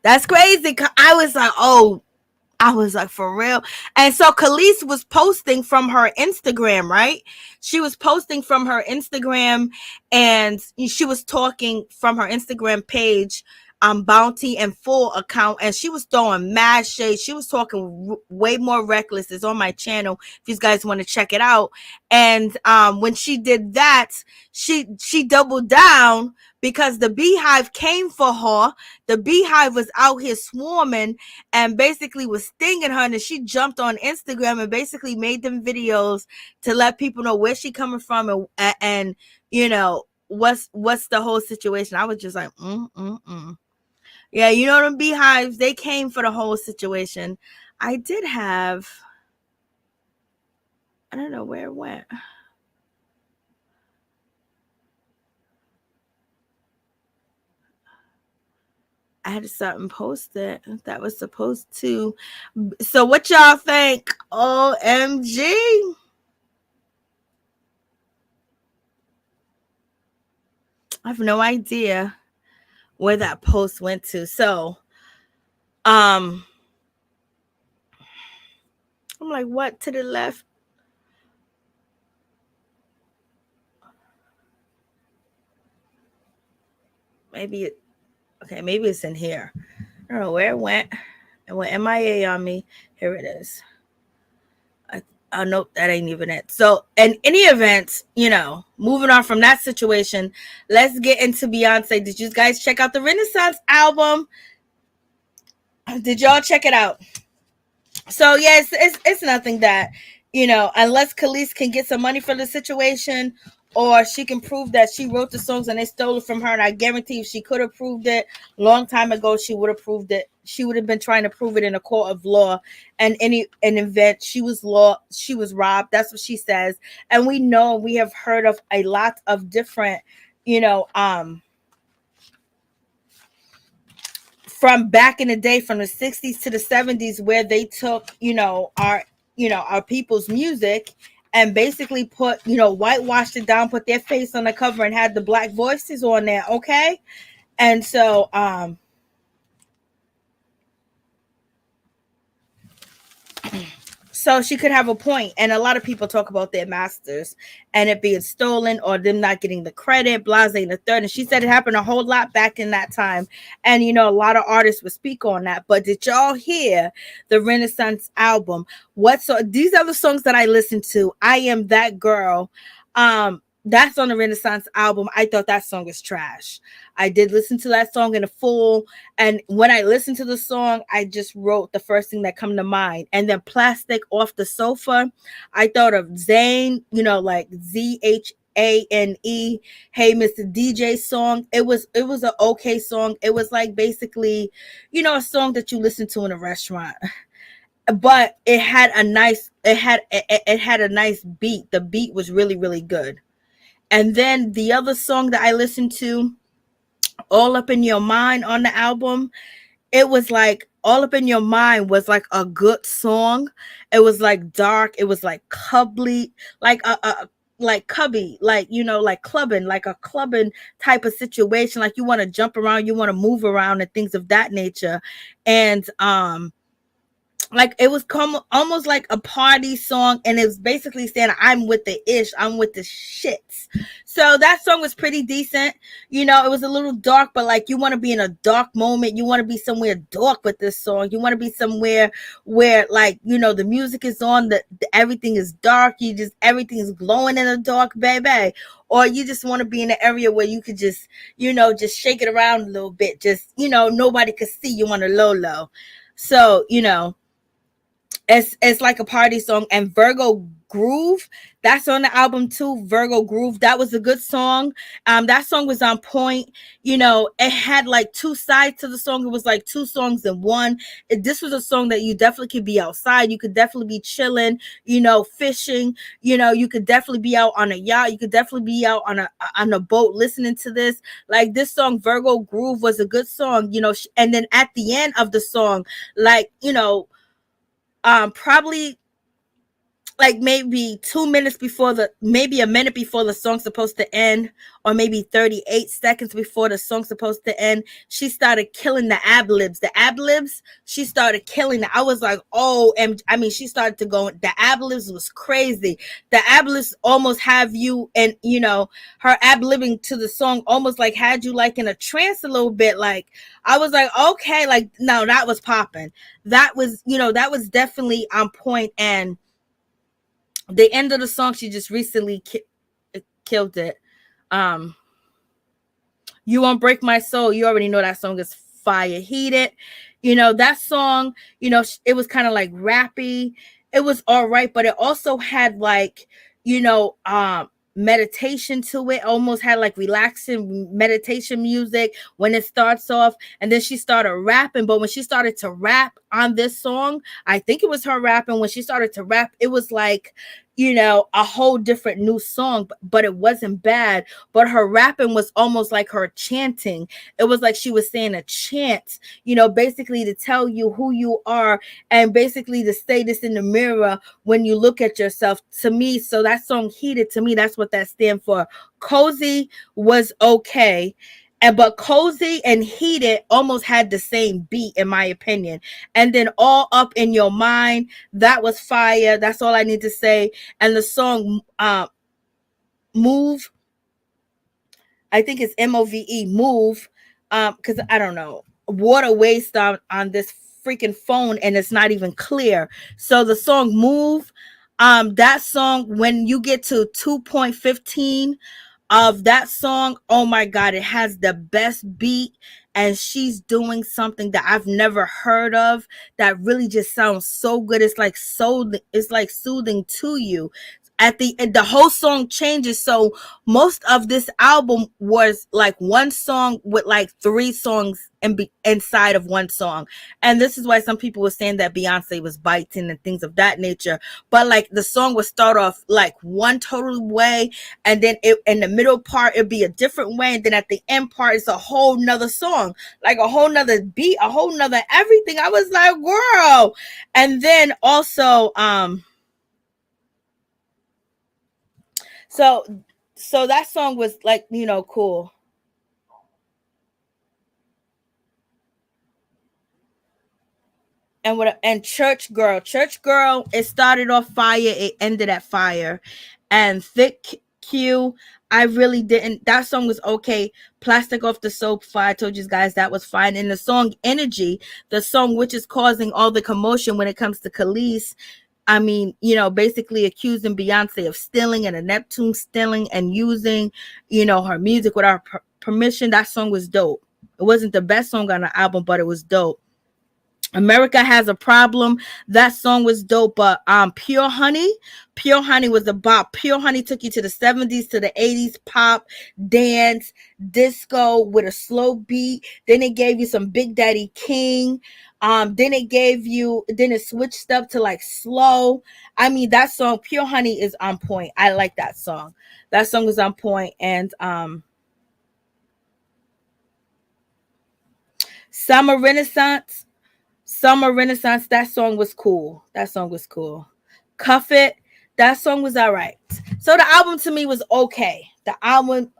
That's crazy. I was like, for real. And so Khalees was posting from her Instagram, right? She was posting from her Instagram, and she was talking from her Instagram page, Bounty and Full account, and she was throwing mad shade. She was talking way more reckless. It's on my channel if you guys want to check it out. And when she did that, she doubled down because the Beehive came for her. The Beehive was out here swarming and basically was stinging her, and she jumped on Instagram and basically made them videos to let people know where she coming from and what's the whole situation. I was just like, Yeah, them Beehives, they came for the whole situation. I did have, I don't know where it went. I had something posted that was supposed to. So what y'all think? OMG. have no idea where that post went to. So, I'm like, what to the left? Maybe it's in here. I don't know where it went. It went MIA on me. Here it is. Oh, nope, that ain't even it. So, in any event, moving on from that situation, let's get into Beyonce. Did you guys check out the Renaissance album? Did y'all check it out? So, yes, it's nothing that, unless Khalees can get some money for the situation, or she can prove that she wrote the songs and they stole it from her. And I guarantee if she could have proved it long time ago, she would have proved it. She would have been trying to prove it in a court of law. And an event, she was robbed. That's what she says. And we have heard of a lot of different, from back in the day, from the 60s to the 70s, where they took, our people's music and basically put, whitewashed it down, put their face on the cover and had the black voices on there. Okay. And so, so she could have a point. And a lot of people talk about their masters and it being stolen or them not getting the credit, blase and the third. And she said it happened a whole lot back in that time. And, a lot of artists would speak on that. But did y'all hear the Renaissance album? These are the songs that I listened to. I Am That Girl. That's on the Renaissance album. I thought that song is trash. I did listen to that song in a full. And when I listened to the song, I just wrote the first thing that come to mind. And then Plastic Off the Sofa. I thought of Zane, like ZHANE. Hey, Mr. DJ song. It was an okay song. It was like basically, a song that you listen to in a restaurant. But it had a nice beat. The beat was really, really good. And then the other song that I listened to, All Up in Your Mind, on the album, it was like All Up in Your Mind was like a good song. It was like dark. It was like cubbly, like cubby, like clubbing, like a clubbing type of situation. Like you want to jump around, you want to move around and things of that nature. And like it was almost like a party song, and it was basically saying I'm with the ish, I'm with the shits. So that song was pretty decent. It was a little dark, but like you want to be in a dark moment, you want to be somewhere dark with this song. You want to be somewhere where like the music is on, the everything is dark, everything is glowing in the dark, baby. Or you just want to be in an area where you could just just shake it around a little bit, just nobody could see you on a low. So it's like a party song. And Virgo Groove, that's on the album too. Virgo Groove, that was a good song. That song was on point. It had like two sides to the song. It was like two songs in one. This was a song that you definitely could be outside. You could definitely be chilling, fishing. You could definitely be out on a yacht. You could definitely be out on a boat listening to this. Like this song, Virgo Groove, was a good song. And then at the end of the song, like probably like maybe 2 minutes before maybe a minute before the song's supposed to end, or maybe 38 seconds before the song's supposed to end, she started killing the ad-libs. She started killing it. I was like, oh, and I mean, she started to go, the ad-libs was crazy. The ad-libs almost have you, and her ad-libbing to the song almost like had you like in a trance a little bit. Like, I was like, okay, like, no, that was popping. That was, that was definitely on point. And the end of the song, she just recently killed it. You Won't Break My Soul. You already know that song is fire. Heated. That song, it was kind of like rappy. It was all right, but it also had like, meditation to it. Almost had like relaxing meditation music when it starts off. And then she started rapping. But when she started to rap on this song, I think it was her rapping. When she started to rap, it was like, a whole different new song, but it wasn't bad. But her rapping was almost like her chanting. It was like she was saying a chant, basically to tell you who you are, and basically to say this in the mirror when you look at yourself. To me, so that song Heated, to me, that's what that stands for. Cozy was okay. But Cozy and Heated almost had the same beat, in my opinion. And then All Up in Your Mind, that was fire. That's all I need to say. And the song Move, I think it's MOVE, Move, because I don't know, water waste on this freaking phone, and it's not even clear. So the song Move, that song, when you get to 2.15 of that song, oh my God, it has the best beat, and she's doing something that I've never heard of that really just sounds so good. It's like soothing to you. At the end, the whole song changes. So most of this album was like one song with like 3 songs inside of one song. And this is why some people were saying that Beyonce was biting and things of that nature. But like the song would start off like one total way, and then in the middle part it'd be a different way, and then at the end part it's a whole nother song, like a whole nother beat, a whole nother everything. I was like, girl. And then also so that song was like, cool. And Church Girl, it started off fire, it ended at fire. And Thick Q, I really didn't. That song was okay. Plastic Off the Soap, fire. I told you guys that was fine. And the song Energy, the song which is causing all the commotion when it comes to Khalees. I mean, basically accusing Beyonce of stealing and a Neptune stealing and using, her music without permission. That song was dope. It wasn't the best song on the album, but it was dope. America Has a Problem, that song was dope. But Pure Honey was a bop. Pure Honey took you to the 70s, to the 80s, pop, dance, disco with a slow beat. Then it gave you some Big Daddy King. Then it switched up to like slow. I mean, that song Pure Honey is on point. I like that song. That song was on point. And Summer Renaissance, that song was cool. Cuff It, that song was all right. So the album to me was okay. The album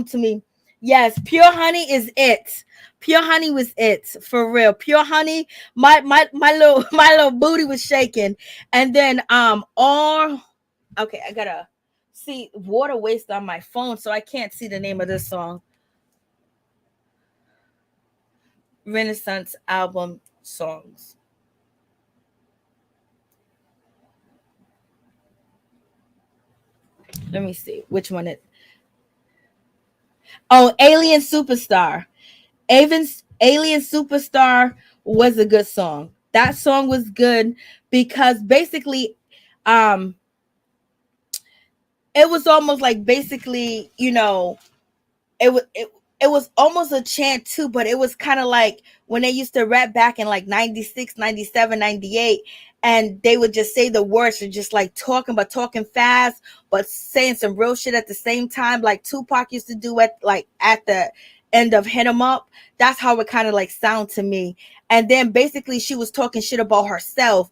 to me, yes, Pure Honey is it. Pure Honey was it, for real. Pure Honey, my little booty was shaking. And then okay, I gotta see water waste on my phone, so I can't see the name of this song. Renaissance album songs. Let me see which one it. Oh, Alien Superstar. Alien Superstar was a good song. That song was good because basically it was almost like basically, it was almost a chant too, but it was kind of like when they used to rap back in like 96, 97, 98, and they would just say the words and just like talking fast, but saying some real shit at the same time, like Tupac used to do at the end of Hit 'Em Up. That's how it kind of like sound to me. And then basically she was talking shit about herself,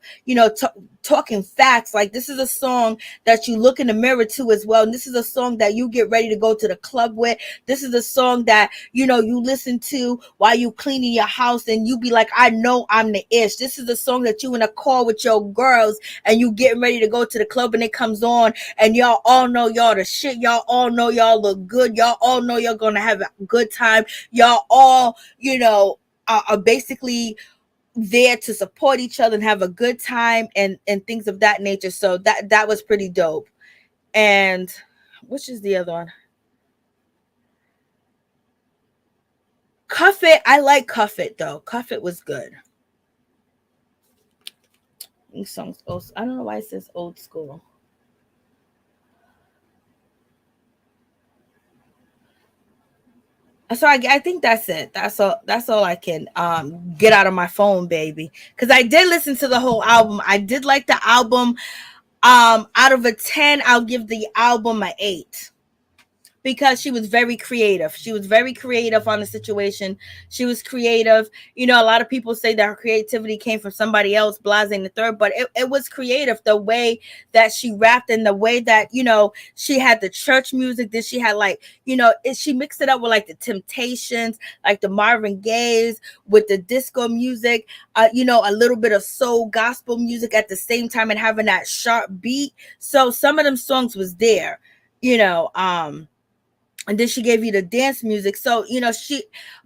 talking facts. Like, this is a song that you look in the mirror to as well. And this is a song that you get ready to go to the club with. This is a song that, you listen to while you cleaning your house and you be like, I know I'm the ish. This is a song that you in a car with your girls and you getting ready to go to the club and it comes on and y'all all know y'all the shit. Y'all all know y'all look good. Y'all all know y'all gonna have a good time. Y'all all, are basically there to support each other and have a good time and things of that nature. So that was pretty dope. And which is the other one? Cuff It. I like Cuff It though. Cuff It was good. These songs old. I don't know why it says old school. So I think that's it. That's all I can get out of my phone, baby. Because I did listen to the whole album. I did like the album. Out of a 10, I'll give the album an 8. Because she was very creative. She was very creative on the situation. She was creative. You know, a lot of people say that her creativity came from somebody else, Blase the third, but it was creative. The way that she rapped and the way that, you know, she had the church music. Then she had like, you know, she mixed it up with like the Temptations, like the Marvin Gaye's with the disco music, you know, a little bit of soul gospel music at the same time and having that sharp beat. So some of them songs was there, you know, and then she gave you the dance music. So, you know,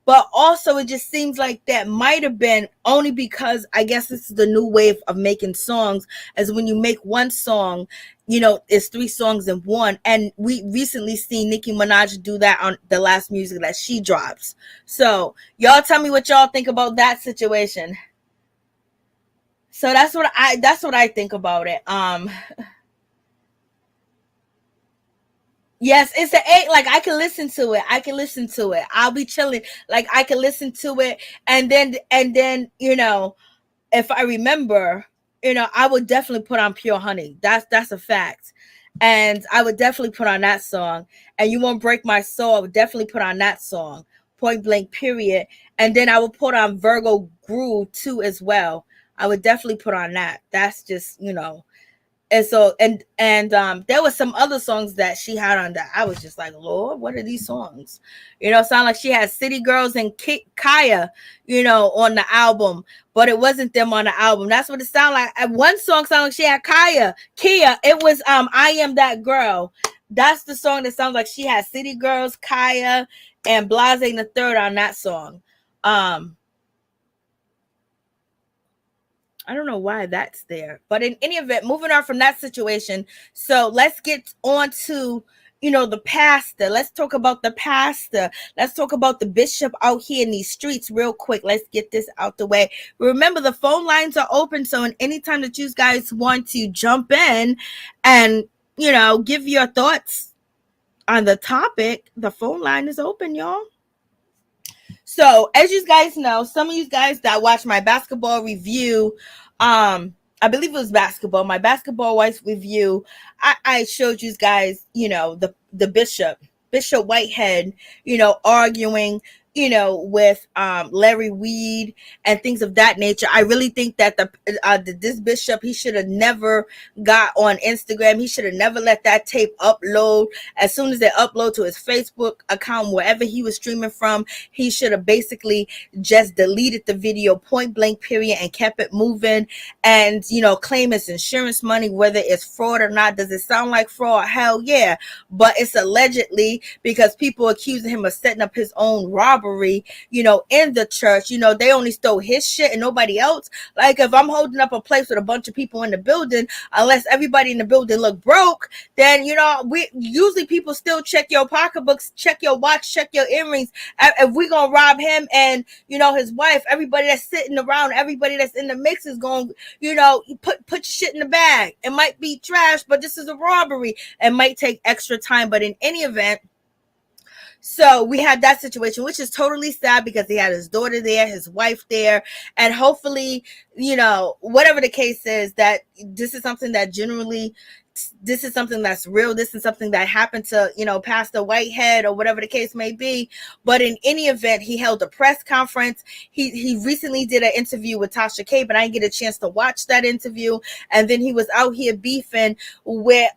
but also it just seems like that might have been only because I guess this is the new wave of making songs, as when you make one song, you know, it's 3 songs in one. And we recently seen Nicki Minaj do that on the last music that she drops. So y'all tell me what y'all think about that situation. So that's what I think about it. Yes, it's an 8. Like I can listen to it. I'll be chilling. Like I can listen to it, and then you know, if I remember, you know, I would definitely put on Pure Honey. That's a fact, and I would definitely put on that song. And You Won't Break My Soul. I would definitely put on that song. Point blank. Period. And then I would put on Virgo Groove too as well. I would definitely put on that. That's just, you know. And so and there was some other songs that she had on that I was just like, Lord, what are these songs? You know, sound like she had City Girls and Kaya, you know, on the album, but it wasn't them on the album. That's what it sounded like. One song sounded like she had Kia. It was I Am That Girl. That's the song that sounds like she had City Girls, Kaya, and Blase the third on that song. I don't know why that's there, but in any event, moving on from that situation. So let's get on to, you know, the pastor. Let's talk about the pastor. Let's talk about the bishop out here in these streets real quick. Let's get this out the way. Remember, the phone lines are open. So anytime that you guys want to jump in and, you know, give your thoughts on the topic, the phone line is open, y'all. So as you guys know, some of you guys that watch my basketball review, I believe it was basketball, my basketball wife review, I showed you guys, you know, the Bishop Whitehead, you know, arguing, you know, with Larry Weed and things of that nature. I really think that this bishop, he should have never got on Instagram. He should have never let that tape upload. As soon as they upload to his Facebook account, wherever he was streaming from, he should have basically just deleted the video, point blank, period, and kept it moving. And, you know, claim it's insurance money, whether it's fraud or not. Does it sound like fraud? Hell yeah. But it's allegedly, because people accusing him of setting up his own robbery, you know, in the church. You know, they only stole his shit and nobody else. Like, if I'm holding up a place with a bunch of people in the building, unless everybody in the building look broke, then, you know, we usually people still check your pocketbooks, check your watch, check your earrings. If we gonna rob him and, you know, his wife, everybody that's sitting around, everybody that's in the mix is going, you know, put your shit in the bag. It might be trash, but this is a robbery. It might take extra time, but in any event, so we had that situation, which is totally sad because he had his daughter there, his wife there, and hopefully, you know, whatever the case is, that this is something that generally, this is something that's real. This is something that happened to, you know, Pastor Whitehead or whatever the case may be. But in any event, he held a press conference. He recently did an interview with Tasha K, but I didn't get a chance to watch that interview. And then he was out here beefing with,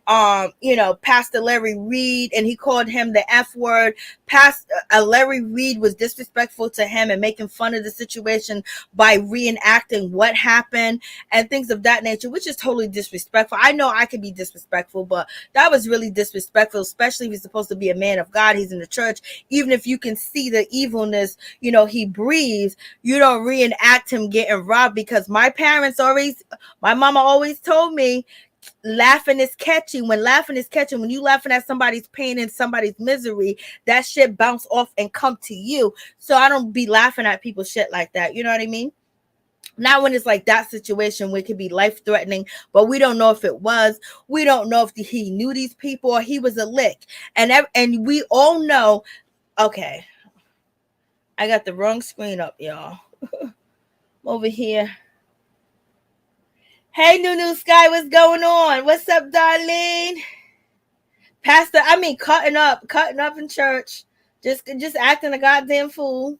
you know, Pastor Larry Reed, and he called him the F word. Pastor Larry Reed was disrespectful to him and making fun of the situation by reenacting what happened and things of that nature, which is totally disrespectful. I know I could be disrespectful, but that was really disrespectful, especially if he's supposed to be a man of God. He's in the church. Even if you can see the evilness, you know, he breathes, you don't reenact him getting robbed, because my mama always told me, laughing is catchy. When you laughing at somebody's pain and somebody's misery, that shit bounce off and come to you. So I don't be laughing at people's shit like that. You know what I mean? Not when it's like that situation where it could be life-threatening, but we don't know if it was. We don't know if he knew these people or he was a lick. And we all know, okay, I got the wrong screen up, y'all. Over here. Hey, Nunu Sky, what's going on? What's up, Darlene? Pastor, cutting up in church. Just acting a goddamn fool.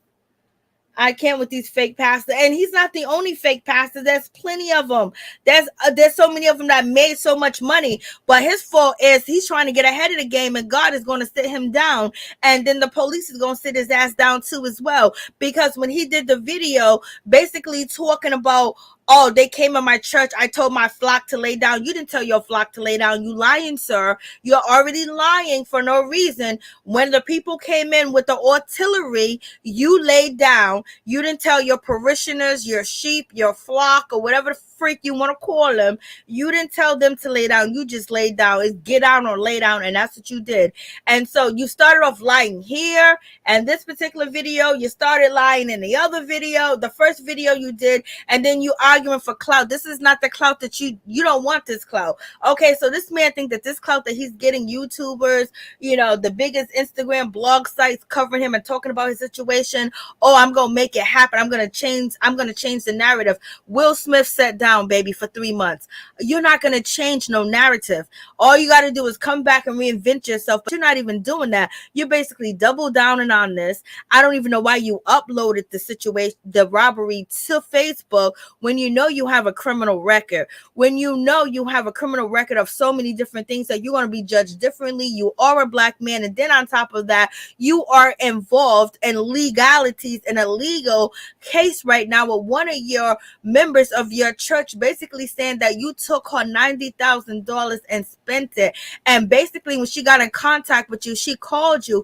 I can't with these fake pastors. And he's not the only fake pastor. There's plenty of them. There's so many of them that made so much money. But his fault is he's trying to get ahead of the game, and God is going to sit him down. And then the police is going to sit his ass down too as well. Because when he did the video, basically talking about, oh, they came in my church, I told my flock to lay down. You didn't tell your flock to lay down. You lying, sir. You're already lying for no reason. When the people came in with the artillery, you laid down. You didn't tell your parishioners, your sheep, your flock, or whatever the freak you want to call them. You didn't tell them to lay down. You just laid down. It's get down or lay down, and that's what you did. And so you started off lying here, and this particular video, you started lying in the other video, the first video you did, and then you arguing for clout. This is not the clout that you don't want this clout. Okay, so this man think that this clout that he's getting YouTubers, the biggest Instagram blog sites covering him and talking about his situation. Oh, I'm gonna make it happen. I'm gonna change the narrative. Will Smith sat down, baby, for 3 months. You're not gonna change no narrative. All you gotta do is come back and reinvent yourself, but you're not even doing that. You're basically double downing on this. I don't even know why you uploaded the robbery to Facebook when you know you have a criminal record. When you know you have a criminal record of so many different things that you're going to be judged differently. You are a black man, and then on top of that, you are involved in legalities in a legal case right now with one of your members of your church basically saying that you took her $90,000 and spent it. And basically when she got in contact with you, she called you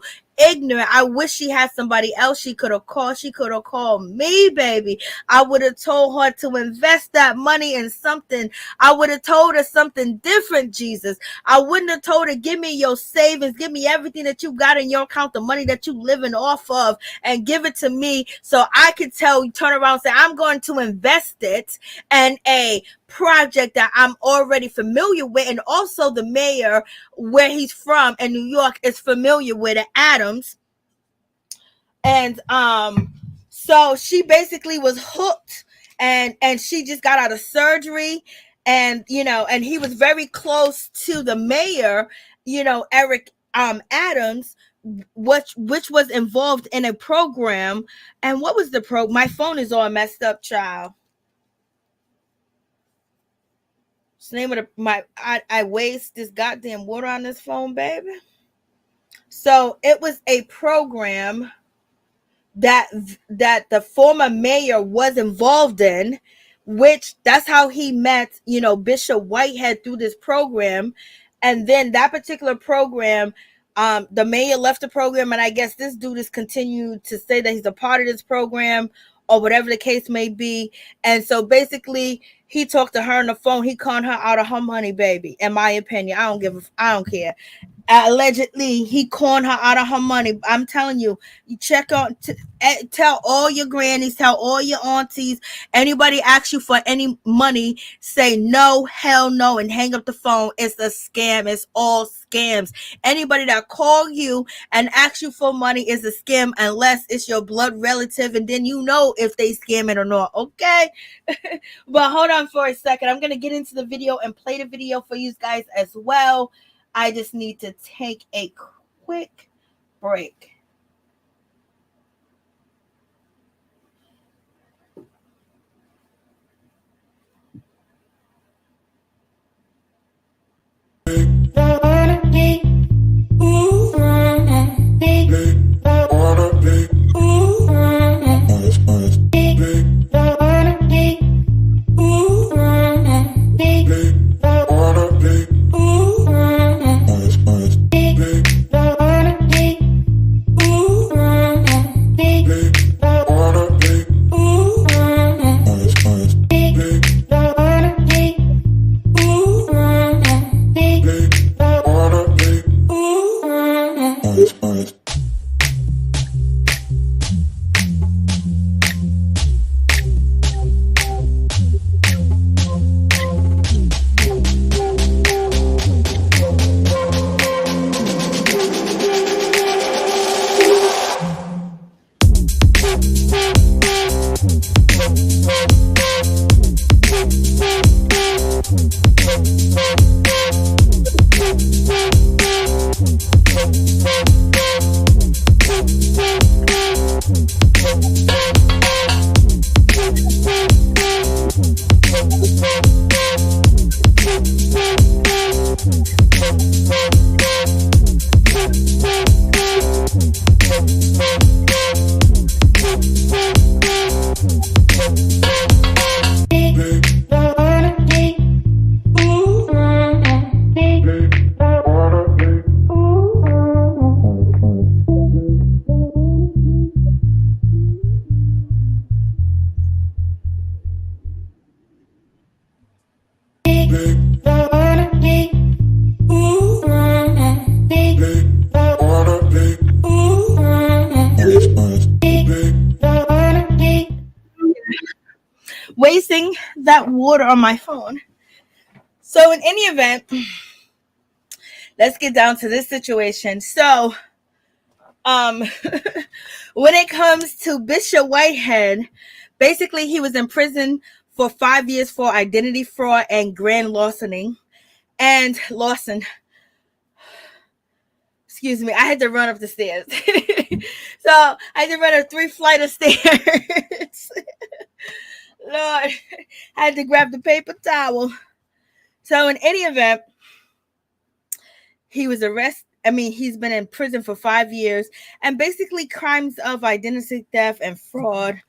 ignorant. I wish she had somebody else she could have called. She could have called me, baby. I would have told her to invest that money in something. I would have told her something different, Jesus. I wouldn't have told her, give me your savings, give me everything that you got in your account, the money that you living off of, and give it to me so I could turn around and say, I'm going to invest it in a project that I'm already familiar with. And also the mayor where he's from in New York is familiar with it, Adams. And so she basically was hooked, and she just got out of surgery, and and he was very close to the mayor, Eric Adams, which was involved in a program. And what was the my phone is all messed up, child. Name of I waste this goddamn water on this phone, baby. So it was a program that the former mayor was involved in, which that's how he met, Bishop Whitehead through this program. And then that particular program, the mayor left the program, and I guess this dude has continued to say that he's a part of this program or whatever the case may be. And so basically he talked to her on the phone. He conned her out of her money, baby. In my opinion, I don't care. Allegedly, he conned her out of her money. I'm telling you, you tell all your grannies, tell all your aunties, anybody asks you for any money, say no, hell no, and hang up the phone. It's a scam. It's all scams. Anybody that call you and asks you for money is a scam unless it's your blood relative, and then if they scam it or not. Okay. But hold on for a second. I'm going to get into the video and play the video for you guys as well. I just need to take a quick break. wasting that water on my phone. So in any event, let's get down to this situation. So, when it comes to Bishop Whitehead, basically he was in prison for 5 years for identity fraud and grand larceny. And excuse me, I had to run up the stairs. So I had to run up 3 flights of stairs. Lord, I had to grab the paper towel. So in any event, he was arrested. I mean, he's been in prison for 5 years, and basically crimes of identity theft and fraud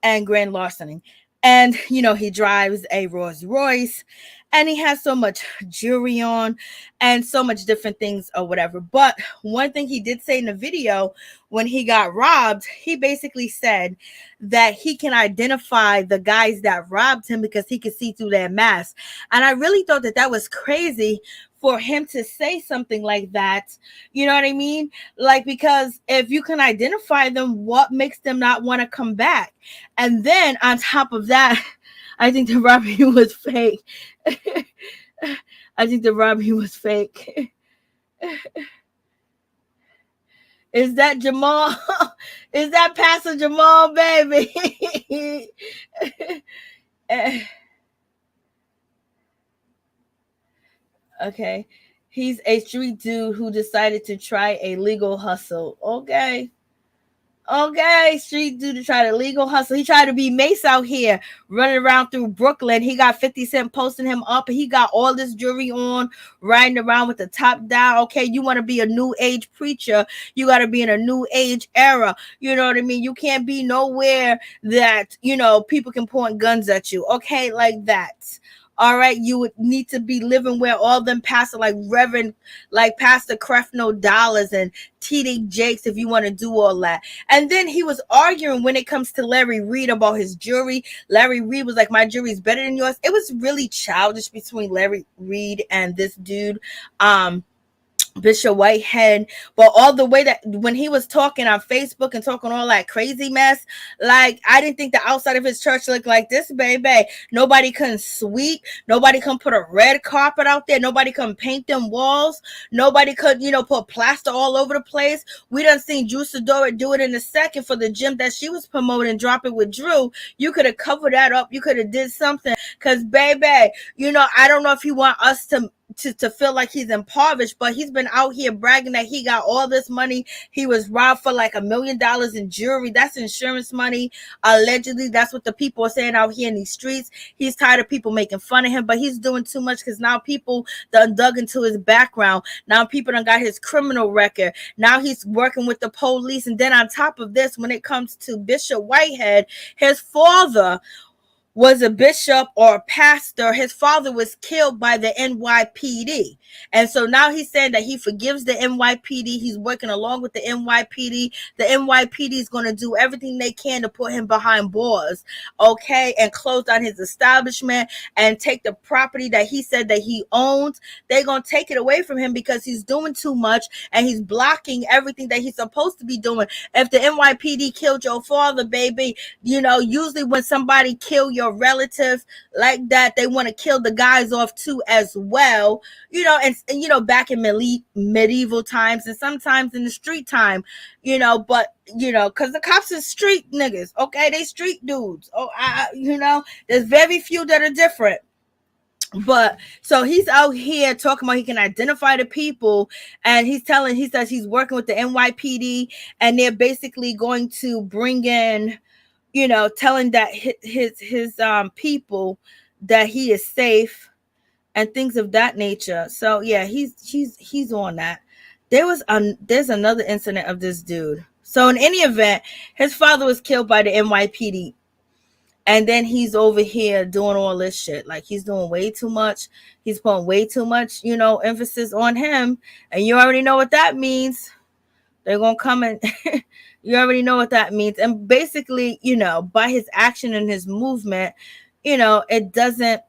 and grand larceny. And, you know, he drives a Rolls Royce, and he has so much jewelry on and so much different things or whatever. But one thing he did say in the video when he got robbed, he basically said that he can identify the guys that robbed him because he could see through their mask. And I really thought that that was crazy for him to say something like that. You know what I mean? Like, because if you can identify them, what makes them not want to come back? And then on top of that, I think the robbery was fake. I think the robbery was fake. Is that Jamal? Is that Pastor Jamal, baby? Okay. He's a street dude who decided to try a legal hustle. Okay. Okay, street dude to try to legal hustle. He tried to be Mace out here, running around through Brooklyn. He got 50 Cent posting him up, and he got all this jewelry on, riding around with the top down. Okay, you want to be a new age preacher, you got to be in a new age era. You know what I mean? You can't be nowhere that, you know, people can point guns at you. Okay, like that. All right, you would need to be living where all them pastor like Reverend, like Pastor Creflo Dollars and T.D. Jakes, if you want to do all that. And then he was arguing when it comes to Larry Reed about his jewelry. Larry Reed was like, my jewelry's better than yours. It was really childish between Larry Reed and this dude, Bishop Whitehead. But all the way that when he was talking on Facebook and talking all that crazy mess, like, I didn't think the outside of his church looked like this, baby. Nobody can sweep. Nobody can put a red carpet out there. Nobody can paint them walls. Nobody could, you know, put plaster all over the place. We done seen Sidora do it in a second for the gym that she was promoting, drop it with Drew. You could have covered that up. You could have did something. Because, baby, you know, I don't know if you want us to feel like he's impoverished, but he's been out here bragging that he got all this money. He was robbed for like $1 million in jewelry. That's insurance money. Allegedly, that's what the people are saying out here in these streets. He's tired of people making fun of him, but he's doing too much because now people done dug into his background. Now people done got his criminal record. Now he's working with the police. And then on top of this, when it comes to Bishop Whitehead, his father was a bishop or a pastor. His father was killed by the NYPD. And so now he's saying that he forgives the NYPD. He's working along with the NYPD. The NYPD is going to do everything they can to put him behind bars, okay, and close down his establishment and take the property that he said that he owns. They're going to take it away from him because he's doing too much and he's blocking everything that he's supposed to be doing. If the NYPD killed your father, baby, you know, usually when somebody kill your relative like that, they want to kill the guys off too as well, you know. And you know, back in medieval times and sometimes in the street time, you know, but you know, because the cops are street niggas, okay, they street dudes. You know, there's very few that are different. But so he's out here talking about he can identify the people, and he says he's working with the NYPD, and they're basically going to bring in, you know, telling that his people that he is safe and things of that nature. So yeah, he's on that. There's another incident of this dude. So in any event, his father was killed by the NYPD, and then he's over here doing all this shit. Like, he's doing way too much. He's putting way too much, you know, emphasis on him, and you already know what that means. They're gonna come and you already know what that means. And basically, you know, by his action and his movement, you know, it doesn't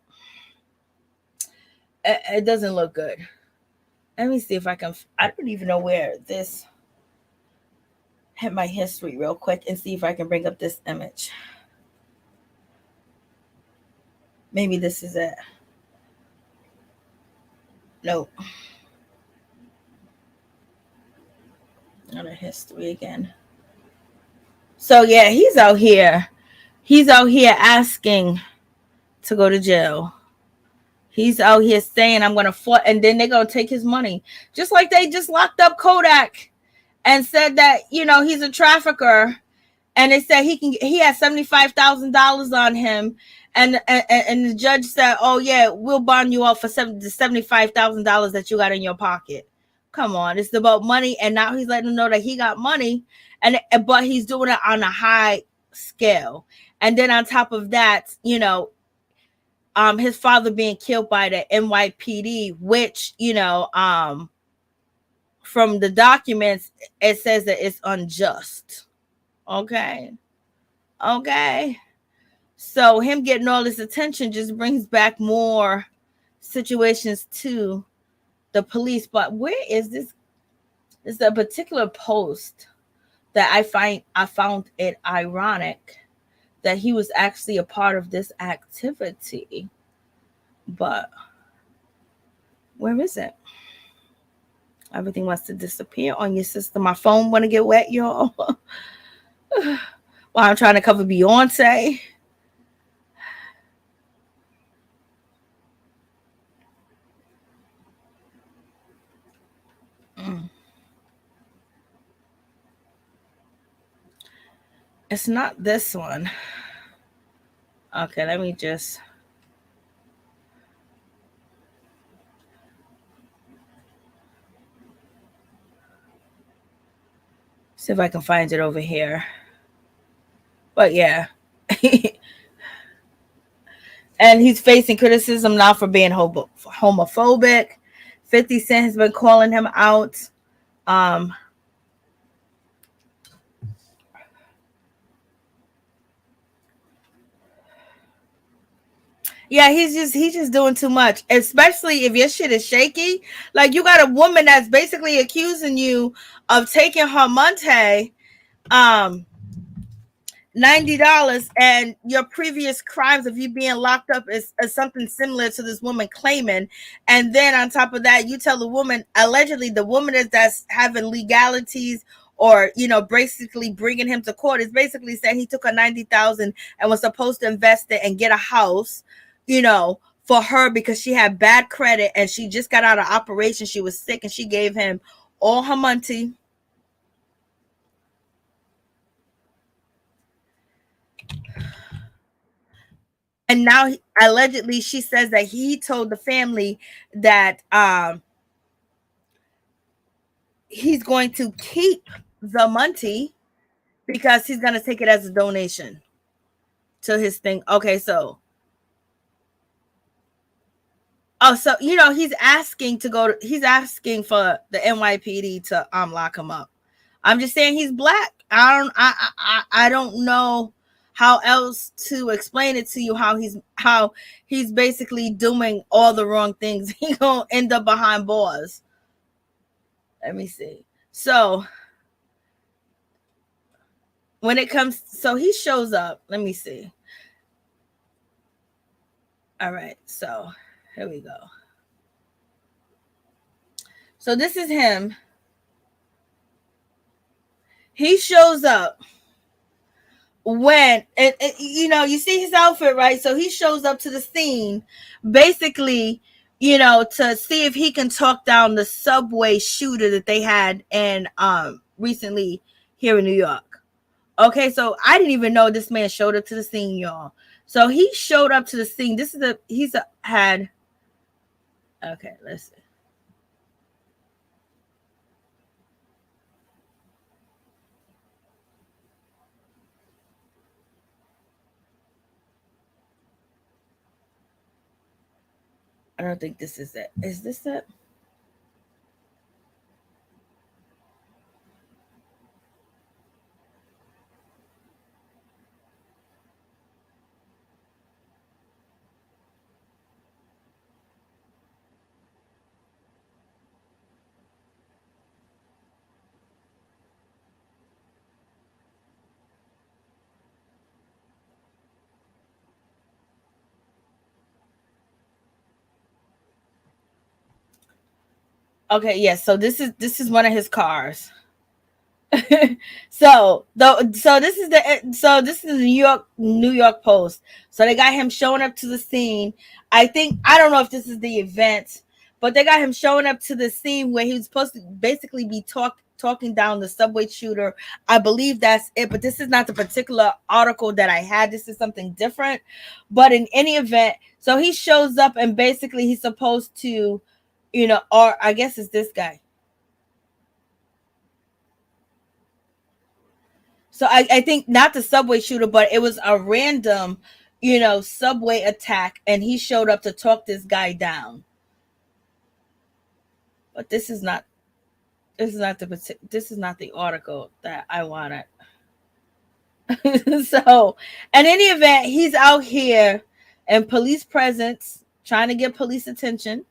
look good. Let me see if I don't even know where this, hit my history real quick and see if I can bring up this image. Maybe this is it. Nope. Not a history again. So yeah, he's out here. He's out here asking to go to jail. He's out here saying, I'm going to fight. And then they're going to take his money. Just like they just locked up Kodak and said that, you know, he's a trafficker. And they said he has $75,000 on him. And the judge said, oh, yeah, we'll bond you out for the $75,000 that you got in your pocket. Come on. It's about money. And now he's letting them know that he got money. But he's doing it on a high scale. And then on top of that, you know, his father being killed by the NYPD, which, you know, from the documents, it says that it's unjust. Okay. So him getting all this attention just brings back more situations to the police. But where is this? There's a particular post that I found it ironic that he was actually a part of this activity. But where is it? Everything wants to disappear on your system. My phone want to get wet, y'all. While I'm trying to cover Beyonce. It's not this one. Okay, let me just... see if I can find it over here. But yeah. And he's facing criticism now for being homophobic. 50 Cent has been calling him out. Yeah, he's just doing too much, especially if your shit is shaky. Like, you got a woman that's basically accusing you of taking her monte, $90, and your previous crimes of you being locked up is something similar to this woman claiming. And then on top of that, you tell the woman, allegedly the woman that's having legalities, or, you know, basically bringing him to court, is basically saying he took her $90,000 and was supposed to invest it and get a house, you know, for her because she had bad credit and she just got out of operation. She was sick and she gave him all her money. And now allegedly she says that he told the family that he's going to keep the money because he's going to take it as a donation to his thing. Okay, so so you know, he's asking for the NYPD to lock him up. I'm just saying he's black. I don't know how else to explain it to you, how he's basically doing all the wrong things. He gonna end up behind bars. Let me see. So when it comes, so he shows up. Let me see. All right, so here we go. So this is him. He shows up when, and you know, you see his outfit, right? So he shows up to the scene basically, you know, to see if he can talk down the subway shooter that they had in recently here in New York. Okay, so I didn't even know this man showed up to the scene, y'all. So he showed up to the scene. This is okay, let's see. I don't think this is it. Is this it? Okay, yes. So this is one of his cars. So this is the New York Post. So they got him showing up to the scene. I don't know if this is the event, but they got him showing up to the scene where he was supposed to basically be talking down the subway shooter. I believe that's it, but this is not the particular article that I had. This is something different. But in any event, so he shows up and basically he's supposed to, or I guess it's this guy. So I think not the subway shooter, but it was a random, subway attack, and he showed up to talk this guy down. But this is not the article that I wanted. So, in any event, he's out here in police presence, trying to get police attention.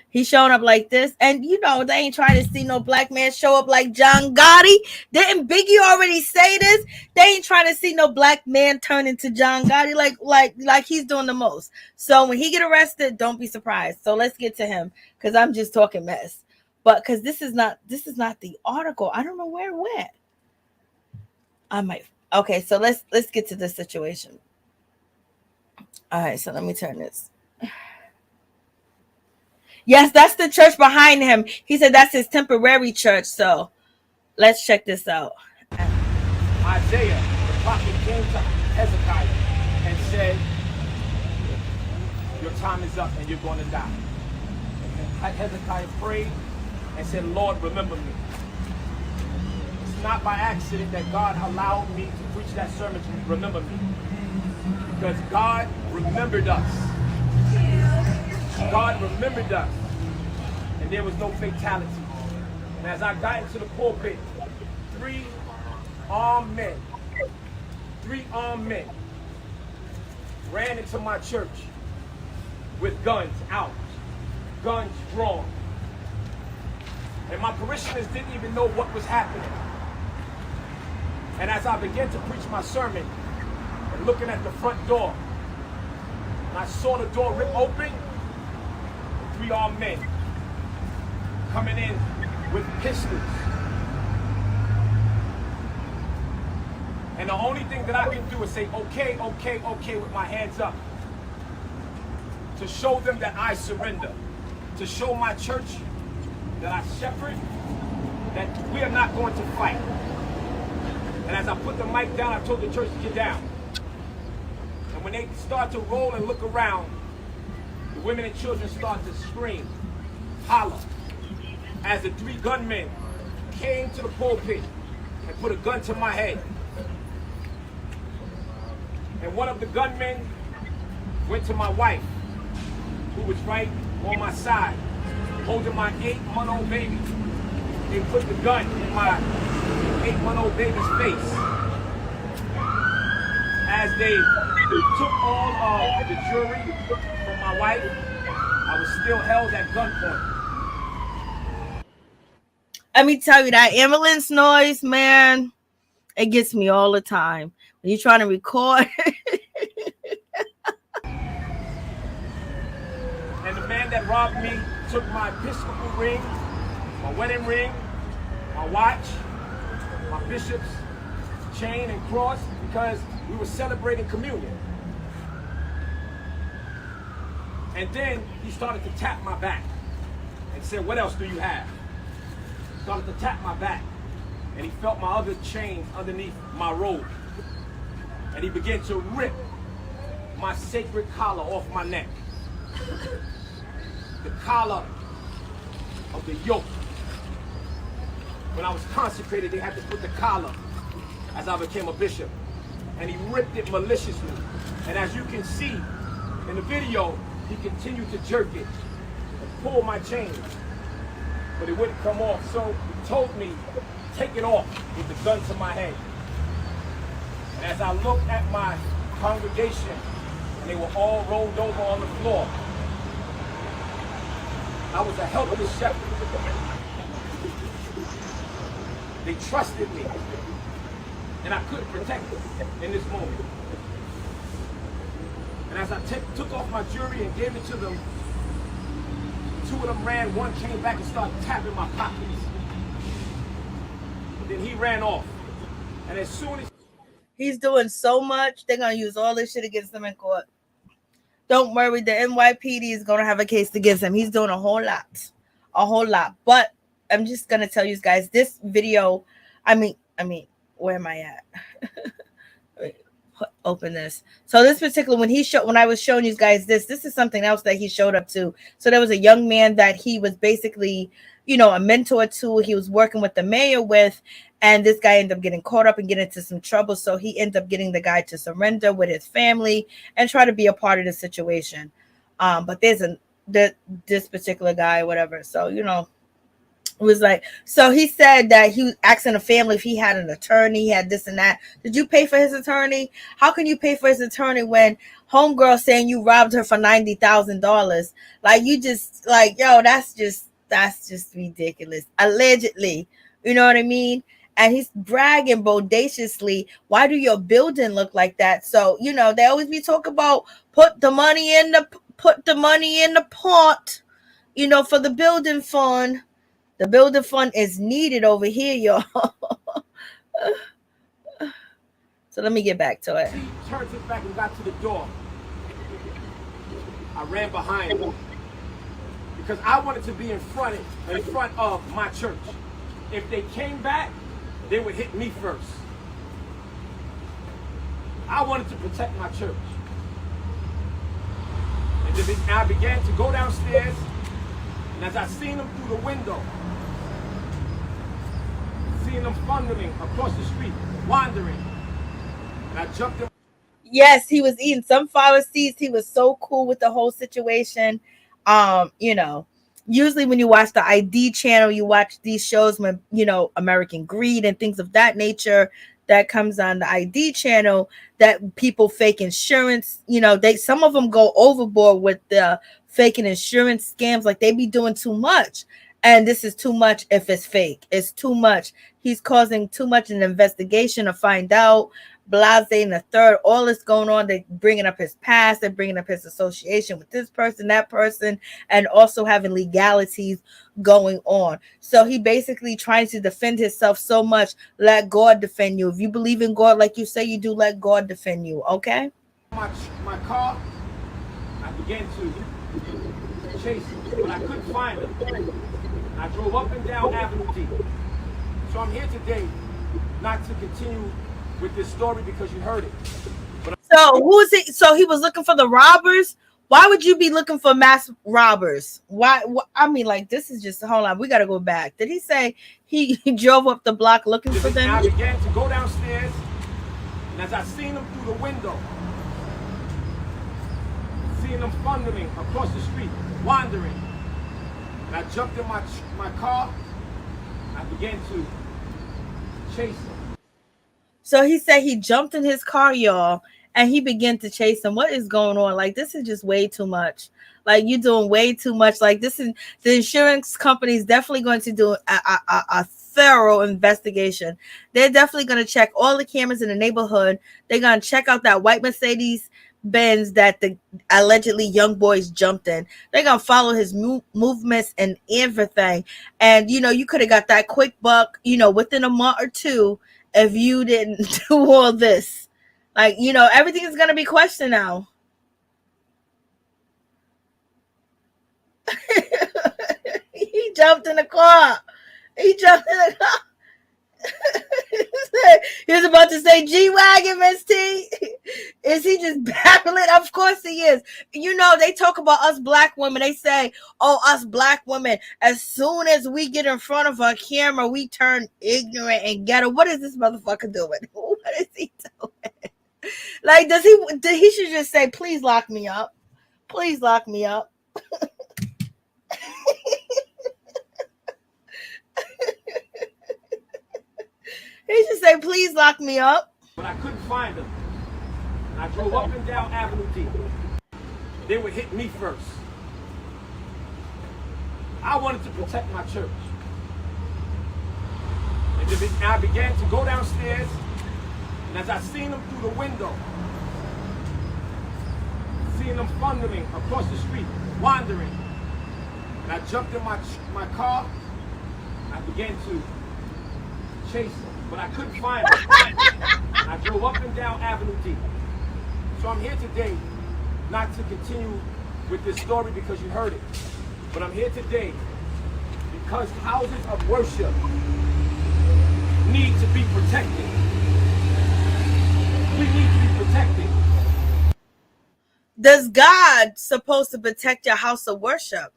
He's showing up like this, and they ain't trying to see no black man show up like John Gotti. Didn't Biggie already say this? They ain't trying to see no black man turn into John Gotti like he's doing the most. So when he get arrested, don't be surprised. So let's get to him, because I'm just talking mess. But because this is not the article. I don't know where it went. I might. Okay, so let's get to this situation. All right, so let me turn this. Yes, that's the church behind him. He said that's his temporary church. So let's check this out. Isaiah, the prophet, came to Hezekiah and said, your time is up and you're going to die. And Hezekiah prayed and said, Lord, remember me. It's not by accident that God allowed me to preach that sermon to remember me. Because God remembered us. God remembered us, and there was no fatality. And as I got into the pulpit, three armed men ran into my church with guns out, guns drawn. And my parishioners didn't even know what was happening. And as I began to preach my sermon, and looking at the front door, and I saw the door rip open, 3 armed men coming in with pistols. And the only thing that I can do is say, okay, okay, okay, with my hands up. To show them that I surrender. To show my church that I shepherd, that we are not going to fight. And as I put the mic down, I told the church to get down. And when they start to roll and look around, the women and children start to scream, holler, as the 3 gunmen came to the pulpit and put a gun to my head. And one of the gunmen went to my wife, who was right on my side, holding my 8-month-old baby. They put the gun in my 8-month-old baby's face. As they took all of the jewelry from my wife, I was still held at gunpoint. Let me tell you, that ambulance noise, man, it gets me all the time. When you're trying to record. And the man that robbed me took my Episcopal ring, my wedding ring, my watch, my bishop's chain and cross, because we were celebrating communion. And then he started to tap my back and said, what else do you have? He started to tap my back, and he felt my other chains underneath my robe. And he began to rip my sacred collar off my neck. The collar of the yoke. When I was consecrated, they had to put the collar as I became a bishop. And he ripped it maliciously. And as you can see in the video, he continued to jerk it and pull my chain. But it wouldn't come off. So he told me, take it off with the gun to my head. And as I looked at my congregation, and they were all rolled over on the floor, I was a helpless shepherd. They trusted me, and I couldn't protect them in this moment. And as I took off my jewelry and gave it to them, 2 of them ran, 1 came back and started tapping my pockets. But then he ran off. And as soon as he's doing so much, they're gonna use all this shit against him in court. Don't worry, the NYPD is gonna have a case against him. He's doing a whole lot. But I'm just gonna tell you guys, this video, I mean, where am I at? Open this. So this particular, when I was showing you guys this is something else that he showed up to. So there was a young man that he was basically, a mentor to. He was working with the mayor with, and this guy ended up getting caught up and getting into some trouble. So he ended up getting the guy to surrender with his family and try to be a part of the situation. But there's this particular guy, whatever. So it was like, so he said that he was asking the family if he had an attorney, he had this and that. Did you pay for his attorney? How can you pay for his attorney when homegirl saying you robbed her for $90,000? Like, you just like, yo, that's just ridiculous. Allegedly, you know what I mean? And he's bragging bodaciously. Why do your building look like that? So, they always be talking about put the money in the pot, for the building fund. The building fund is needed over here, y'all. So let me get back to it. he turned his back and got to the door, I ran behind him because I wanted to be in front of my church. If they came back, they would hit me first. I wanted to protect my church. And then I began to go downstairs, and as I seen them through the window, seeing them funneling across the street, wandering, and I jumped in. Yes, he was eating sunflower seeds. He was so cool with the whole situation. Usually when you watch the ID channel, you watch these shows when, American Greed and things of that nature that comes on the ID channel, that people fake insurance, some of them go overboard with the faking insurance scams. Like, they be doing too much. And this is too much if it's fake. It's too much. He's causing too much an investigation to find out. Blase and the third, all this going on. They're bringing up his past. They're bringing up his association with this person, that person, and also having legalities going on. So he basically trying to defend himself so much. Let God defend you. If you believe in God like you say you do, let God defend you, okay? My car, I began to chase him, but I couldn't find him. I drove up and down Avenue D. So I'm here today not to continue with this story because you heard it. But so who is it? So he was looking for the robbers? Why would you be looking for mass robbers? Why? I mean, like, this is just, hold on, we got to go back. Did he say he drove up the block looking for them? I began to go downstairs, and as I seen them through the window, seeing them funneling across the street, wandering, and I jumped in my car. I began to chase him. So he said he jumped in his car, y'all, and he began to chase him. What is going on? Like, this is just way too much. Like, you're doing way too much. Like, this is, the insurance company is definitely going to do a thorough investigation. They're definitely going to check all the cameras in the neighborhood. They're going to check out that white Mercedes Benz that the allegedly young boys jumped in. They're gonna follow his movements and everything. And you could have got that quick buck, within a month or two if you didn't do all this. Like, everything is gonna be questioned now. He jumped in the car. He was about to say G-Wagon, Miss T. Is he just babbling? Of course he is. They talk about us black women. They say, oh, us black women, as soon as we get in front of a camera, we turn ignorant and ghetto. What is this motherfucker doing? What is he doing? Like, he should just say, please lock me up. Please lock me up. He should say, please lock me up. But I couldn't find them. I drove up and down Avenue D. They would hit me first. I wanted to protect my church. And then I began to go downstairs, and as I seen them through the window, seeing them funneling across the street, wandering, And I jumped in my car. I began to chase him, but I couldn't find him. And I drove up and down Avenue D. So I'm here today not to continue with this story because you heard it, but I'm here today because houses of worship need to be protected. We need to be protected. Does God supposed to protect your house of worship?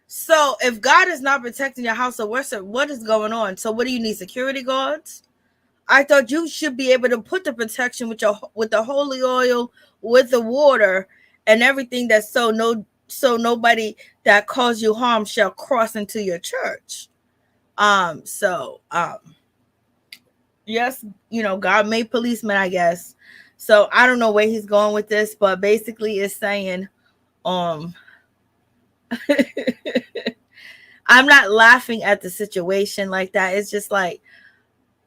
So if God is not protecting your house of worship, what is going on? So what do you need, security guards? I thought you should be able to put the protection with the holy oil, with the water and everything, that's so nobody that cause you harm shall cross into your church. Yes, God made policemen, I guess. So I don't know where he's going with this, but basically it's saying, I'm not laughing at the situation like that. It's just like,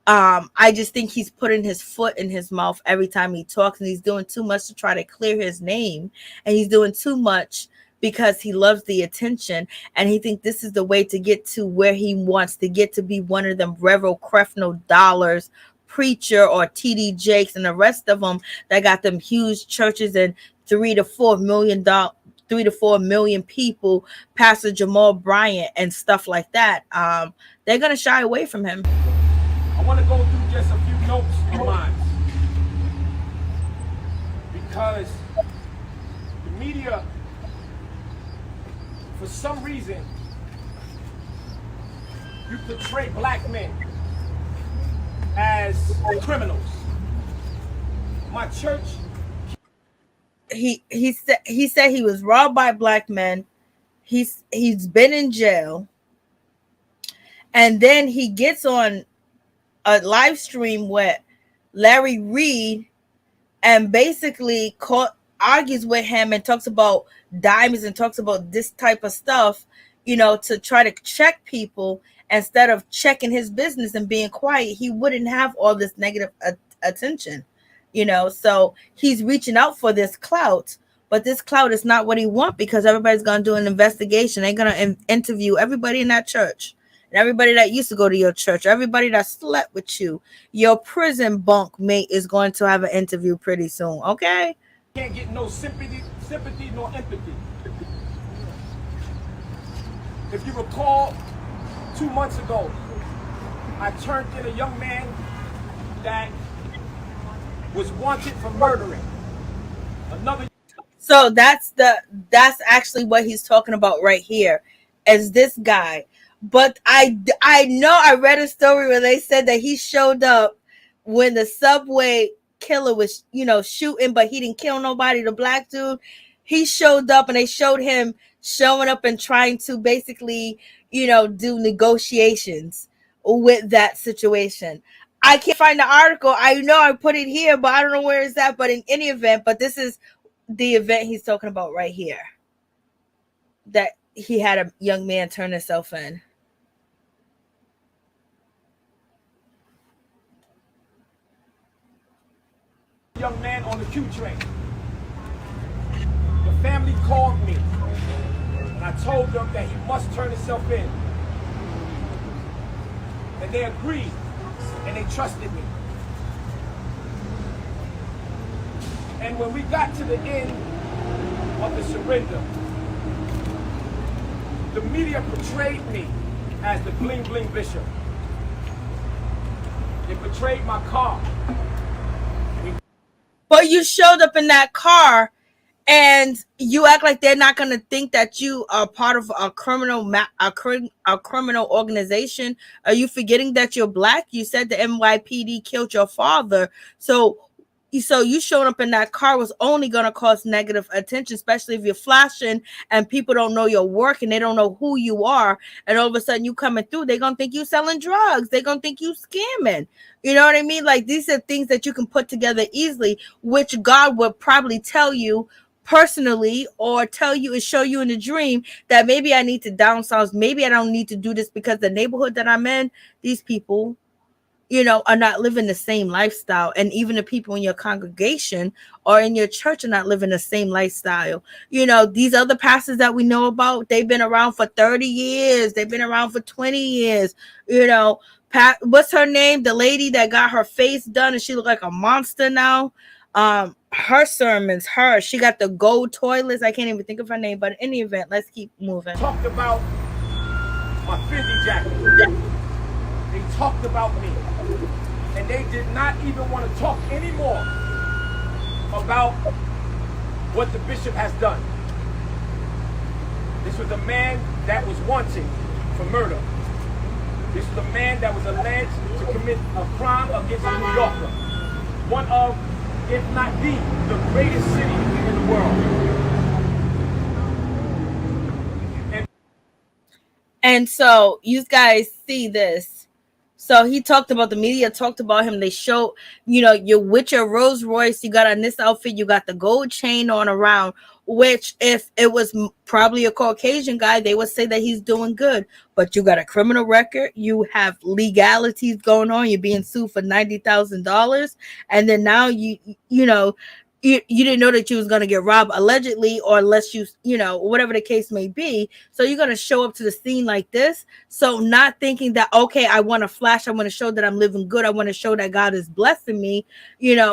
I just think he's putting his foot in his mouth every time he talks, and he's doing too much to try to clear his name, and he's doing too much because he loves the attention, and he thinks this is the way to get to where he wants to get, to be one of them Reverend Creflo Dollars, Preacher, or TD Jakes, and the rest of them that got them huge churches and 3 to 4 million people, Pastor Jamal Bryant and stuff like that. They're gonna shy away from him. I want to go through just a few notes of mine, because the media, for some reason, you portray black men as criminals. My church. He said he was robbed by black men. He's been in jail, and then he gets on a live stream with Larry Reed and basically argues with him and talks about diamonds and talks about this type of stuff, to try to check people instead of checking his business and being quiet. He wouldn't have all this negative attention, so he's reaching out for this clout, but this clout is not what he wants, because everybody's going to do an investigation. They're going to interview everybody in that church. Everybody that used to go to your church, everybody that slept with you, your prison bunk mate is going to have an interview pretty soon, okay? Can't get no sympathy nor empathy. If you recall, 2 months ago, I turned in a young man that was wanted for murdering another. So that's actually what he's talking about right here, as this guy. But I know I read a story where they said that he showed up when the subway killer was, shooting, but he didn't kill nobody. The black dude, he showed up, and they showed him showing up and trying to basically, do negotiations with that situation. I can't find the article. I know I put it here, but I don't know where it's at. But in any event, but this is the event he's talking about right here, that he had a young man turn himself in. Young man on the Q train. The family called me, and I told them that he must turn himself in. And they agreed, and they trusted me. And when we got to the end of the surrender, the media portrayed me as the bling bling bishop. They portrayed my car. But you showed up in that car, and you act like they're not going to think that you are part of a criminal organization. Are you forgetting that you're black? You said the NYPD killed your father. So you showing up in that car was only going to cause negative attention, especially if you're flashing and people don't know your work and they don't know who you are. And all of a sudden you coming through, they're going to think you selling drugs. They're going to think you scamming. You know what I mean? Like, these are things that you can put together easily, which God would probably tell you personally, or tell you and show you in a dream that maybe I need to downsize. Maybe I don't need to do this because the neighborhood that I'm in, these people, are not living the same lifestyle. And even the people in your congregation or in your church are not living the same lifestyle. These other pastors that we know about, they've been around for 30 years. They've been around for 20 years. What's her name? The lady that got her face done and she looked like a monster now. Her sermons, she got the gold toilets. I can't even think of her name, but in any event, let's keep moving. Talked about my Fendi jacket. They talked about me. And they did not even want to talk anymore about what the bishop has done. This was a man that was wanted for murder. This was a man that was alleged to commit a crime against a New Yorker. One of, if not the greatest city in the world. And so you guys see this. So he talked about, the media talked about him. They showed, you're with your Rolls Royce. You got on this outfit. You got the gold chain on around, which if it was probably a Caucasian guy, they would say that he's doing good. But you got a criminal record. You have legalities going on. You're being sued for $90,000. And then now you didn't know that you was going to get robbed allegedly, or unless you whatever the case may be. So you're going to show up to the scene like this. So not thinking that, okay, I want to flash. I want to show that I'm living good. I want to show that God is blessing me,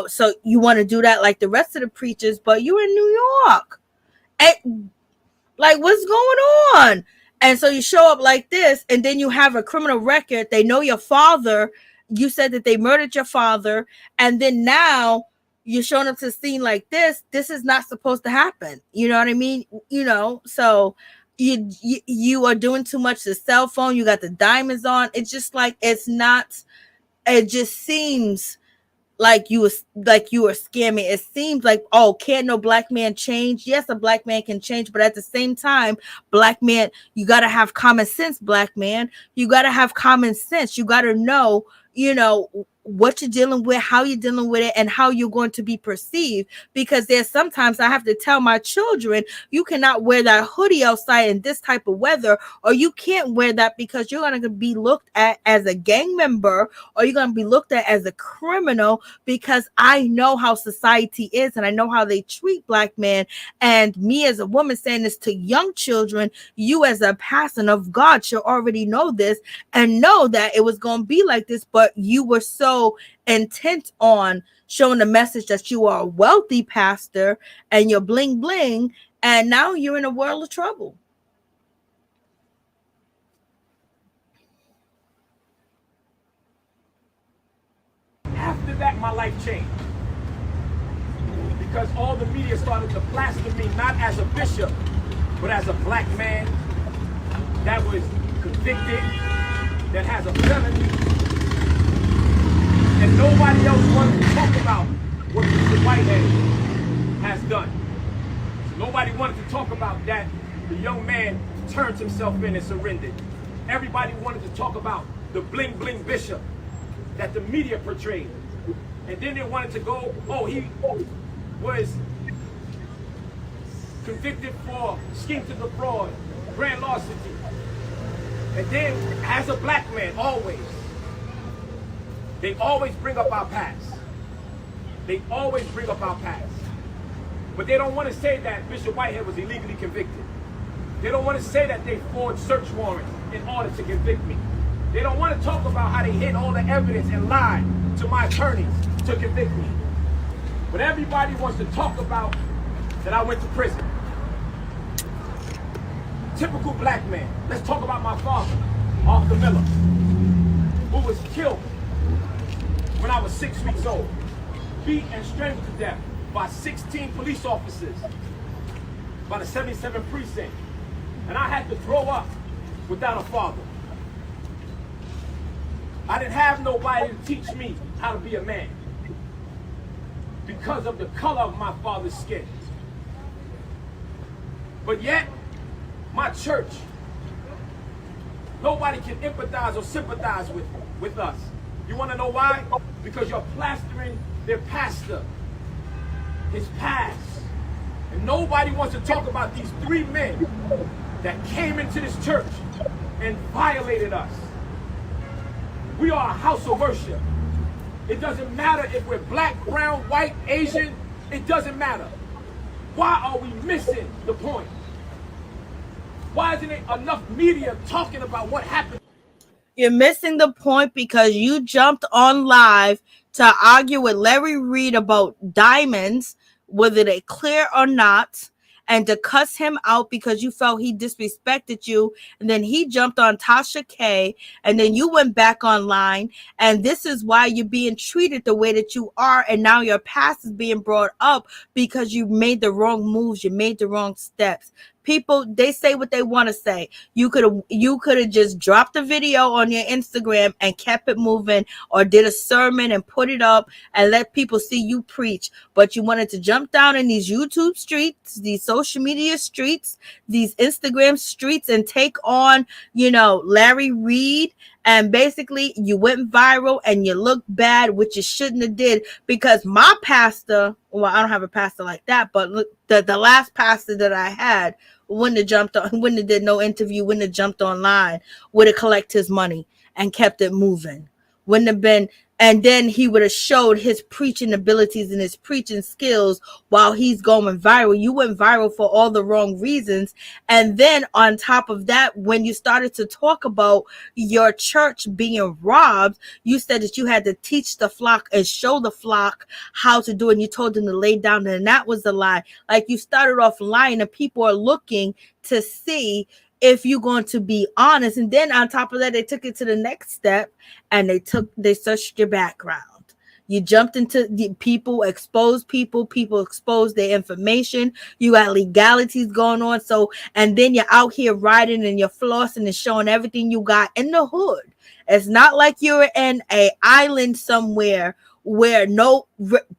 so you want to do that like the rest of the preachers, but you're in New York. And like, what's going on? And so you show up like this, and then you have a criminal record. They know your father. You said that they murdered your father. And then now you're showing up to the scene like this. This is not supposed to happen. You know what I mean? So you are doing too much. The cell phone, you got the diamonds on. It's just like, it just seems like you were scamming. It seems like, oh, can't no black man change? Yes, a black man can change, but at the same time, black man, you got to have common sense. Black man, you got to have common sense. You got to know, what you're dealing with, how you're dealing with it, and how you're going to be perceived. Because there's sometimes I have to tell my children, you cannot wear that hoodie outside in this type of weather, or you can't wear that because you're going to be looked at as a gang member, or you're going to be looked at as a criminal, because I know how society is and I know how they treat black men. And me as a woman saying this to young children, you as a pastor of God should already know this and know that it was going to be like this, but you were so intent on showing the message that you are a wealthy pastor and you're bling bling, and now you're in a world of trouble. After that, my life changed, because all the media started to plaster me not as a bishop, but as a black man that was convicted, that has a felony. And nobody else wanted to talk about what Mr. Whitehead has done. So nobody wanted to talk about that the young man turned himself in and surrendered. Everybody wanted to talk about the bling bling bishop that the media portrayed. And then they wanted to go, oh, he was convicted for scheme to defraud, grand larceny. And then as a black man, they always bring up our past. They always bring up our past. But they don't want to say that Bishop Whitehead was illegally convicted. They don't want to say that they forged search warrants in order to convict me. They don't want to talk about how they hid all the evidence and lied to my attorneys to convict me. But everybody wants to talk about that I went to prison. Typical black man. Let's talk about my father, Arthur Miller, who was killed when I was 6 weeks old, beat and strangled to death by 16 police officers by the 77th precinct. And I had to grow up without a father. I didn't have nobody to teach me how to be a man because of the color of my father's skin. But yet, my church, nobody can empathize or sympathize with us. You want to know why? Because you're plastering their pastor, his past. And nobody wants to talk about these 3 men that came into this church and violated us. We are a house of worship. It doesn't matter if we're black, brown, white, Asian. It doesn't matter. Why are we missing the point? Why isn't it enough media talking about what happened? You're missing the point because you jumped on live to argue with Larry Reed about diamonds, whether they clear or not, and to cuss him out because you felt he disrespected you. And then he jumped on Tasha K, and then you went back online. And this is why you're being treated the way that you are. And now your past is being brought up because you made the wrong moves. You made the wrong steps. People, they say what they want to say. You could have just dropped a video on your Instagram and kept it moving, or did a sermon and put it up and let people see you preach. But you wanted to jump down in these YouTube streets, these social media streets, these Instagram streets, and take on, Larry Reed. And basically you went viral and you look bad, which you shouldn't have did, because my pastor, well, I don't have a pastor like that, but look, the last pastor that I had wouldn't have jumped on, wouldn't have did no interview, wouldn't have jumped online, would have collected his money and kept it moving. Wouldn't have been, and then he would have showed his preaching abilities and his preaching skills while he's going viral. You went viral for all the wrong reasons. And then on top of that, when you started to talk about your church being robbed, you said that you had to teach the flock and show the flock how to do it. And you told them to lay down, and that was a lie. Like, you started off lying, and people are looking to see if you're going to be honest. And then on top of that, they took it to the next step, and they searched your background. You jumped into the people exposed their information. You got legalities going on. So, and then you're out here riding and you're flossing and showing everything you got in the hood. It's not like you're in an island somewhere where no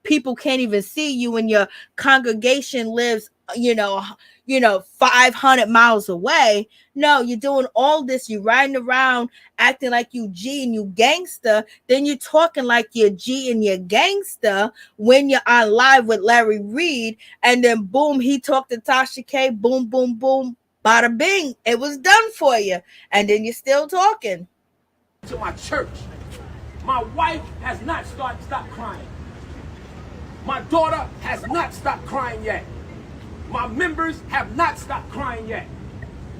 people can't even see you, and your congregation lives, 500 miles away. No, you're doing all this. You're riding around acting like you G and you gangster. Then you're talking like you're G and you're gangster when you're on live with Larry Reed. And then boom, he talked to Tasha K. Boom, boom, boom. Bada bing. It was done for you. And then you're still talking. To my church. My wife has not stopped crying. My daughter has not stopped crying yet. My members have not stopped crying yet.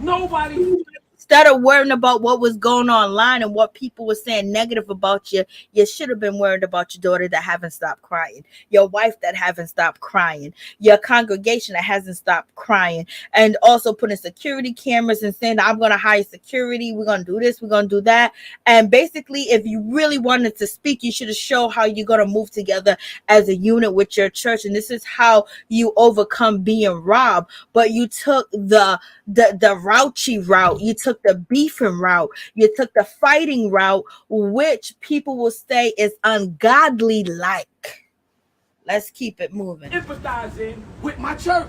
Nobody. Instead of worrying about what was going on online and what people were saying negative about you, you should have been worried about your daughter that haven't stopped crying, your wife that haven't stopped crying, your congregation that hasn't stopped crying, and also putting security cameras and saying, I'm going to hire security, we're going to do this, we're going to do that. And basically, if you really wanted to speak, you should have shown how you're going to move together as a unit with your church. And this is how you overcome being robbed. But you took the raunchy route, you took the beefing route, you took the fighting route, which people will say is ungodly like. Let's keep it moving. Empathizing with my church.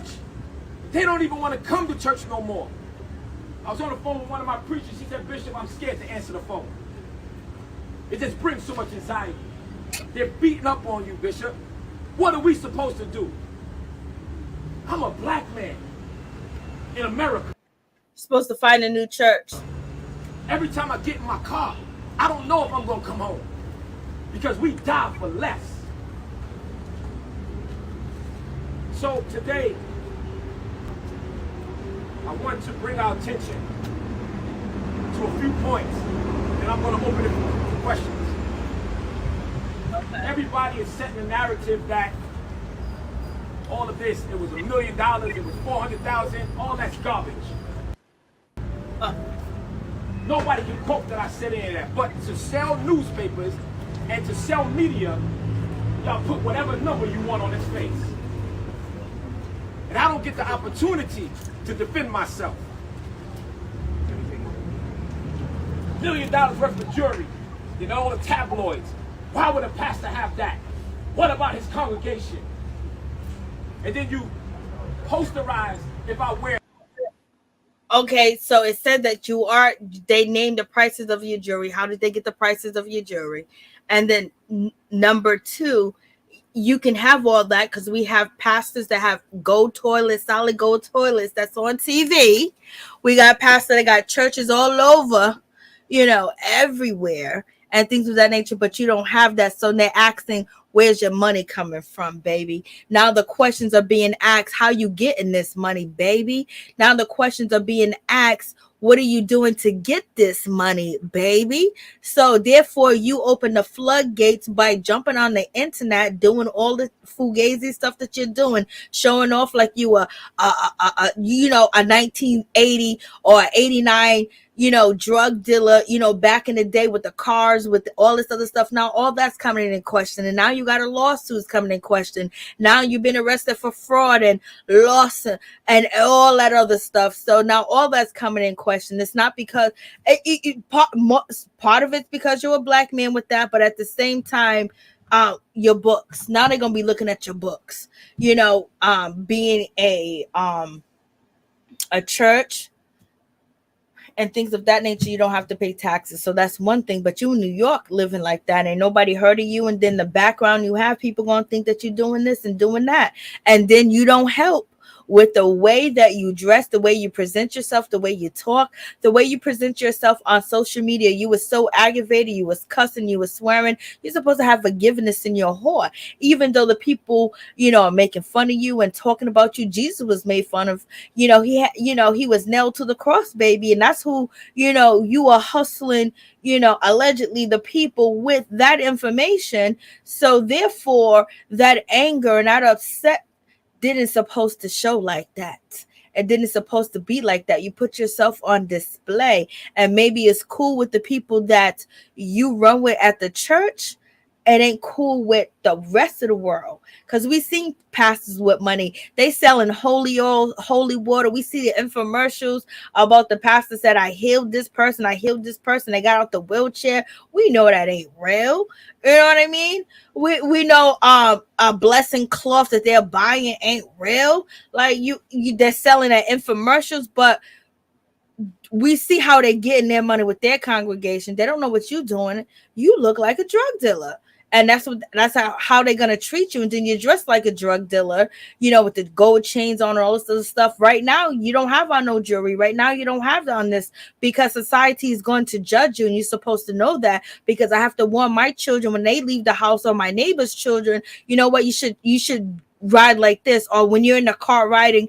They don't even want to come to church no more. I was on the phone with one of my preachers. She said, Bishop, I'm scared to answer the phone. It just brings so much anxiety. They're beating up on you, Bishop. What are we supposed to do? I'm a black man in America. Supposed to find a new church. Every time I get in my car, I don't know if I'm going to come home, because we die for less. So today, I want to bring our attention to a few points, and I'm going to open it for questions. Okay. Everybody is setting a narrative that all of this, it was $1 million, it was $400,000, all that's garbage. Nobody can quote that I said any of that. But to sell newspapers and to sell media, y'all put whatever number you want on its face. And I don't get the opportunity to defend myself. $1 million worth of jewelry in all the tabloids. Why would a pastor have that? What about his congregation? And then you posterize if I wear. Okay, so it said that they named the prices of your jewelry. How did they get the prices of your jewelry? And then number two, you can have all that because we have pastors that have gold toilets, solid gold toilets that's on TV. We got pastors that got churches all over, everywhere. and things of that nature, but you don't have that. So they're asking, where's your money coming from, baby? Now the questions are being asked, how you getting this money, baby? Now the questions are being asked, what are you doing to get this money, baby? So therefore, you open the floodgates by jumping on the internet, doing all the fugazi stuff that you're doing, showing off like you a 1980 or 89, drug dealer, back in the day with the cars, with all this other stuff. Now all that's coming in question, and now you got a lawsuits coming in question. Now you've been arrested for fraud and loss and all that other stuff. So now all that's coming in question. It's not because part of it's because you're a black man with that, but at the same time, your books. Now they're gonna be looking at your books. Being a church and things of that nature, you don't have to pay taxes. So that's one thing. But you in New York living like that, ain't nobody heard of you. And then the background you have, people gonna think that you're doing this and doing that. And then you don't help with the way that you dress, the way you present yourself, the way you talk, the way you present yourself on social media. You was so aggravated, you was cussing, you was swearing. You're supposed to have forgiveness in your heart, even though the people, are making fun of you and talking about you. Jesus was made fun of. He was nailed to the cross, baby, and that's who you are hustling. Allegedly the people with that information. So therefore, that anger and that upset didn't supposed to show like that. It didn't supposed to be like that. You put yourself on display, and maybe it's cool with the people that you run with at the church. It ain't cool with the rest of the world, because we seen pastors with money. They selling holy oil, holy water. We see the infomercials about the pastor said, I healed this person. They got out the wheelchair. We know that ain't real. You know what I mean? We know a blessing cloth that they're buying ain't real. Like they're selling at infomercials, but we see how they're getting their money with their congregation. They don't know what you're doing. You look like a drug dealer. And that's how they're gonna treat you. And then you dress like a drug dealer, with the gold chains on and all this other stuff. Right now, you don't have on no jewelry. Right now, you don't have on this because society is going to judge you, and you're supposed to know that. Because I have to warn my children when they leave the house, or my neighbor's children. You know what? You should ride like this, or when you're in the car riding,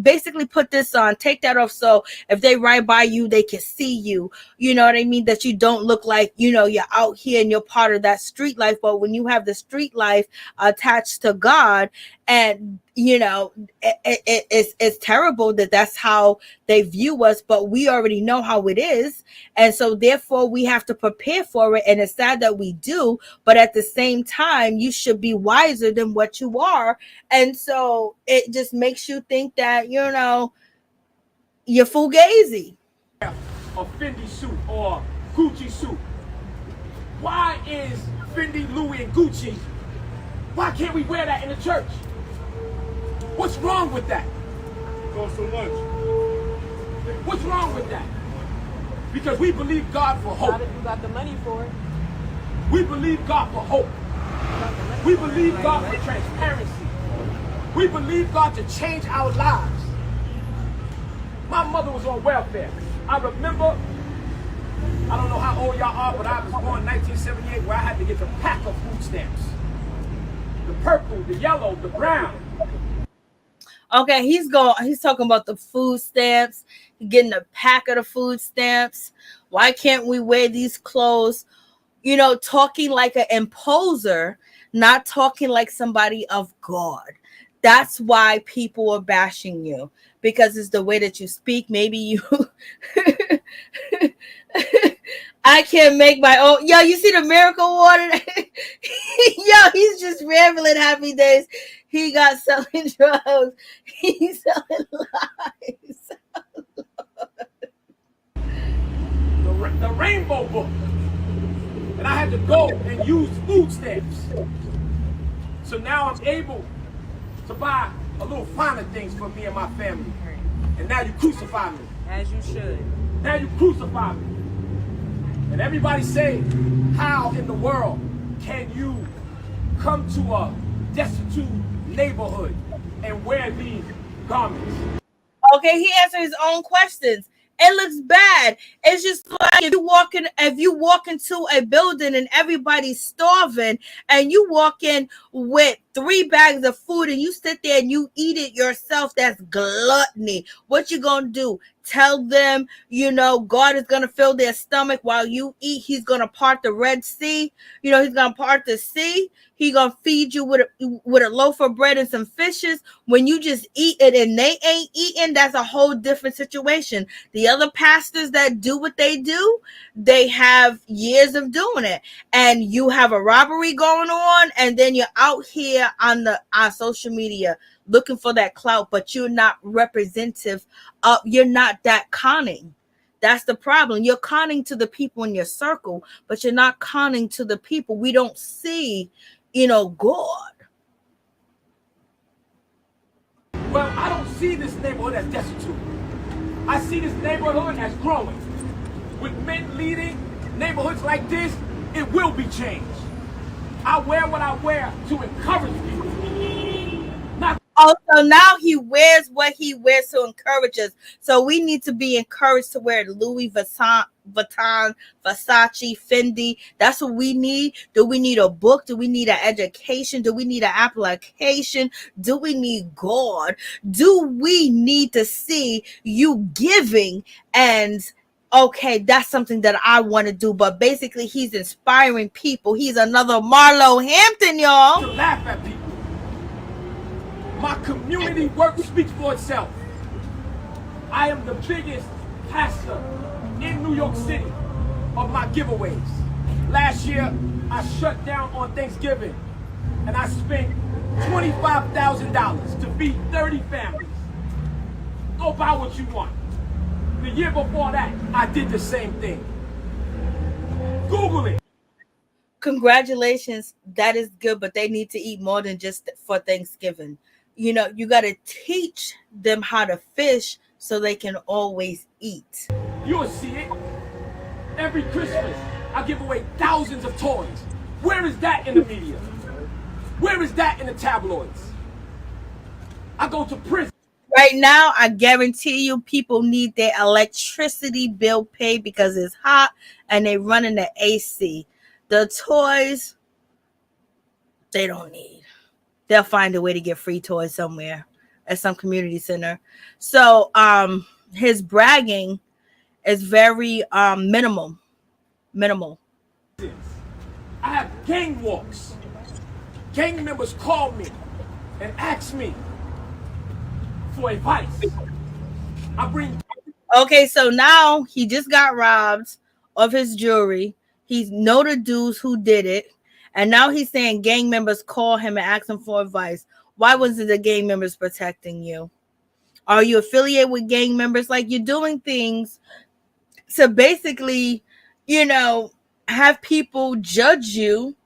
basically put this on, take that off, so if they ride by you, they can see you. You know what I mean? That you don't look like you're out here and you're part of that street life. But when you have the street life attached to God, and it's terrible that that's how they view us, but we already know how it is, and so therefore we have to prepare for it. And it's sad that we do, but at the same time, you should be wiser than what you are. And so it just makes you think that you're fugazi. A Fendi suit or Gucci suit. Why is Fendi, Louis, and Gucci? Why can't we wear that in the church? What's wrong with that? Cost so much. What's wrong with that? Because we believe God for hope. You got the money for it. We believe God for hope. We believe God for transparency. We believe God to change our lives. My mother was on welfare. I remember, I don't know how old y'all are, but I was born in 1978, where I had to get the pack of food stamps. The purple, the yellow, the brown. Okay, he's talking about the food stamps, getting a pack of the food stamps. Why can't we wear these clothes? Talking like an imposer, not talking like somebody of God. That's why people are bashing you, because it's the way that you speak. Maybe you I can't make my own. Yo, you see the miracle water? Yo, he's just rambling. Happy days. He got selling drugs. He's selling lies. The rainbow book. And I had to go and use food stamps. So now I'm able to buy a little finer things for me and my family. And now you crucify me. As you should. Now you crucify me. And everybody say, how in the world can you come to a destitute neighborhood and wear these garments? Okay, he answered his own questions. It looks bad. It's just like if you walk into a building and everybody's starving, and you walk in with 3 bags of food and you sit there and you eat it yourself, that's gluttony. What you gonna do? Tell them, God is gonna fill their stomach while you eat. He's gonna part the Red Sea. He's gonna part the sea. He's gonna feed you with a loaf of bread and some fishes. When you just eat it and they ain't eating, that's a whole different situation. The other pastors that do what they do, they have years of doing it. And you have a robbery going on, and then you're out here on social media looking for that clout, but you're not representative of, you're not that conning. That's the problem. You're conning to the people in your circle, but you're not conning to the people. We don't see, God. Well, I don't see this neighborhood as destitute. I see this neighborhood as growing. With men leading neighborhoods like this, it will be changed. I wear what I wear to encourage people. Also, now he wears what he wears to encourage us. So we need to be encouraged to wear Louis Vuitton, Versace, Fendi. That's what we need. Do we need a book? Do we need an education? Do we need an application? Do we need God? Do we need to see you giving? And okay, that's something that I want to do. But basically, he's inspiring people. He's another Marlo Hampton, y'all. To laugh at people. My community work speaks for itself. I am the biggest pastor in New York City of my giveaways. Last year, I shut down on Thanksgiving, and I spent $25,000 to feed 30 families. Go buy what you want. The year before that, I did the same thing. Google it. Congratulations. That is good, but they need to eat more than just for Thanksgiving. You got to teach them how to fish so they can always eat. You'll see it. Every Christmas, I give away thousands of toys. Where is that in the media? Where is that in the tabloids? I go to prison. Right now, I guarantee you people need their electricity bill paid because it's hot and they running the AC. The toys, they don't need. They'll find a way to get free toys somewhere at some community center. So his bragging is very minimal. I have gang walks. Gang members call me and ask me for advice. I bring. Okay, so now he just got robbed of his jewelry. He know the dudes who did it. And now he's saying gang members call him and ask him for advice. Why wasn't the gang members protecting you? Are you affiliated with gang members? Like, you're doing things to basically, have people judge you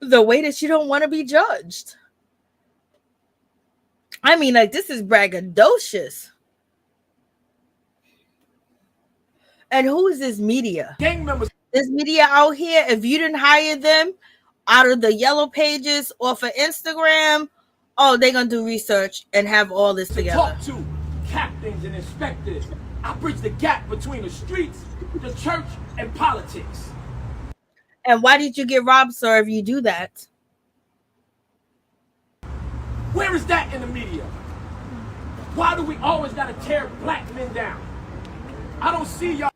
the way that you don't want to be judged. I mean, like, this is braggadocious. And who is this media? Gang members. This media out here, if you didn't hire them out of the yellow pages or for Instagram, they're going to do research and have all this together. Talk to captains and inspectors. I bridge the gap between the streets, the church, and politics. And why did you get robbed, sir, if you do that? Where is that in the media? Why do we always got to tear black men down? I don't see y'all.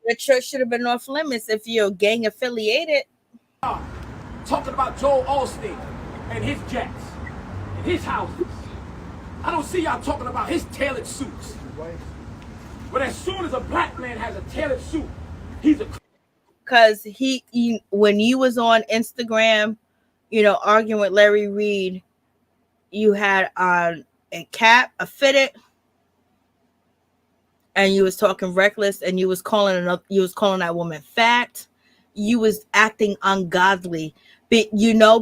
The church should have been off limits if you're gang affiliated. Talking about Joel Osteen and his jets and his houses. I don't see y'all talking about his tailored suits. But as soon as a black man has a tailored suit, he's a... Because he when you was on Instagram, arguing with Larry Reed, you had on a cap, a fitted, and you was talking reckless, and you was calling that woman fat. You was acting ungodly, but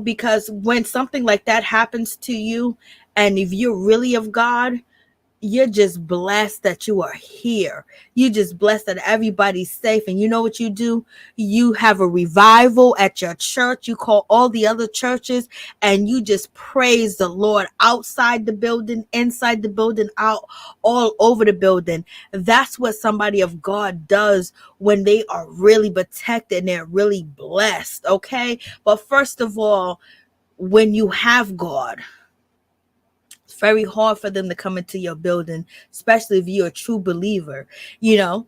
because when something like that happens to you, and if you're really of God, you're just blessed that you are here. You just blessed that everybody's safe. And you know what you do? You have a revival at your church. You call all the other churches and you just praise the Lord outside the building, inside the building, out all over the building. That's what somebody of God does when they are really protected and they're really blessed. Okay. But first of all, when you have God, it's very hard for them to come into your building, especially if you're a true believer, you know.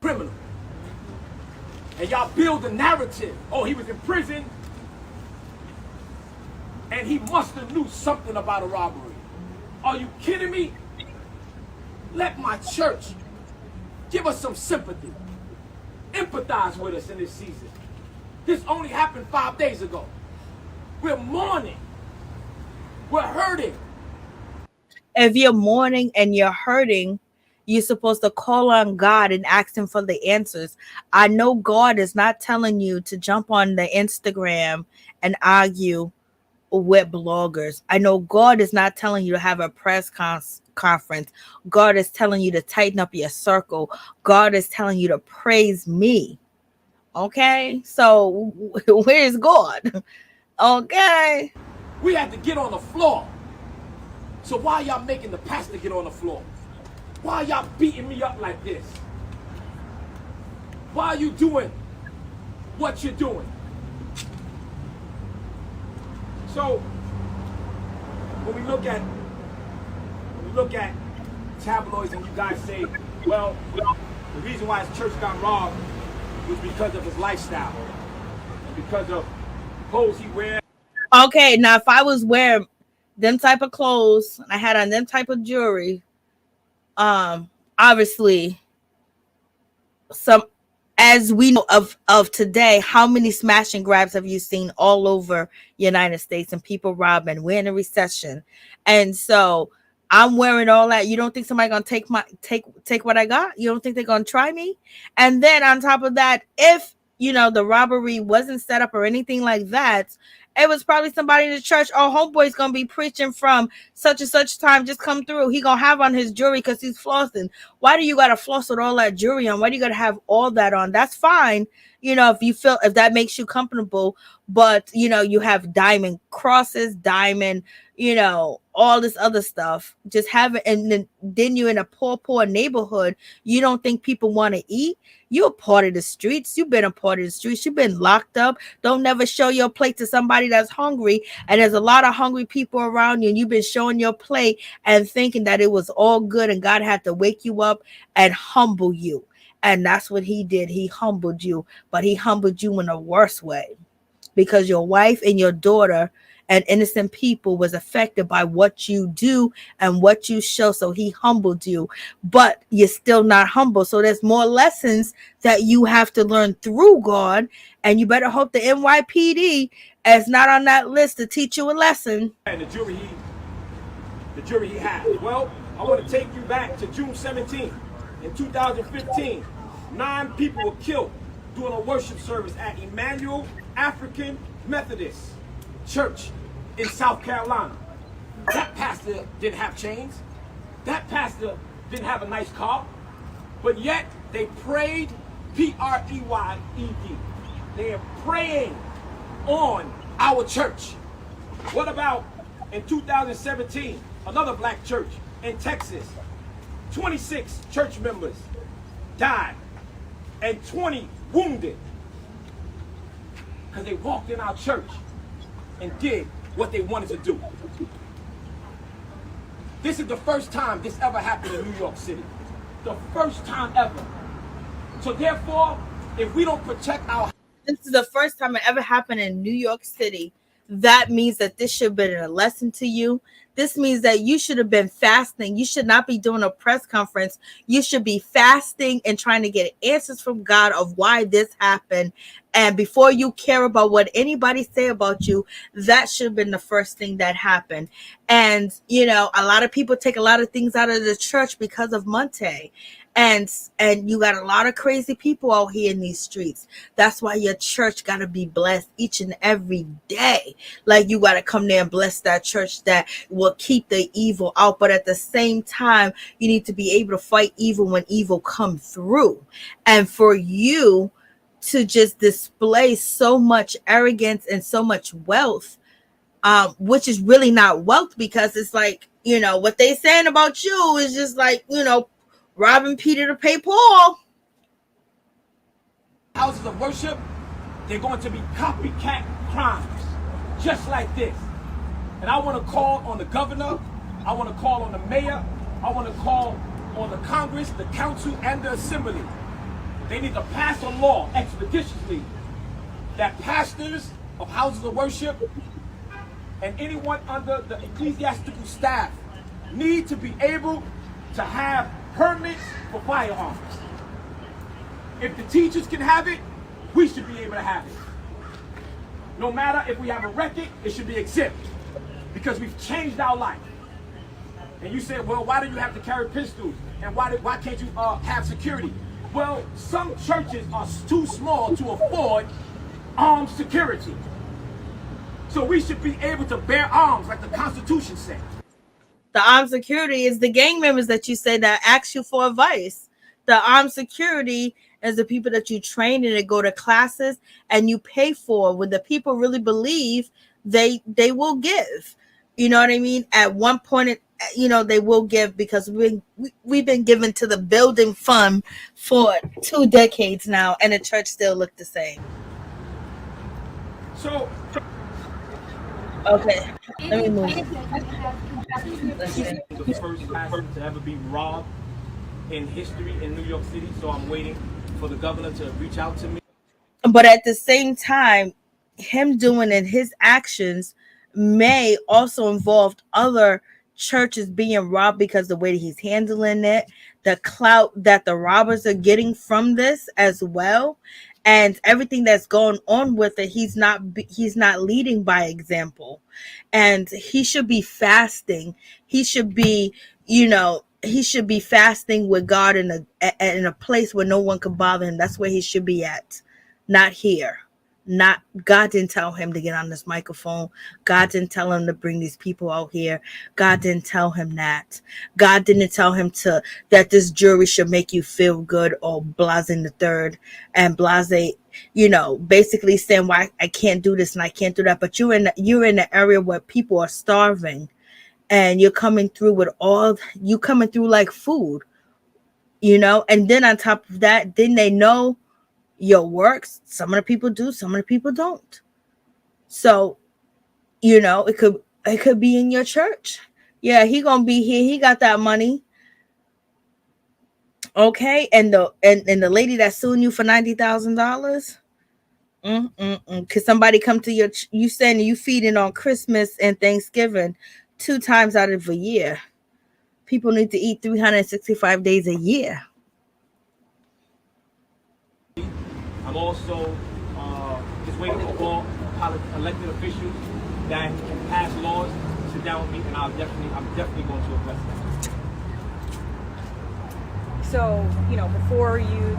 Criminal. And y'all build a narrative. Oh, he was in prison and he must have knew something about a robbery. Are you kidding me? Let my church give us some sympathy. Empathize with us in this season. This only happened 5 days ago. We're mourning. We're hurting. If you're mourning and you're hurting, you're supposed to call on God and ask him for the answers. I know God is not telling you to jump on the Instagram and argue with bloggers. I know God is not telling you to have a press conference. God is telling you to tighten up your circle. God is telling you to praise me. Okay? So where's God? Okay. We had to get on the floor. So why y'all making the pastor get on the floor? Why y'all beating me up like this? Why are you doing what you're doing? So when we look at tabloids and you guys say, well, the reason why his church got robbed was because of his lifestyle and because of clothes he wears. Okay, now if I was wearing them type of clothes and I had on them type of jewelry, obviously some, as we know of today, how many smash and grabs have you seen all over United States and people robbing? We're in a recession. And so I'm wearing all that. You don't think somebody gonna take what I got? You don't think they're gonna try me? And then on top of that, if you know the robbery wasn't set up or anything like that, it was probably somebody in the church. Oh, homeboy's gonna be preaching from such and such time. Just come through. He gonna have on his jewelry because he's flossing. Why do you gotta floss with all that jewelry on? Why do you gotta have all that on? That's fine, you know, if that makes you comfortable. But you know, you have diamond crosses, diamond, you know, all this other stuff. Just have it, and then you're in a poor neighborhood. You don't think people want to eat? You're a part of the streets. You've been a part of the streets. You've been locked up. Don't never show your plate to somebody that's hungry. And there's a lot of hungry people around you. And you've been showing your plate and thinking that it was all good. And God had to wake you up and humble you. And that's what he did. He humbled you. But he humbled you in a worse way. Because your wife and your daughter and innocent people was affected by what you do and what you show. So he humbled you, but you're still not humble. So there's more lessons that you have to learn through God. And you better hope the NYPD is not on that list to teach you a lesson. And the jury he had. Well, I want to take you back to June 17th in 2015. 9 people were killed during a worship service at Emmanuel African Methodist Church in South Carolina. That pastor didn't have chains. That pastor didn't have a nice car. But yet they prayed, P-R-E-Y-E-D. They are praying on our church. What about in 2017, another black church in Texas? 26 church members died and 20 wounded because they walked in our church and did what they wanted to do. This is the first time this ever happened in New York City. The first time ever. So therefore, if we don't protect our... This is the first time it ever happened in New York City. That means that this should have been a lesson to you. This means that you should have been fasting. You should not be doing a press conference. You should be fasting and trying to get answers from God of why this happened. And before you care about what anybody say about you, that should have been the first thing that happened. And, you know, a lot of people take a lot of things out of the church because of Monte. and you got a lot of crazy people out here in these streets. That's why your church got to be blessed each and every day. Like, you got to come there and bless that church that will keep the evil out. But at the same time, you need to be able to fight evil when evil comes through. And for you to just display so much arrogance and so much wealth, which is really not wealth, because it's like, you know, what they saying about you is just like, you know, robbing Peter to pay Paul. Houses of worship, they're going to be copycat crimes, just like this. And I want to call on the governor, I want to call on the mayor, I want to call on the Congress, the council, and the assembly. They need to pass a law expeditiously that pastors of houses of worship and anyone under the ecclesiastical staff need to be able to have permits for firearms. If the teachers can have it, we should be able to have it. No matter if we have a record, it should be exempt, because we've changed our life. And you say, well, why do you have to carry pistols? And why can't you have security? Well, some churches are too small to afford armed security. So we should be able to bear arms like the Constitution said. The armed security is the gang members that you say that ask you for advice. The armed security is the people that you train and they go to classes and you pay for. When the people really believe, they will give. You know what I mean? At one point, you know, they will give, because we've been given to the building fund for 2 decades now, and the church still look the same. So, okay, let me move. The first person to ever be robbed in history in New York City, so I'm waiting for the governor to reach out to me. But at the same time, him doing it, his actions may also involve other churches being robbed, because the way that he's handling it, the clout that the robbers are getting from this as well, and everything that's going on with it. He's not leading by example, and he should be fasting. He should be, you know, he should be fasting with God in a place where no one can bother him. That's where he should be at, not here. Not God didn't tell him to get on this microphone. God didn't tell him to bring these people out here. God didn't tell him that. God didn't tell him that this jury should make you feel good, or blase the third and blase, you know, basically saying why I can't do this and I can't do that. But you're in the area where people are starving, and you're coming through like food, you know. And then on top of that, then they know your works. Some of the people do, some of the people don't. So, you know, it could be in your church. Yeah, he gonna be here. He got that money. Okay, and the lady that's suing you for $90,000. Could somebody come to you saying you feeding on Christmas and Thanksgiving 2 times out of a year? People need to eat 365 days a year. I'm also just waiting for all elected officials that can pass laws to sit down with me, and I'm definitely going to address that. So, you know, before you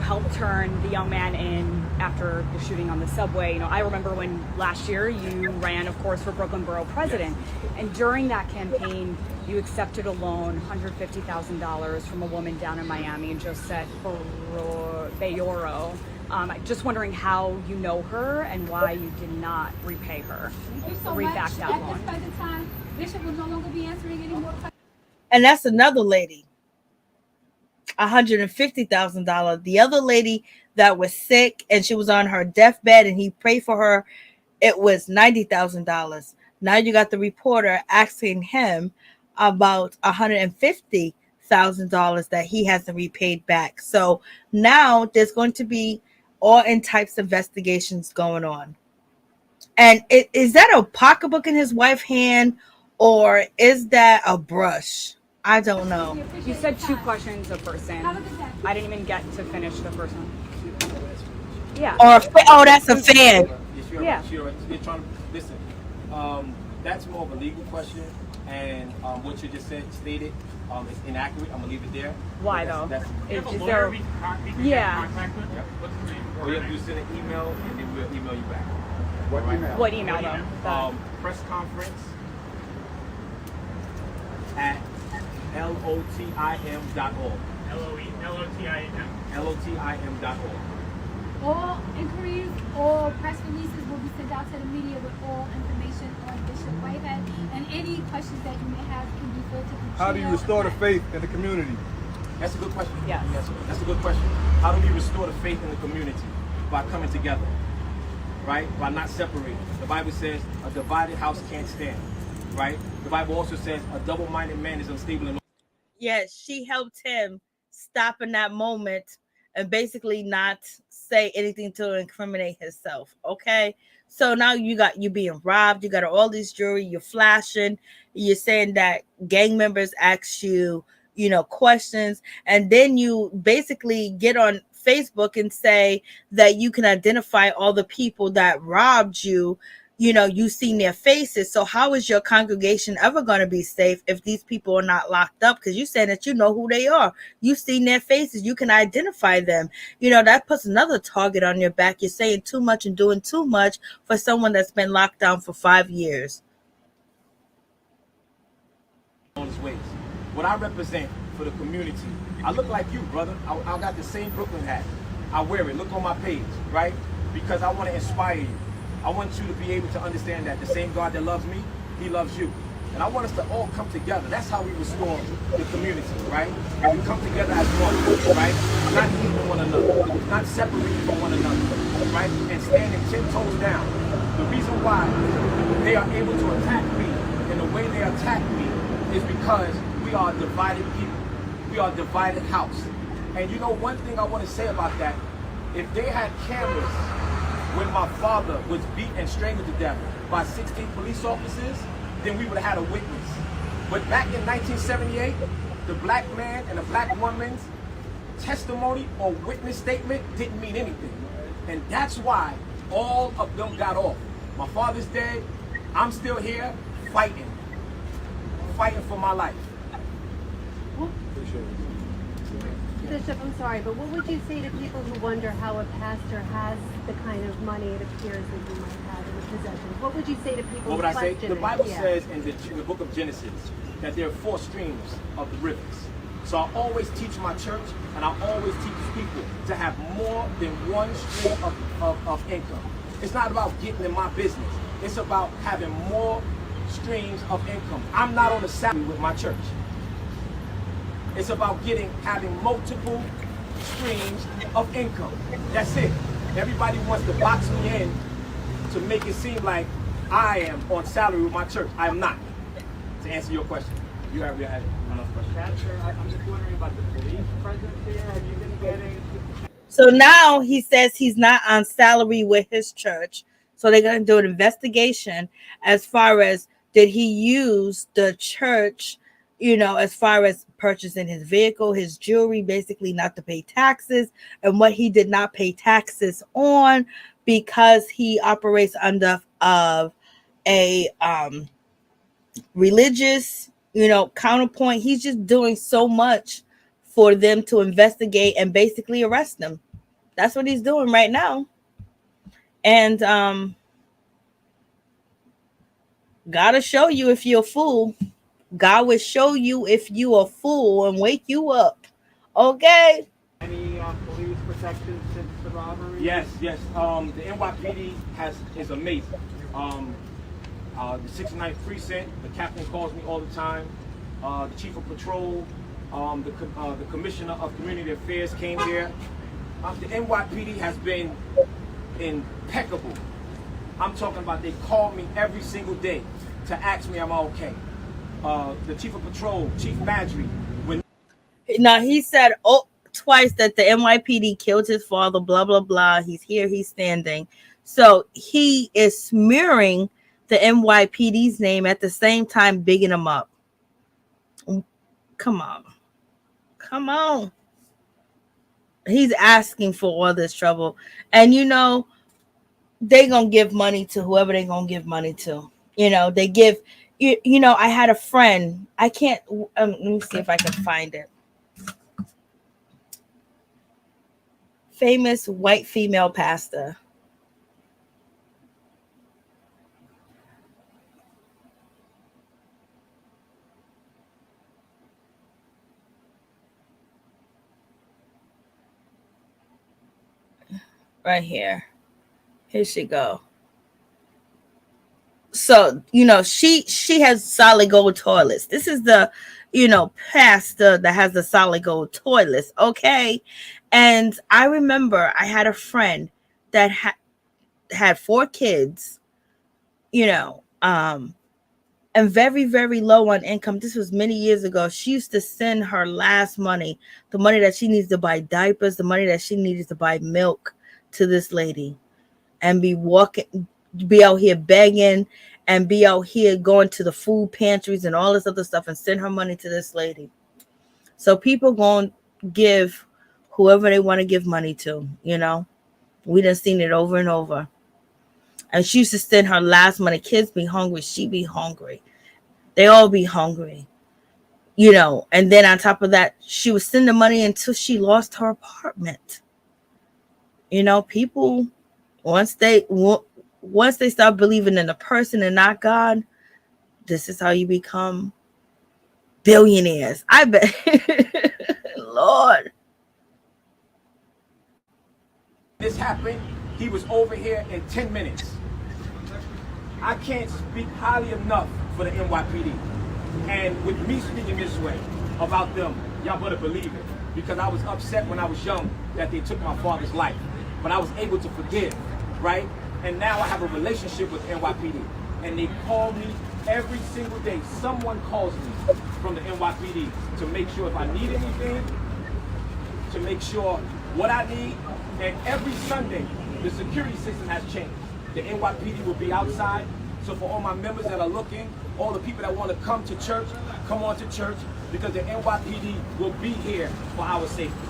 helped turn the young man in after the shooting on the subway, you know, I remember when last year you ran, of course, for Brooklyn Borough President. And during that campaign, you accepted a loan, $150,000 from a woman down in Miami, Josette Bayoro. Just wondering how you know her and why you did not repay her. Back that loan. At this time, Bishop will no longer be answering any more questions. And that's another lady. $150,000. The other lady that was sick and she was on her deathbed and he prayed for her, it was $90,000. Now you got the reporter asking him about $150,000 that he hasn't repaid back. So now there's going to be all in types of investigations going on. And is that a pocketbook in his wife's hand, or is that a brush? I don't know. You said 2 questions a person. I didn't even get to finish the first one. Yeah. Or that's a fan. Yeah. You're trying to listen. that's more of a legal question, and what you just stated is inaccurate. I'm gonna leave it there. Why though? Is there? Yeah. All you have to do is send an email, and then we'll email you back. What email though? Press conference at lotim.org. lotim.org. All inquiries, all press releases will be sent out to the media with all information on Bishop Whitehead, and any questions that you may have can be filtered through. How do you restore the faith in the community? That's a good question. Yes. That's a good question. How do we restore the faith in the community? By coming together, right? By not separating. The Bible says a divided house can't stand, right? The Bible also says a double-minded man is unstable in. Yes, she helped him stop in that moment and basically not say anything to incriminate himself. Okay, so now you being robbed, you got all this jewelry, you're flashing, you're saying that gang members ask you, questions, and then you basically get on Facebook and say that you can identify all the people that robbed you. You've seen their faces. So how is your congregation ever going to be safe if these people are not locked up? Because you said that you know who they are. You've seen their faces. You can identify them. That puts another target on your back. You're saying too much and doing too much for someone that's been locked down for 5 years. What I represent for the community, I look like you, brother. I got the same Brooklyn hat. I wear it. Look on my page, right? Because I want to inspire you. I want you to be able to understand that the same God that loves me, he loves you. And I want us to all come together. That's how we restore the community, right? And we come together as one, right? Not hating one another, not separating from one another, right? And standing 10 toes down. The reason why they are able to attack me in the way they attack me is because we are a divided people. We are a divided house. And one thing I want to say about that, if they had cameras when my father was beat and strangled to death by 16 police officers, then we would have had a witness. But back in 1978, the black man and the black woman's testimony or witness statement didn't mean anything. And that's why all of them got off. My father's dead. I'm still here fighting for my life. Bishop, I'm sorry, but what would you say to people who wonder how a pastor has the kind of money it appears that you might have in his possession? What would you say to people What would I say? The Bible Yeah. says in the book of Genesis that there are 4 streams of the rivers. So I always teach my church, and I always teach people to have more than one stream of income. It's not about getting in my business. It's about having more streams of income. I'm not on a salary with my church. It's about having multiple streams of income. That's it. Everybody wants to box me in to make it seem like I am on salary with my church. I am not. To answer your question. You have another question. Pastor, I'm just wondering about the police presence here. Have you been getting... So now he says he's not on salary with his church. So they're going to do an investigation as far as did he use the church, as far as purchasing his vehicle, his jewelry, basically not to pay taxes, and what he did not pay taxes on because he operates under a religious, counterpoint. He's just doing so much for them to investigate and basically arrest him. That's what he's doing right now. And gotta show you if you're a fool. God will show you if you a fool and wake you up. Okay? Any police protection since the robbery? Yes. The NYPD is amazing. The 69th precinct, the captain calls me all the time. The chief of patrol, the commissioner of community affairs came here. The NYPD has been impeccable. I'm talking about they call me every single day to ask me am I okay. The chief of patrol, Chief Madry. Now he said twice that the NYPD killed his father, blah, blah, blah. He's here, he's standing. So he is smearing the NYPD's name at the same time, bigging them up. Come on. He's asking for all this trouble. And they gonna give money to whoever they gonna give money to. You know, they give, you know, I had a friend, I can't, let me see if I can find it. Famous white female pastor. Right here. Here she go. So, you know, she has solid gold toilets. This is the, you know, pastor that has the solid gold toilets. Okay. And I remember I had a friend that had 4 kids, you know, and very, very low on income. This was many years ago. She used to send her last money, the money that she needs to buy diapers, the money that she needed to buy milk, to this lady, and be out here begging, and be out here going to the food pantries and all this other stuff, and send her money to this lady. So people going to give whoever they want to give money to, you know. We done seen it over and over. And she used to send her last money. Kids be hungry. She be hungry. They all be hungry. You know, and then on top of that, she was sending money until she lost her apartment. You know, people, once they start believing in the person and not God, this is how you become billionaires. I bet. Lord. This happened, he was over here in 10 minutes. I can't speak highly enough for the NYPD. And with me speaking this way about them, y'all better believe it. Because I was upset when I was young that they took my father's life. But I was able to forgive, right? And now I have a relationship with NYPD. And they call me every single day. Someone calls me from the NYPD to make sure if I need anything, to make sure what I need. And every Sunday, the security system has changed. The NYPD will be outside. So for all my members that are looking, all the people that want to come to church, come on to church, because the NYPD will be here for our safety.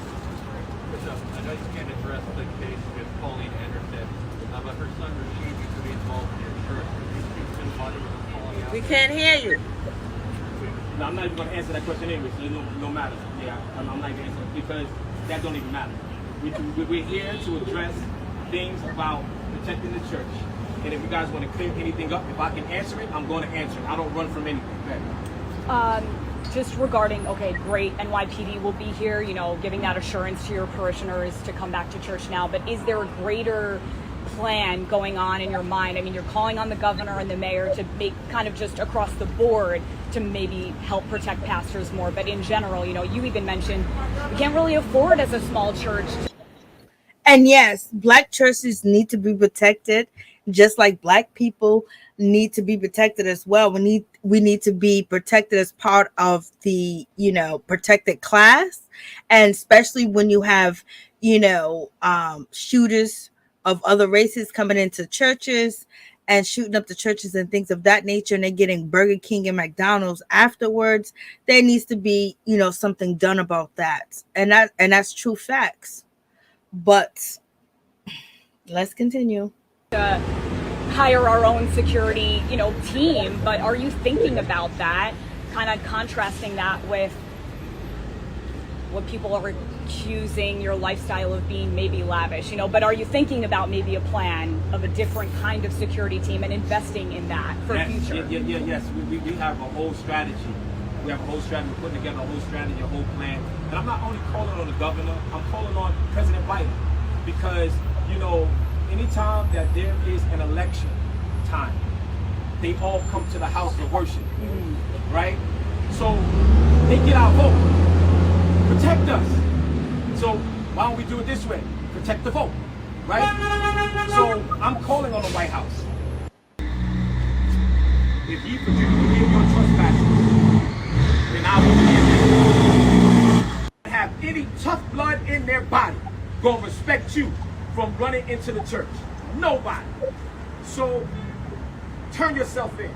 I know you can't address the case with Pauline Anderson, but her son Rashid used to be involved in your church. We can't hear you. No, I'm not even going to answer that question anyway, so no matter. Yeah, I'm not going to answer it because that don't even matter. We're here to address things about protecting the church. And if you guys want to clear anything up, if I can answer it, I'm going to answer it. I don't run from anything. Just regarding, okay, great, NYPD will be here, you know, giving that assurance to your parishioners to come back to church now. But is there a greater plan going on in your mind? I mean, you're calling on the governor and the mayor to make kind of just across the board to maybe help protect pastors more. But in general, you know, you even mentioned we can't really afford as a small church. And yes, Black churches need to be protected, just like Black people need to be protected as well. We need to be protected as part of the, you know, protected class. And especially when you have, you know, shooters of other races coming into churches and shooting up the churches and things of that nature, and they're getting Burger King and McDonald's afterwards, there needs to be, you know, something done about that. And that's true facts. But let's continue. Hire our own security, you know, team. But are you thinking about that, kind of contrasting that with what people are accusing your lifestyle of being maybe lavish, you know? But are you thinking about maybe a plan of a different kind of security team and investing in that for future? Yes, we have a whole strategy. We have a whole strategy. We're putting together a whole strategy, a whole plan. And I'm not only calling on the governor, I'm calling on President Biden. Because, you know, anytime that there is an election time, they all come to the house to worship, right? So they get our vote. Protect us. So why don't we do it this way? Protect the vote, right? So I'm calling on the White House. If you forgive your trespasses, then I will forgive you. Have any tough blood in their body gonna respect you from running into the church? Nobody. So turn yourself in.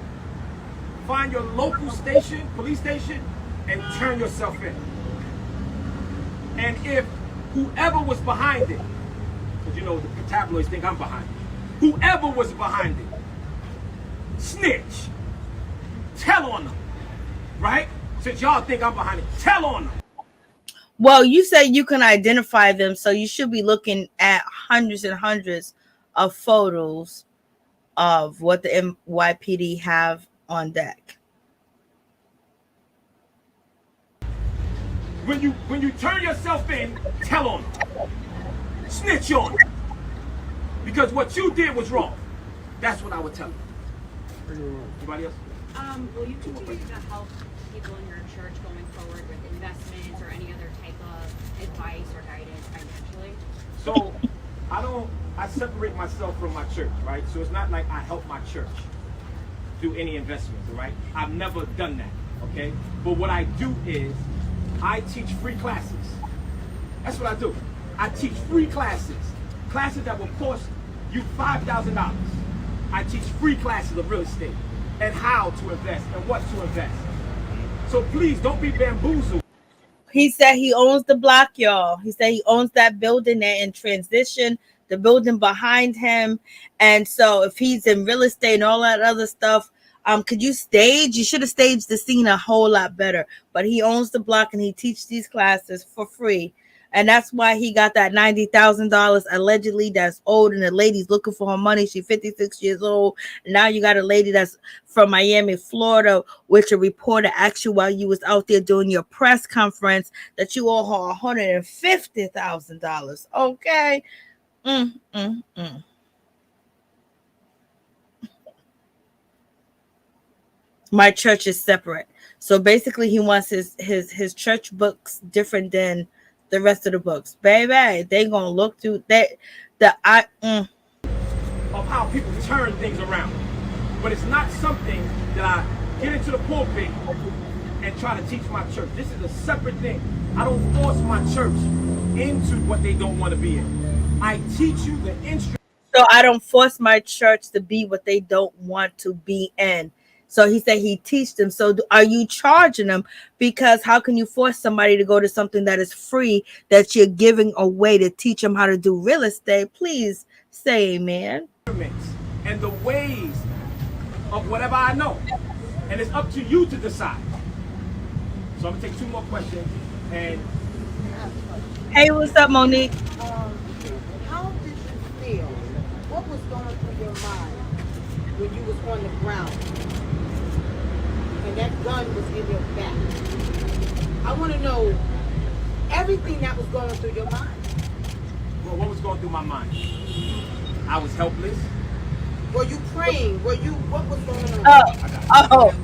Find your local station, police station, and turn yourself in. And if whoever was behind it, because you know the tabloids think I'm behind it, whoever was behind it, Snitch. Tell on them. Right? Since y'all think I'm behind it, tell on them. Well, you say you can identify them, so you should be looking at hundreds and hundreds of photos of what the NYPD have on deck. When you turn yourself in, tell on them. Snitch on them. Because what you did was wrong. That's what I would tell you. Anybody else? Will you continue to help people in your church going forward with investments or any other type of advice or guidance financially? So I separate myself from my church, right? So it's not like I help my church do any investments, all right? I've never done that, okay? But what I do is I teach free classes. That's what I do. I teach free classes that will cost you $5,000. I teach free classes of real estate and how to invest and what to invest. So please don't be bamboozled. He said he owns the block, y'all. He said he owns that building there in transition, the building behind him. And so if he's in real estate and all that other stuff, could you stage? You should have staged the scene a whole lot better. But he owns the block and he teaches these classes for free. And that's why he got that $90,000 allegedly that's owed, and the lady's looking for her money. She's 56 years old. And now you got a lady that's from Miami, Florida, which a reporter asked you while you was out there doing your press conference that you owe her $150,000. Okay. My church is separate. So basically he wants his church books different than the rest of the books. Baby, they gonna look through that of how people turn things around. But it's not something that I get into the pulpit and try to teach my church. This is a separate thing. I don't force my church into what they don't want to be in. I teach you the instrument. So I don't force my church to be what they don't want to be in. So he said he teach them. So are you charging them? Because how can you force somebody to go to something that is free that you're giving away to teach them how to do real estate? Please say amen. And the ways of whatever I know. And it's up to you to decide. So I'm going to take two more questions. And hey, what's up, Monique? How did you feel? What was going through your mind when you was on the ground and that gun was in your back? I want to know everything that was going through your mind. Well, what was going through my mind? I was helpless. Were you praying? What was going on? Oh,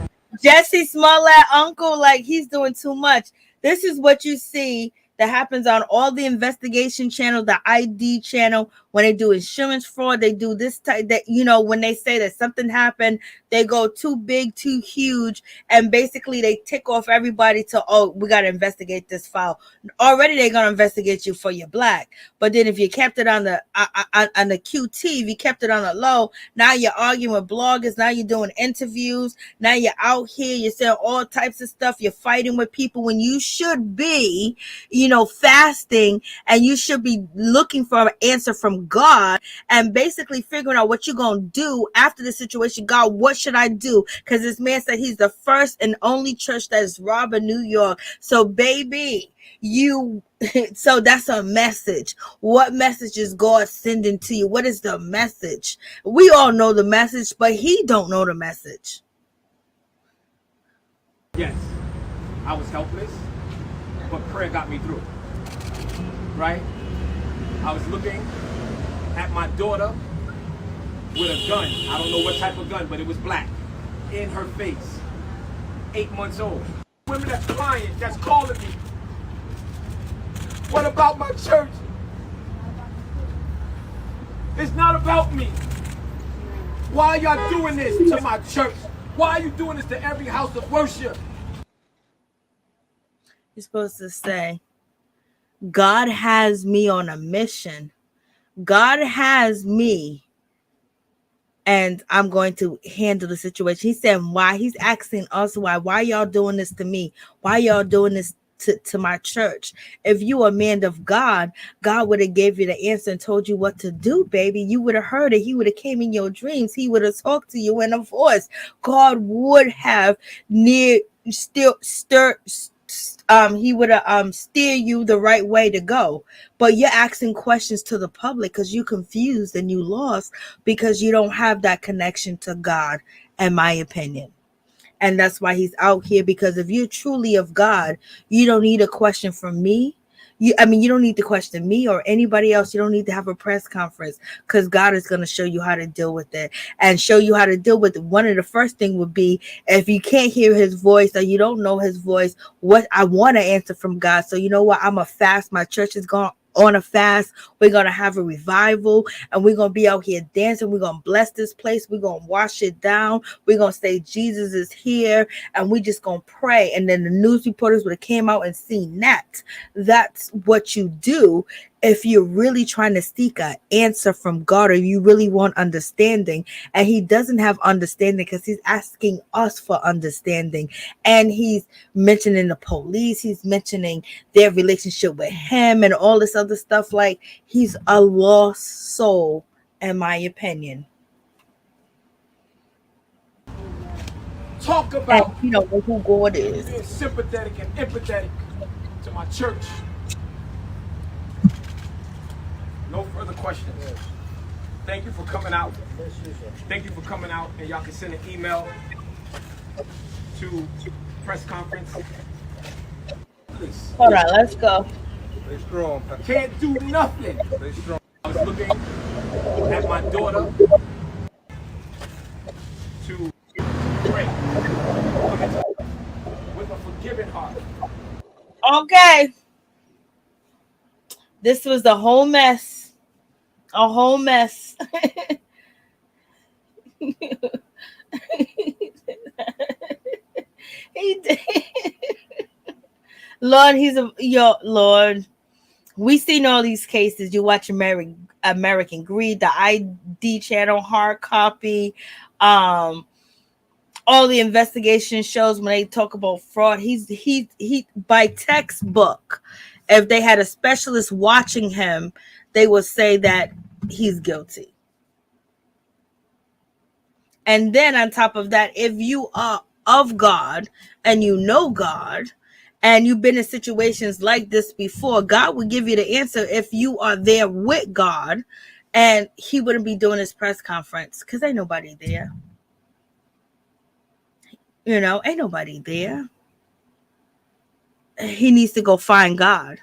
Jesse Smollett, uncle, like he's doing too much. This is what you see that happens on all the investigation channel, the ID channel. When they do insurance fraud, they do this type that, you know, when they say that something happened, they go too big, too huge, and basically they tick off everybody to, oh, we got to investigate this file. Already they're going to investigate you for your black. But then if you kept it on the QT, if you kept it on the low, now you're arguing with bloggers, now you're doing interviews, now you're out here, you're saying all types of stuff, you're fighting with people when you should be, you know, fasting, and you should be looking for an answer from God and basically figuring out what you're going to do after the situation. God, what should I do? Because this man said he's the first and only church that is robbing New York. So baby, so that's a message. What message is God sending to you? What is the message? We all know the message, but he don't know the message. Yes, I was helpless, but prayer got me through. Right? I was looking at my daughter with a gun. I don't know what type of gun, but it was black, in her face. 8 months old. Women that's crying, that's calling me. What about my church? It's not about me. Why are y'all doing this to my church? Why are you doing this to every house of worship? You're supposed to say, God has me on a mission. God has me, and I'm going to handle the situation. He said, why? He's asking us why. Why y'all doing this to me? Why y'all doing this to my church. If you a man of God, God would have gave you the answer and told you what to do, baby. You would have heard it. He would have came in your dreams. He would have talked to you in a voice. God would have he would have steer you the right way to go. But you're asking questions to the public because you're confused and you lost because you don't have that connection to God, in my opinion. And that's why he's out here, because if you're truly of God, you don't need a question from me. You don't need to question me or anybody else. You don't need to have a press conference, because God is going to show you how to deal with it and show you how to deal with it. One of the first thing would be, if you can't hear his voice or you don't know his voice, what I want to answer from God. So you know what? I'm a fast. My church is going on a fast. We're going to have a revival and we're going to be out here dancing. We're going to bless this place. We're going to wash it down. We're going to say Jesus is here, and we just going to pray. And then the news reporters would have came out and seen that. That's what you do if you're really trying to seek an answer from God, or you really want understanding. And he doesn't have understanding because he's asking us for understanding. And he's mentioning the police. He's mentioning their relationship with him and all this other stuff. Like, he's a lost soul, in my opinion. Talk about and, who God is. Being sympathetic and empathetic to my church. No further questions. Thank you for coming out. Thank you for coming out. And y'all can send an email to press conference. Please. Hold on, let's go. Stay strong. Can't do nothing. Stay strong. I was looking at my daughter to pray with a forgiving heart. Okay. This was a whole mess. A whole mess. He did. Lord, Lord. We seen all these cases. You watch American Greed, the ID channel, hard copy, all the investigation shows when they talk about fraud. He by textbook. If they had a specialist watching him, they would say that he's guilty. And then on top of that, if you are of God and you know God and you've been in situations like this before, God will give you the answer if you are there with God, and he wouldn't be doing his press conference because ain't nobody there. Ain't nobody there. He needs to go find God,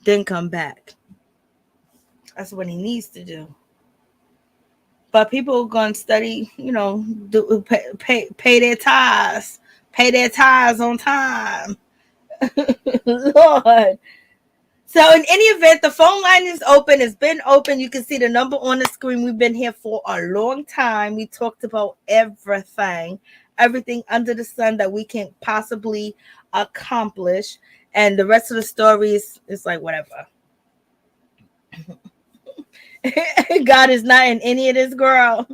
then come back. That's what he needs to do. But people are going to study, pay their tithes. Pay their tithes on time. Lord. So in any event, the phone line is open. It's been open. You can see the number on the screen. We've been here for a long time. We talked about everything under the sun that we can possibly accomplish. And the rest of the stories is like whatever. God is not in any of this, girl.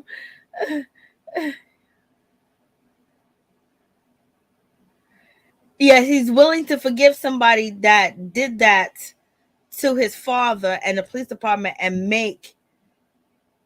Yes, he's willing to forgive somebody that did that to his father and the police department and make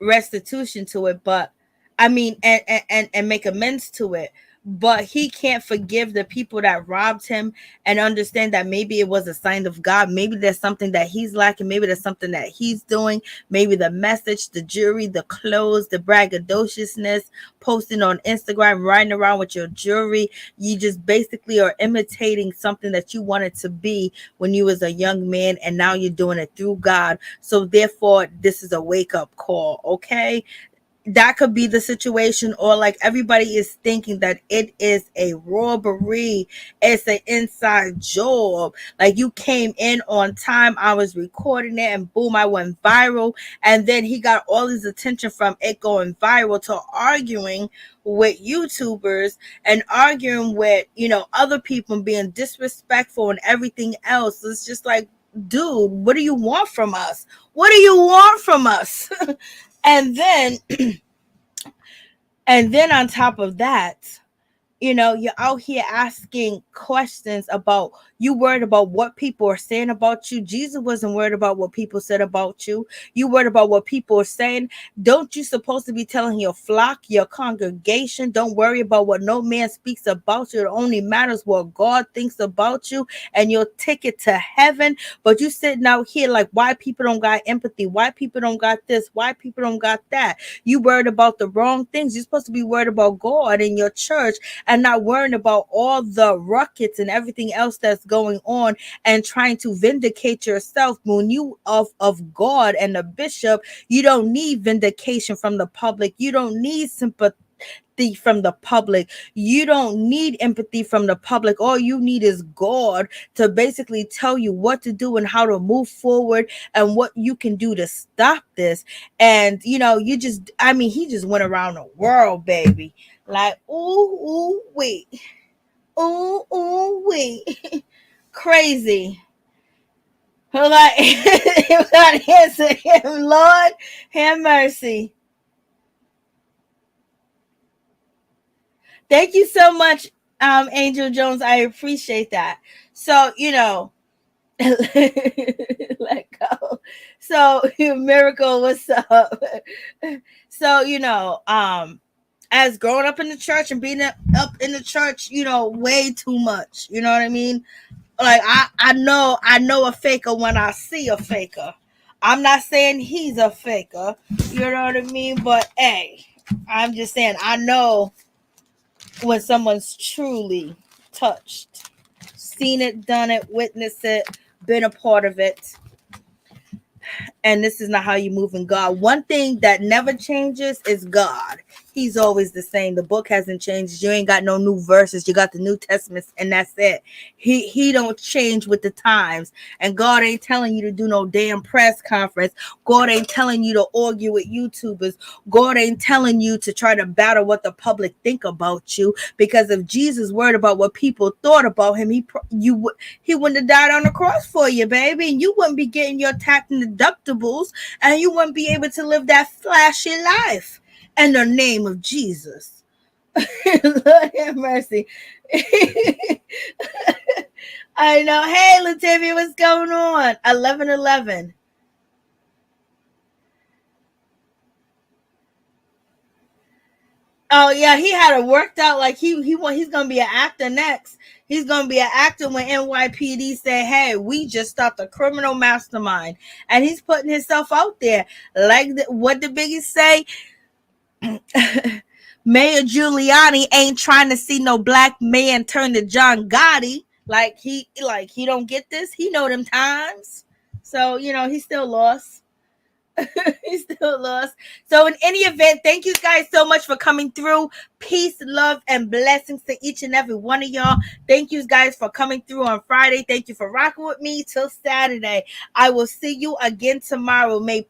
restitution to it, but and make amends to it. But he can't forgive the people that robbed him and understand that maybe it was a sign of God. Maybe there's something that he's lacking. Maybe there's something that he's doing. Maybe the message, the jewelry, the clothes, the braggadociousness, posting on Instagram, riding around with your jewelry. You just basically are imitating something that you wanted to be when you was a young man, and now you're doing it through God. So therefore, this is a wake-up call, okay? That could be the situation, or like everybody is thinking that it is a robbery, it's an inside job. Like you came in on time, I was recording it, and boom, I went viral. And then he got all his attention from it going viral to arguing with YouTubers and arguing with, other people, being disrespectful and everything else. It's just like, dude, what do you want from us? What do you want from us? And then on top of that, You're out here asking questions about, you worried about what people are saying about you. Jesus wasn't worried about what people said about you. You worried about what people are saying. Don't you supposed to be telling your flock, your congregation, don't worry about what no man speaks about you. It only matters what God thinks about you and your ticket to heaven. But you sitting out here like, why people don't got empathy? Why people don't got this? Why people don't got that? You worried about the wrong things. You're supposed to be worried about God in your church and not worrying about all the ruckus and everything else that's going on and trying to vindicate yourself. When you of God and the bishop, you don't need vindication from the public. You don't need sympathy from the public. You don't need empathy from the public. All you need is God to basically tell you what to do and how to move forward and what you can do to stop this. And he just went around the world, baby. Like, ooh, wait. Ooh, wait. Crazy. Like, God answer him, Lord, have mercy. Thank you so much, Angel Jones. I appreciate that. So, let go. So, Miracle, what's up? So, as growing up in the church and being up in the church, way too much. You know what I mean? Like, I know a faker when I see a faker. I'm not saying he's a faker. You know what I mean? But hey, I'm just saying I know when someone's truly touched, seen it, done it, witnessed it, been a part of it. And this is not how you move in God. One thing that never changes is God. He's always the same. The book hasn't changed. You ain't got no new verses. You got the New Testament, and that's it. He don't change with the times. And God ain't telling you to do no damn press conference. God ain't telling you to argue with YouTubers. God ain't telling you to try to battle what the public think about you. Because if Jesus worried about what people thought about him, he wouldn't have died on the cross for you, baby. And you wouldn't be getting your tax deductibles, and you wouldn't be able to live that flashy life. In the name of Jesus. Lord have mercy. I know. Hey, Lativia, what's going on? 11:11. Oh yeah, he had it worked out. Like he's gonna be an actor next. He's gonna be an actor when NYPD say, "Hey, we just stopped a criminal mastermind," and he's putting himself out there. Like what did Biggie say? Mayor Giuliani ain't trying to see no black man turn to John Gotti. Like he don't get this. He know them times. So, he's still lost. He's still lost. So in any event, thank you guys so much for coming through. Peace, love, and blessings to each and every one of y'all. Thank you guys for coming through on Friday. Thank you for rocking with me till Saturday. I will see you again tomorrow. May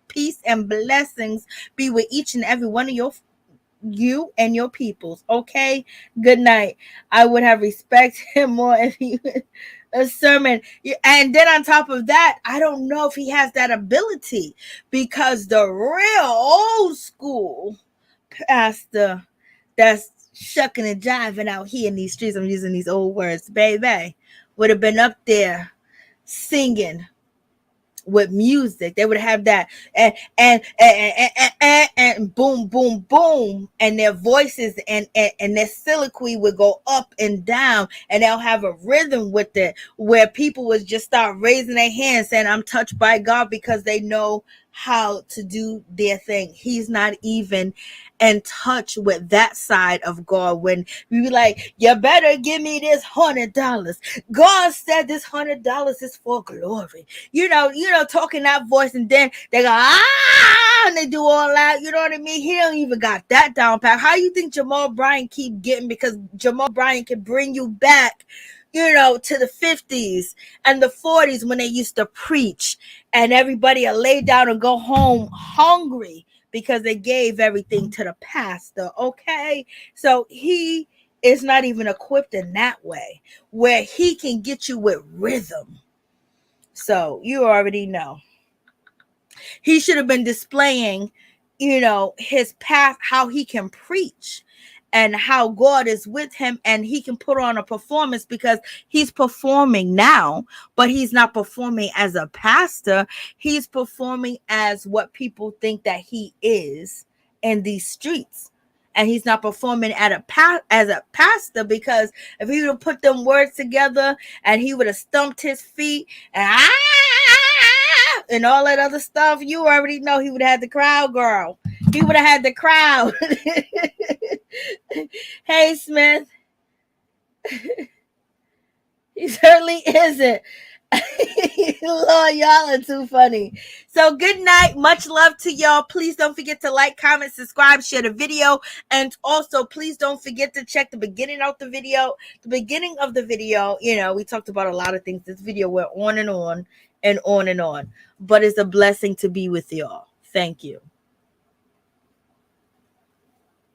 peace and blessings be with each and every one of you and your peoples. Okay, good night. I would have respected more if he a sermon. And then on top of that, I don't know if he has that ability, because the real old school pastor that's shucking and jiving out here in these streets, I'm using these old words, baby, would have been up there singing with music. They would have that and boom, boom, boom, and their voices and their soliloquy would go up and down, and they'll have a rhythm with it where people would just start raising their hands saying, "I'm touched by God," because they know how to do their thing. He's not even in touch with that side of God. When we be like, "You better give me this $100. God said this $100 is for glory." Talking that voice, and then they go, and they do all that. You know what I mean? He don't even got that down pat. How you think Jamal Bryant keep getting? Because Jamal Bryant can bring you back, to the 50s and the 40s when they used to preach, and everybody will lay down and go home hungry because they gave everything to the pastor. Okay, so he is not even equipped in that way, where he can get you with rhythm. So you already know. He should have been displaying, his path, how he can preach and how God is with him, and he can put on a performance because he's performing now, but he's not performing as a pastor. He's performing as what people think that he is in these streets. And he's not performing as a pastor, because if he would have put them words together and he would have stumped his feet and all that other stuff, you already know he would have had the crowd, girl. He would have had the crowd. Hey, Smith. He certainly isn't. Lord, y'all are too funny. So good night. Much love to y'all. Please don't forget to like, comment, subscribe, share the video. And also, please don't forget to check the beginning of the video. The beginning of the video, you know, we talked about a lot of things. This video went on and on and on and on. But it's a blessing to be with y'all. Thank you.